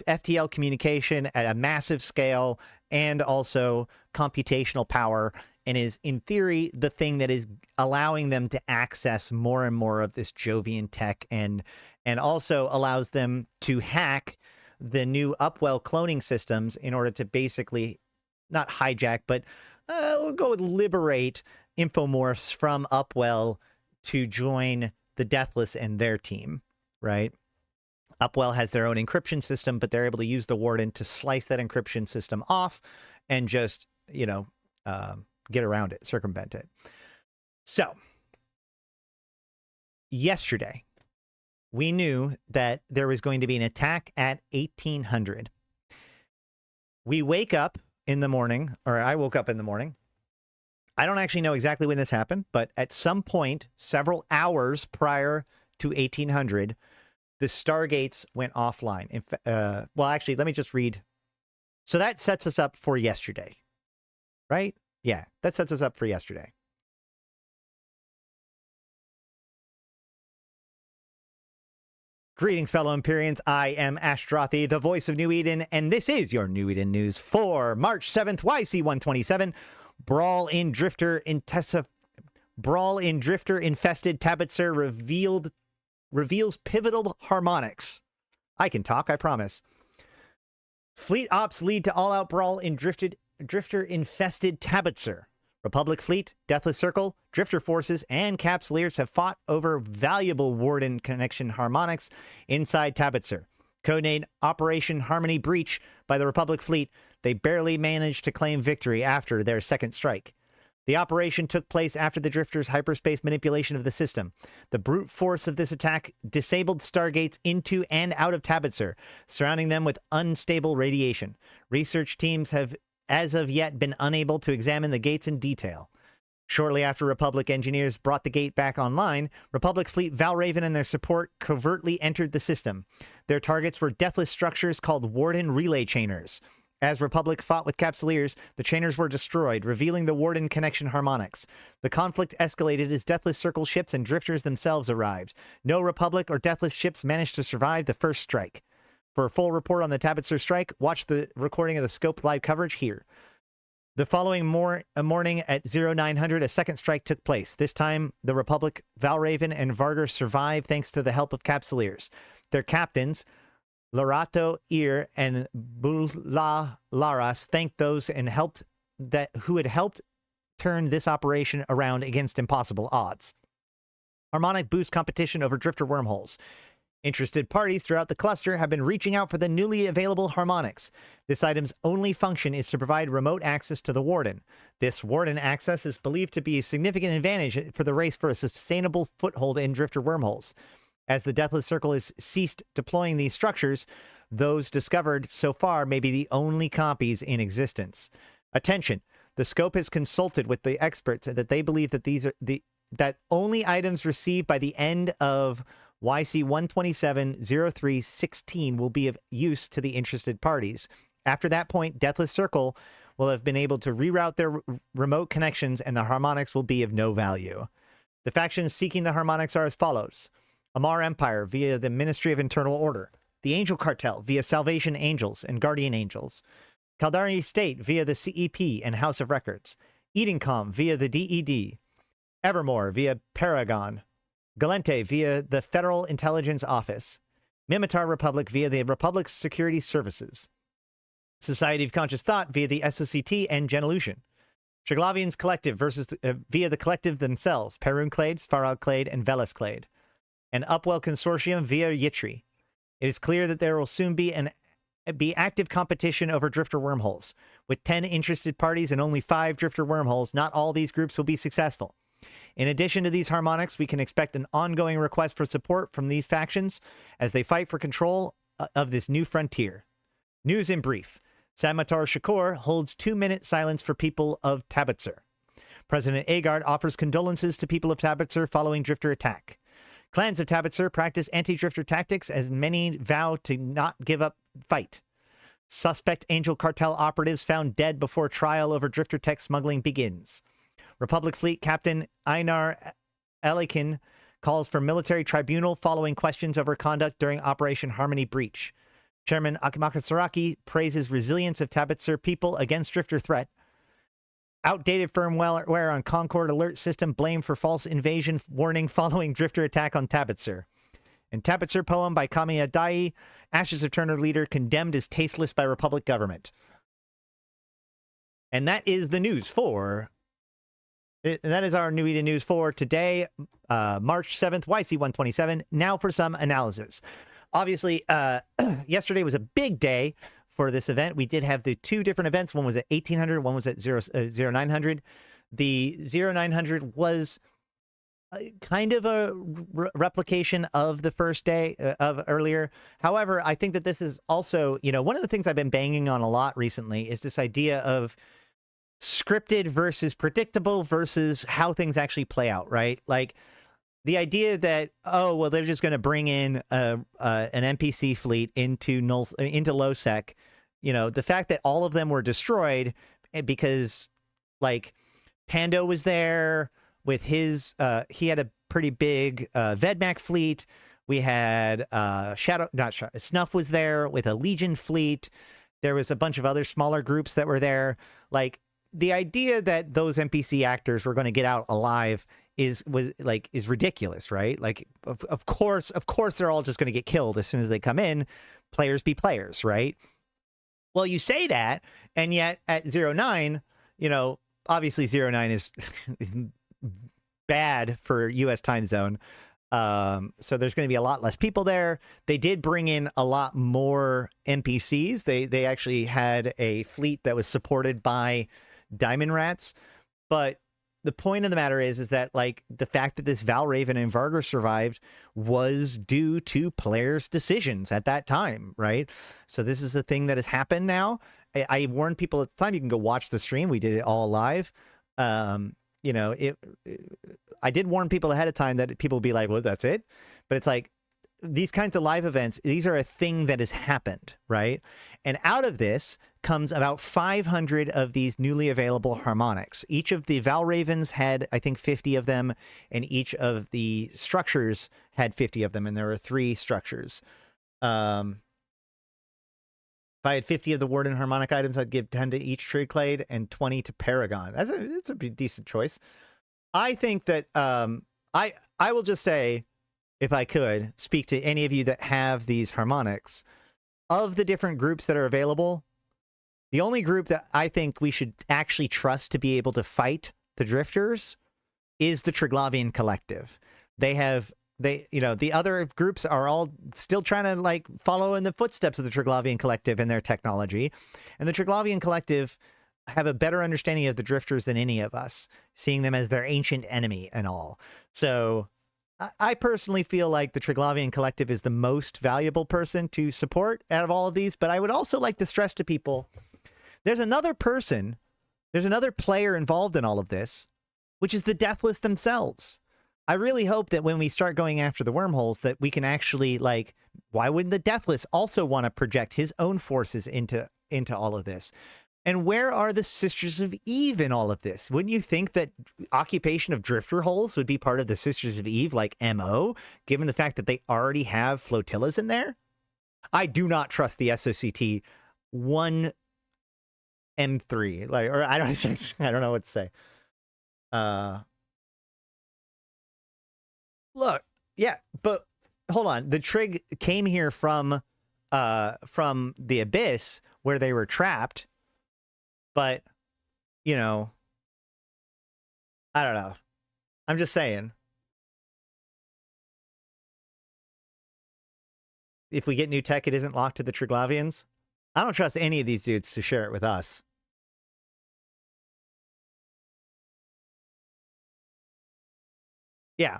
FTL communication at a massive scale and also computational power, and is, in theory, the thing that is allowing them to access more and more of this Jovian tech, and also allows them to hack the new Upwell cloning systems in order to basically not hijack, but we'll go with liberate infomorphs from Upwell to join the Deathless and their team, right? Upwell has their own encryption system, but they're able to use the Warden to slice that encryption system off and just, get around it, circumvent it. So, yesterday, we knew that there was going to be an attack at 1800. We wake up in the morning, or I woke up in the morning. I don't actually know exactly when this happened, but at some point, several hours prior to 1800, the Stargates went offline. Well, actually, let me just read. So that sets us up for yesterday, right? Yeah, that sets us up for yesterday. Greetings, fellow Empyreans. I am Ashtrothi, the voice of New Eden, and this is your New Eden news for March 7th, YC127. Brawl in Drifter infested Tabitzer reveals pivotal harmonics. I can talk, I promise. Fleet ops lead to all-out brawl in Drifter-infested Tabitzer. Republic Fleet, Deathless Circle, Drifter Forces, and Capsuleers have fought over valuable Warden connection harmonics inside Tabitzer. Codenamed Operation Harmony Breach by the Republic Fleet, they barely managed to claim victory after their second strike. The operation took place after the Drifters' hyperspace manipulation of the system. The brute force of this attack disabled Stargates into and out of Tabitzer, surrounding them with unstable radiation. Research teams have, as of yet, been unable to examine the gates in detail. Shortly after Republic engineers brought the gate back online, Republic Fleet Valraven and their support covertly entered the system. Their targets were deathless structures called Warden Relay Chainers. As Republic fought with Capsuleers, the Chainers were destroyed, revealing the Warden connection harmonics. The conflict escalated as Deathless Circle ships and Drifters themselves arrived. No Republic or Deathless ships managed to survive the first strike. For a full report on the Tabitzer strike, watch the recording of the Scope live coverage here. The following morning at 0900, a second strike took place. This time, the Republic, Valraven, and Vargar survived thanks to the help of Capsuleers. Their captains, Lorato Ir and Bula Laras, thanked those who had helped turn this operation around against impossible odds. Harmonic boost competition over Drifter wormholes. Interested parties throughout the cluster have been reaching out for the newly available harmonics. This item's only function is to provide remote access to the Warden. This Warden access is believed to be a significant advantage for the race for a sustainable foothold in Drifter wormholes. As the Deathless Circle has ceased deploying these structures, those discovered so far may be the only copies in existence. Attention! The Scope has consulted with the experts that they believe that that only items received by the end of YC127-03-16 will be of use to the interested parties. After that point, Deathless Circle will have been able to reroute their remote connections, and the harmonics will be of no value. The factions seeking the harmonics are as follows. Amar Empire via the Ministry of Internal Order. The Angel Cartel via Salvation Angels and Guardian Angels. Caldari State via the CEP and House of Records. Edencom via the DED. Evermore via Paragon. Galente via the Federal Intelligence Office. Mimitar Republic via the Republic's Security Services. Society of Conscious Thought via the SOCT and Genelution. Triglavians Collective via the Collective themselves, Perun Clade, Svarog Clade, and Velas Clade. An Upwell Consortium via Yitri. It is clear that there will soon be active competition over Drifter wormholes. With 10 interested parties and only 5 Drifter wormholes, not all these groups will be successful. In addition to these harmonics, we can expect an ongoing request for support from these factions as they fight for control of this new frontier. News in brief. Samatar Shakur holds 2-minute silence for people of Tabitzer. President Agard offers condolences to people of Tabitzer following Drifter attack. Clans of Tabitzer practice anti-Drifter tactics as many vow to not give up fight. Suspect Angel Cartel operatives found dead before trial over Drifter tech smuggling begins. Republic Fleet Captain Einar Elikin calls for military tribunal following questions over conduct during Operation Harmony Breach. Chairman Akimakasaraki praises resilience of Tabitzer people against Drifter threat. Outdated firmware on Concord alert system blamed for false invasion warning following Drifter attack on Tabitzer. And Tabitzer poem by Kamiya Dai, Ashes of Turner leader condemned as tasteless by Republic government. And that is the news for. That is our new news for today, March 7th, YC127. Now for some analysis. Obviously, yesterday was a big day for this event. We did have the two different events. One was at 1800, one was at 0900. The 0900 was kind of a replication of the first day of earlier. However, I think that this is also, one of the things I've been banging on a lot recently is this idea of scripted versus predictable versus how things actually play out, right? Like the idea that, oh, well, they're just going to bring in an NPC fleet into low sec, the fact that all of them were destroyed because like Pando was there with his, he had a pretty big Vedmak fleet. We had Snuff was there with a Legion fleet. There was a bunch of other smaller groups that were there. Like, the idea that those NPC actors were going to get out alive is ridiculous, right? Like, of course, they're all just going to get killed as soon as they come in. Players be players, right? Well, you say that, and yet at 09, obviously 09 is bad for U.S. time zone. So there's going to be a lot less people there. They did bring in a lot more NPCs. They actually had a fleet that was supported by Diamond Rats, but the point of the matter is that like the fact that this Valraven and Vargas survived was due to players' decisions at that time, right? So this is a thing that has happened now. I warned people at the time, you can go watch the stream. We did it all live. I did warn people ahead of time that people would be like, well, that's it. But it's like these kinds of live events, these are a thing that has happened, right? And out of this comes about 500 of these newly available harmonics. Each of the Valravens had, I think, 50 of them, and each of the structures had 50 of them, and there were 3 structures. If I had 50 of the Warden harmonic items, I'd give 10 to each Trigclade and 20 to Paragon. That's a decent choice. I think that I will just say, if I could, speak to any of you that have these harmonics. Of the different groups that are available, the only group that I think we should actually trust to be able to fight the Drifters is the Triglavian Collective. The other groups are all still trying to like follow in the footsteps of the Triglavian Collective and their technology. And the Triglavian Collective have a better understanding of the Drifters than any of us, seeing them as their ancient enemy and all. So I personally feel like the Triglavian Collective is the most valuable person to support out of all of these, but I would also like to stress to people, there's another player involved in all of this, which is the Deathless themselves. I really hope that when we start going after the wormholes that we can actually, like, why wouldn't the Deathless also want to project his own forces into all of this? And where are the Sisters of Eve in all of this? Wouldn't you think that occupation of drifter holes would be part of the Sisters of Eve, like MO, given the fact that they already have flotillas in there? I do not trust the SOCT 1 M3. Or I don't know what to say. Look, yeah, but hold on. The Trig came here from the Abyss where they were trapped. But, I don't know. I'm just saying. If we get new tech, it isn't locked to the Triglavians. I don't trust any of these dudes to share it with us. Yeah.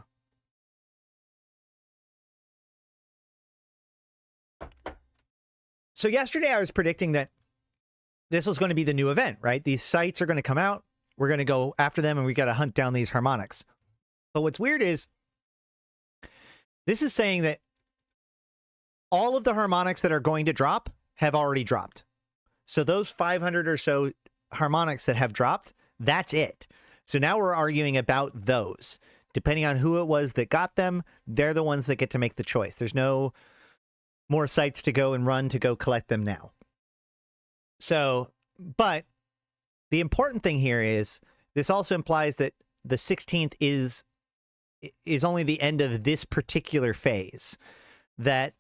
So yesterday I was predicting that this was going to be the new event, right? These sites are going to come out. We're going to go after them, and we got to hunt down these harmonics. But what's weird is this is saying that all of the harmonics that are going to drop have already dropped. So those 500 or so harmonics that have dropped, that's it. So now we're arguing about those. Depending on who it was that got them, they're the ones that get to make the choice. There's no more sites to go and run to go collect them now. So, but the important thing here is this also implies that the 16th is only the end of this particular phase. When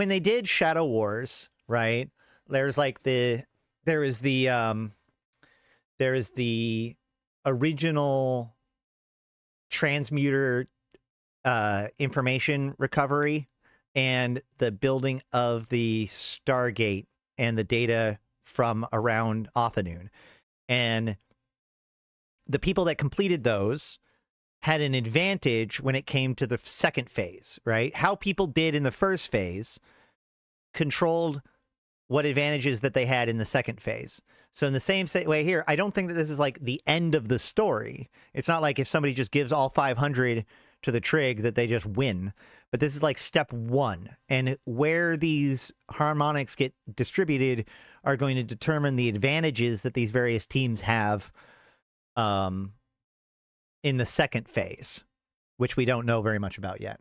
they did Shadow Wars, right? There's like the there is the original transmuter information recovery and the building of the Stargate and the data from around Othanoon. And the people that completed those had an advantage when it came to the second phase, right? How people did in the first phase controlled what advantages that they had in the second phase. So in the same way here, I don't think that this is like the end of the story. It's not like if somebody just gives all 500 to the trig that they just win. But this is like step one. And where these harmonics get distributed are going to determine the advantages that these various teams have in the second phase, which we don't know very much about yet.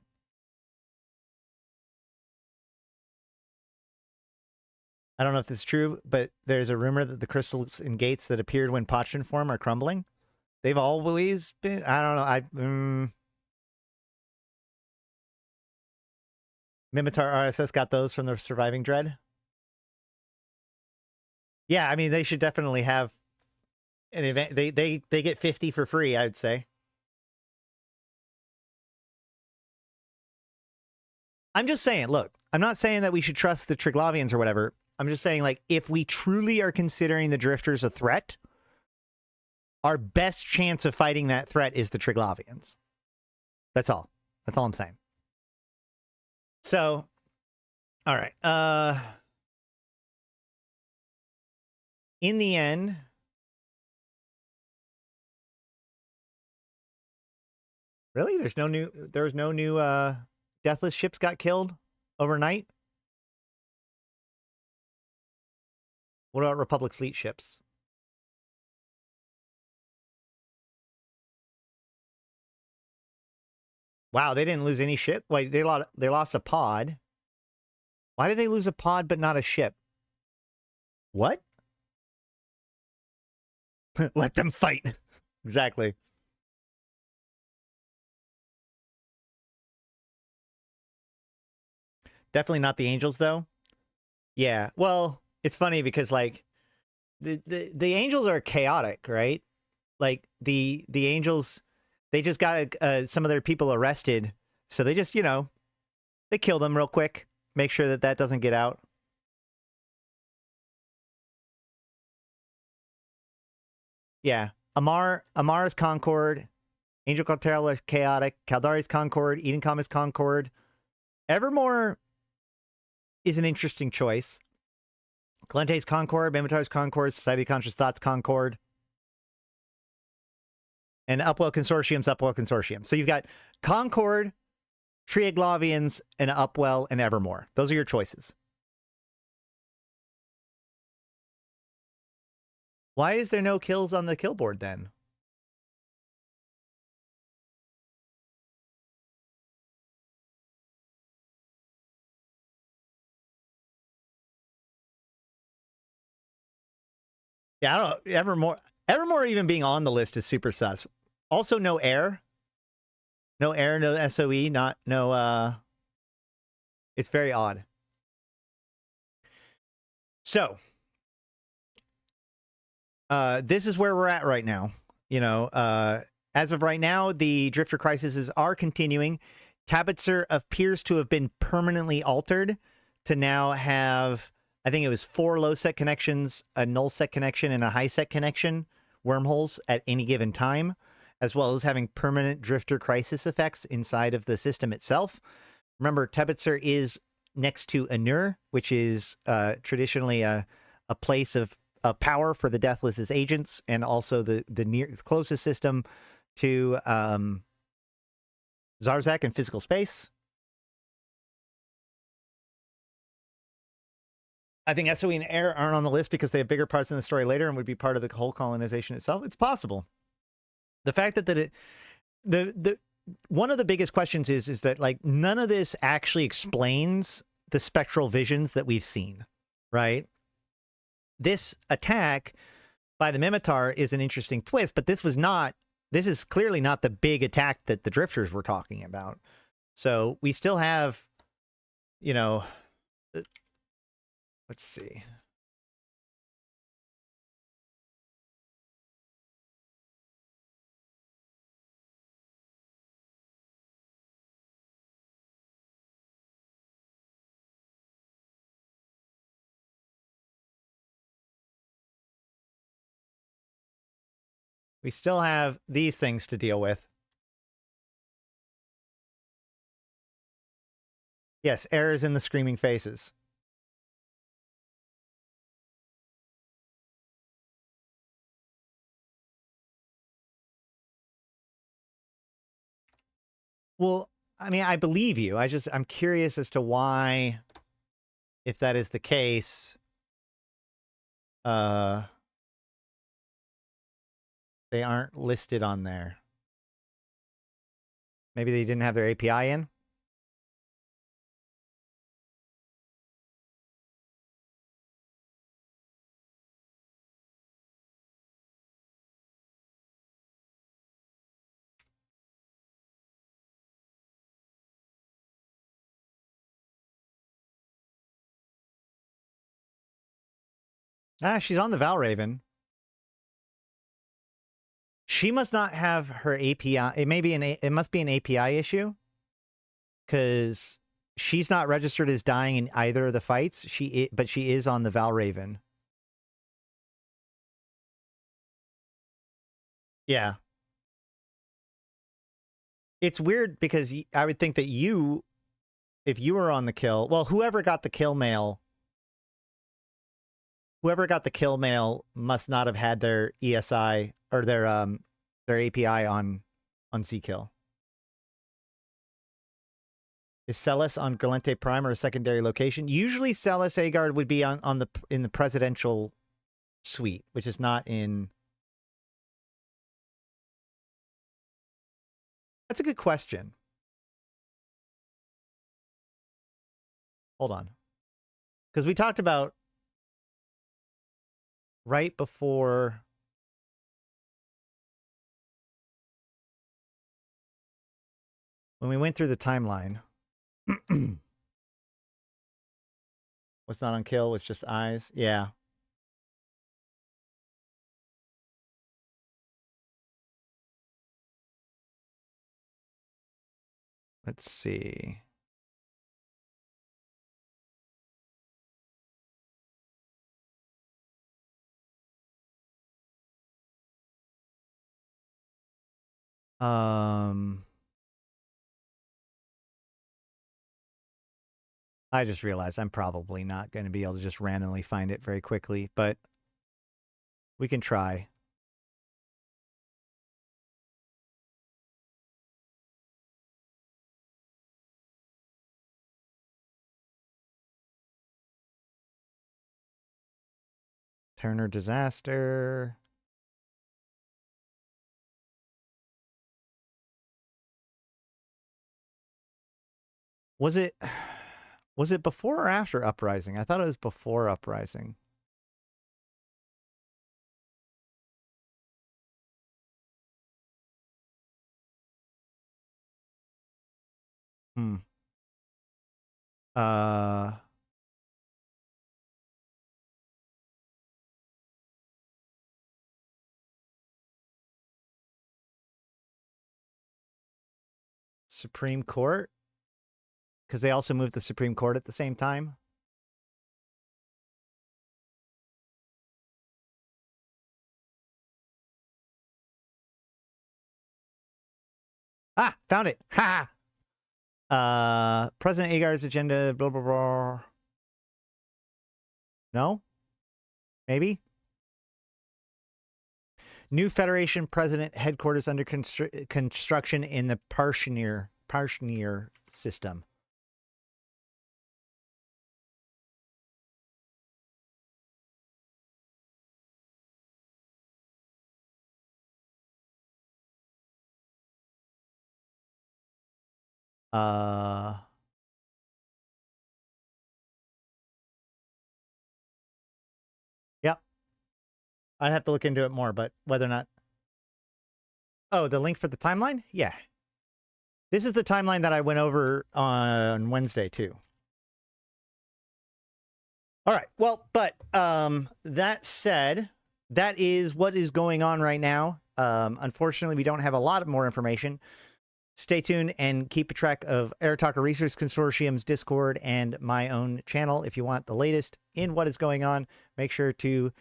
I don't know if this is true, but there's a rumor that the crystals and gates that appeared when Pachin form are crumbling. They've always been, I don't know, Mimitar RSS got those from the Surviving Dread. Yeah, I mean, they should definitely have an event. They get 50 for free, I would say. I'm just saying, look, I'm not saying that we should trust the Triglavians or whatever. I'm just saying, like, if we truly are considering the Drifters a threat, our best chance of fighting that threat is the Triglavians. That's all. That's all I'm saying. So, all right. In the end, really, there's no new Deathless ships got killed overnight. What about Republic fleet ships? Wow, they didn't lose any ship. Wait, they lost a pod. Why did they lose a pod but not a ship? What? Let them fight. Exactly. Definitely not the Angels, though. Yeah. Well, it's funny because like the Angels are chaotic, right? Like the Angels, they just got some of their people arrested, so they just they kill them real quick, make sure that that doesn't get out. Yeah, Amar's Concord, Angel Cartel is chaotic, Caldari's Concord, Edencom is Concord, Evermore is an interesting choice. Calente's Concord, Mimitar's Concord, Society of Conscious Thoughts Concord, and Upwell Consortium's Upwell Consortium. So you've got Concord, Triaglavians, and Upwell and Evermore. Those are your choices. Why is there no kills on the kill board then? Yeah, I don't know. Evermore even being on the list is super sus. Also, no air. No air, no SOE, it's very odd. So, this is where we're at right now. As of right now, the Drifter crises are continuing. Tabitzer appears to have been permanently altered to now have, I think it was 4 low set connections, a null set connection, and a high set connection wormholes at any given time, as well as having permanent Drifter crisis effects inside of the system itself. Remember, Tabitzer is next to Anur, which is traditionally a place of power for the Deathless's agents, and also the closest system to Zarzak in physical space. I think SOE and Air aren't on the list because they have bigger parts in the story later and would be part of the whole colonization itself. It's possible. The fact that the one of the biggest questions is that like none of this actually explains the spectral visions that we've seen, right? This attack by the Mimitar is an interesting twist, but this is clearly not the big attack that the Drifters were talking about. So we still have, let's see. We still have these things to deal with. Yes, errors in the screaming faces. Well, I mean, I believe you. I'm curious as to why, if that is the case, they aren't listed on there. Maybe they didn't have their API in. Ah, she's on the Valraven. She must not have her API. It must be an API issue, because she's not registered as dying in either of the fights. But she is on the Valraven. Yeah. It's weird because I would think that if you were on the kill, well, whoever got the kill mail must not have had their ESI or their API on Ckill. Is Celis on Galente Prime or a secondary location? Usually Celis Agard would be in the presidential suite, which is not in. That's a good question. Hold on. Because we talked about right before when we went through the timeline. What's not on kill was just eyes. Yeah. Let's see. I just realized I'm probably not going to be able to just randomly find it very quickly, but we can try. Turner disaster. Was it before or after Uprising? I thought it was before Uprising. Hmm. Supreme Court? Because they also moved the Supreme Court at the same time? Ah, found it. Ha! President Agar's agenda, blah, blah, blah. No? Maybe? New Federation President headquarters under construction in the Parshnir system. Yep. I'd have to look into it more, but whether or not. Oh, the link for the timeline? Yeah. This is the timeline that I went over on Wednesday, too. All right. Well, but that said, that is what is going on right now. Unfortunately, we don't have a lot more information. Stay tuned and keep a track of Air Talker Research Consortium's Discord and my own channel if you want the latest in what is going on. Make sure to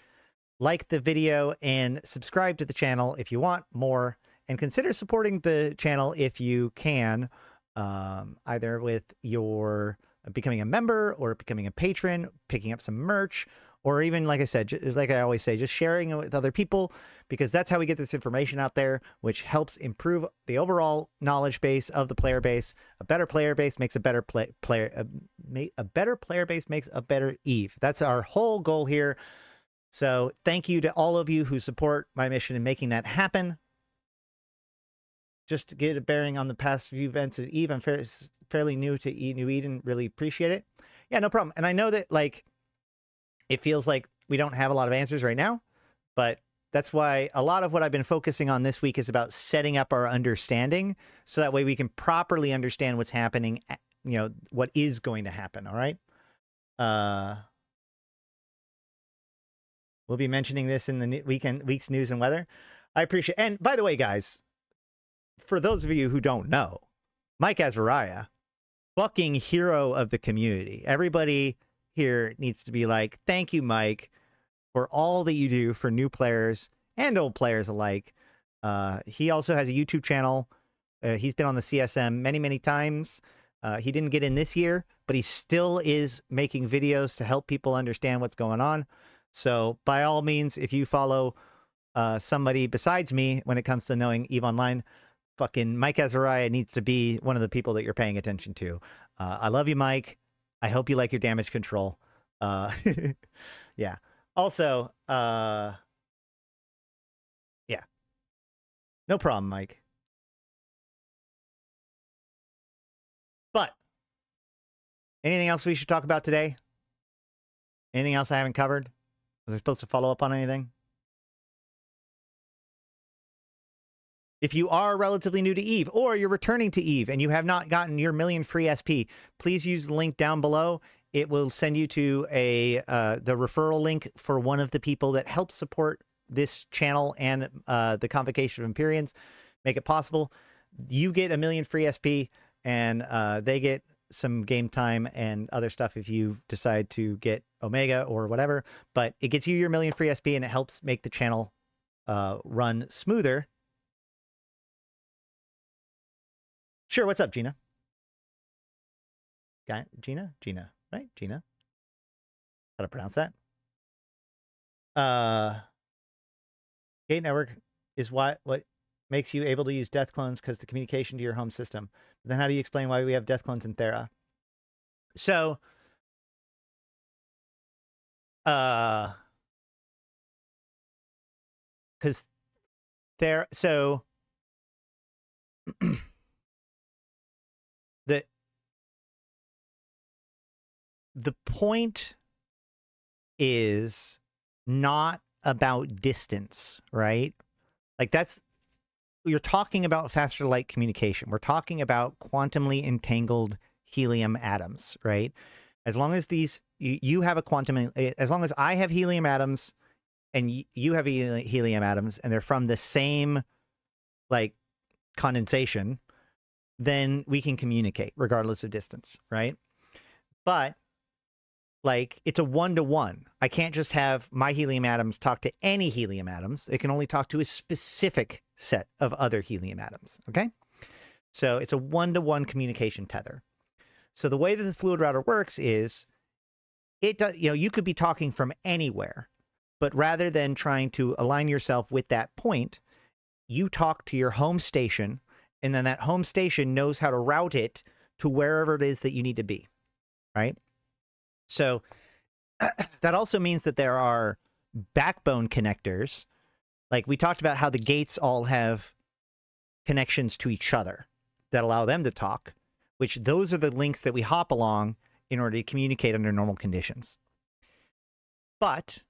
like the video and subscribe to the channel if you want more, and consider supporting the channel if you can, either with your becoming a member or becoming a patron, picking up some merch, or even, like I said, like I always say, just sharing it with other people, because that's how we get this information out there, which helps improve the overall knowledge base of the player base. A better player base makes a better a better player base makes a better Eve. That's our whole goal here. So thank you to all of you who support my mission in making that happen. Just to get a bearing on the past few events at Eve, I'm fairly new to New Eden. Really appreciate it. Yeah, no problem. And I know that, like, it feels like we don't have a lot of answers right now, but that's why a lot of what I've been focusing on this week is about setting up our understanding, so that way we can properly understand what's happening, you know, what is going to happen. All right. We'll be mentioning this in the week's news and weather. I appreciate. And by the way, guys, for those of you who don't know, Mike Azariah, fucking hero of the community. Everybody here needs to be like, thank you, Mike, for all that you do for new players and old players alike. He also has a YouTube channel. He's been on the CSM many, many times. He didn't get in this year, but he still is making videos to help people understand what's going on. So by all means, if you follow somebody besides me when it comes to knowing EVE Online, fucking Mike Azariah needs to be one of the people that you're paying attention to. I love you, Mike. I hope you like your damage control. Yeah. Also, yeah. No problem, Mike. But anything else we should talk about today? Anything else I haven't covered? Was I supposed to follow up on anything? If you are relatively new to EVE, or you're returning to EVE and you have not gotten your million free SP, please use the link down below. It will send you to the referral link for one of the people that helps support this channel and the Convocation of Empyreans, make it possible. You get a million free SP, and they get some game time and other stuff if you decide to get Omega or whatever. But it gets you your million free SP, and it helps make the channel run smoother. Sure, what's up, Gina? Gina, right? Gina. How to pronounce that? Gate network is what makes you able to use death clones, because the communication to your home system. But then how do you explain why we have death clones in Thera? So, because there, so the point is not about distance, right? Like, you're talking about faster light communication. We're talking about quantumly entangled helium atoms, right? As long as you have a quantum, as long as I have helium atoms and you have helium atoms, and they're from the same, like, condensation, then we can communicate regardless of distance, right? But, like, it's a one-to-one. I can't just have my helium atoms talk to any helium atoms. It can only talk to a specific set of other helium atoms, okay? So it's a one-to-one communication tether. So the way that the fluid router works is, it does, you know, you could be talking from anywhere, but rather than trying to align yourself with that point, you talk to your home station, and then that home station knows how to route it to wherever it is that you need to be, right? So that also means that there are backbone connectors. Like, we talked about how the gates all have connections to each other that allow them to talk, which those are the links that we hop along in order to communicate under normal conditions. But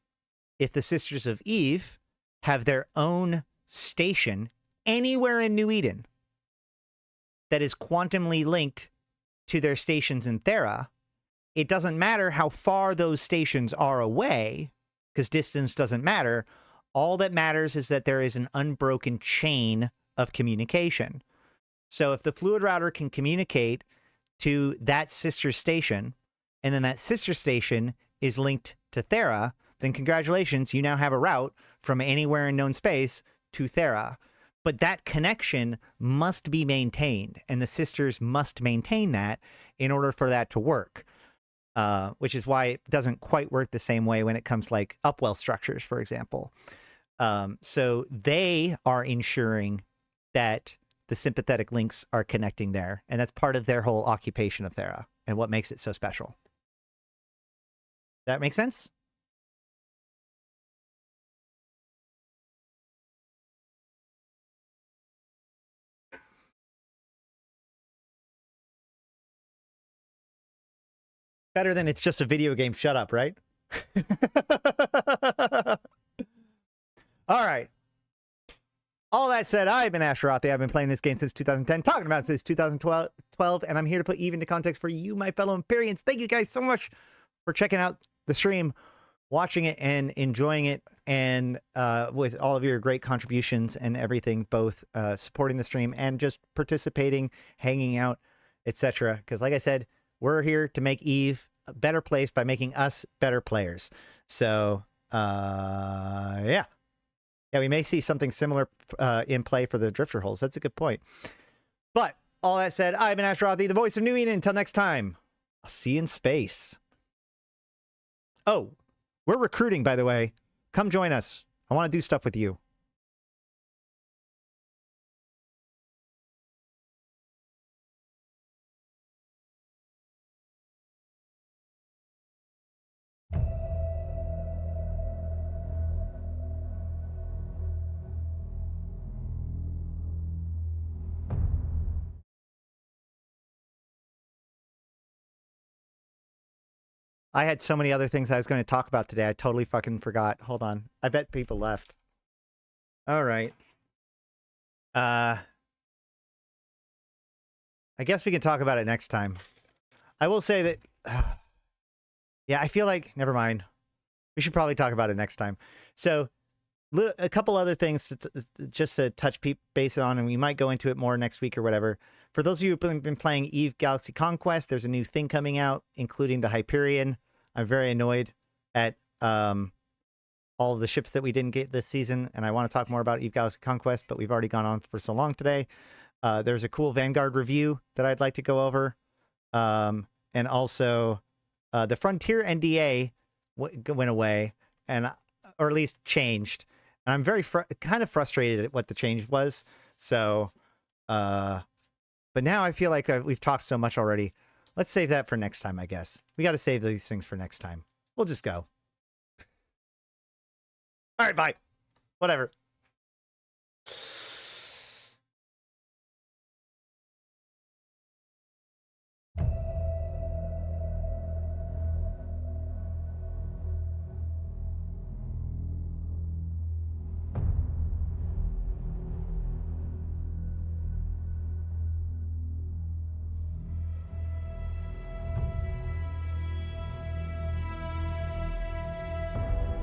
if the Sisters of Eve have their own station anywhere in New Eden that is quantumly linked to their stations in Thera, it doesn't matter how far those stations are away, because distance doesn't matter. All that matters is that there is an unbroken chain of communication. So if the fluid router can communicate to that sister station, and then that sister station is linked to Thera, then congratulations, you now have a route from anywhere in known space to Thera. But that connection must be maintained, and the sisters must maintain that in order for that to work. Which is why it doesn't quite work the same way when it comes like upwell structures, for example. So they are ensuring that the sympathetic links are connecting there, and that's part of their whole occupation of Thera and what makes it so special. That makes sense? Better than it's just a video game. Shut up, right? All right. All that said, I've been Asherothi. I've been playing this game since 2010, talking about it since 2012, and I'm here to put Eve into context for you, my fellow Empyreans. Thank you guys so much for checking out the stream, watching it, and enjoying it, and with all of your great contributions and everything, both supporting the stream and just participating, hanging out, etc. Because like I said, we're here to make Eve a better place by making us better players. So, yeah. Yeah, we may see something similar in play for the Drifter holes. That's a good point. But, all that said, I've been Asherothi, the voice of New Eden. Until next time, I'll see you in space. Oh, we're recruiting, by the way. Come join us. I want to do stuff with you. I had so many other things I was going to talk about today. I totally fucking forgot. Hold on. I bet people left. All right. I guess we can talk about it next time. I will say that... yeah, I feel like... Never mind. We should probably talk about it next time. So, a couple other things just to touch base on, and we might go into it more next week or whatever. For those of you who've been playing Eve Galaxy Conquest, there's a new thing coming out, including the Hyperion. I'm very annoyed at all of the ships that we didn't get this season, and I want to talk more about Eve Galaxy Conquest, but we've already gone on for so long today. There's a cool Vanguard review that I'd like to go over. And also, the Frontier NDA went away, and or at least changed. And I'm very kind of frustrated at what the change was. So, but now I feel like we've talked so much already. Let's save that for next time, I guess. We got to save these things for next time. We'll just go. All right, bye. Whatever.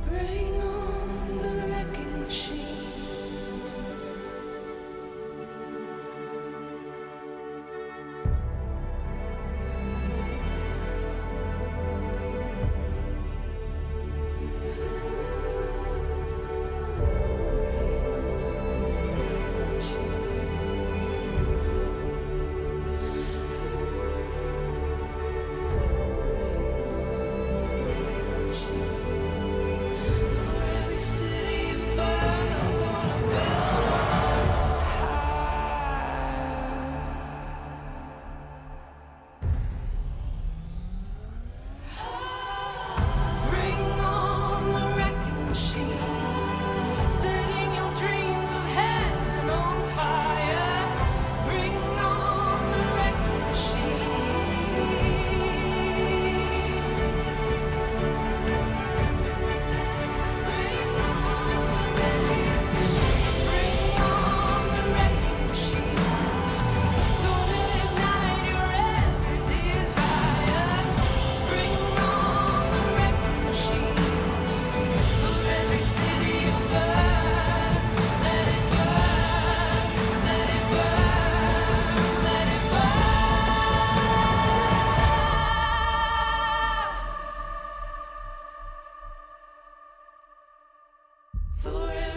Bring on the wrecking machine.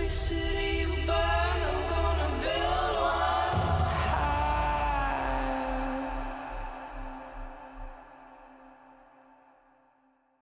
every city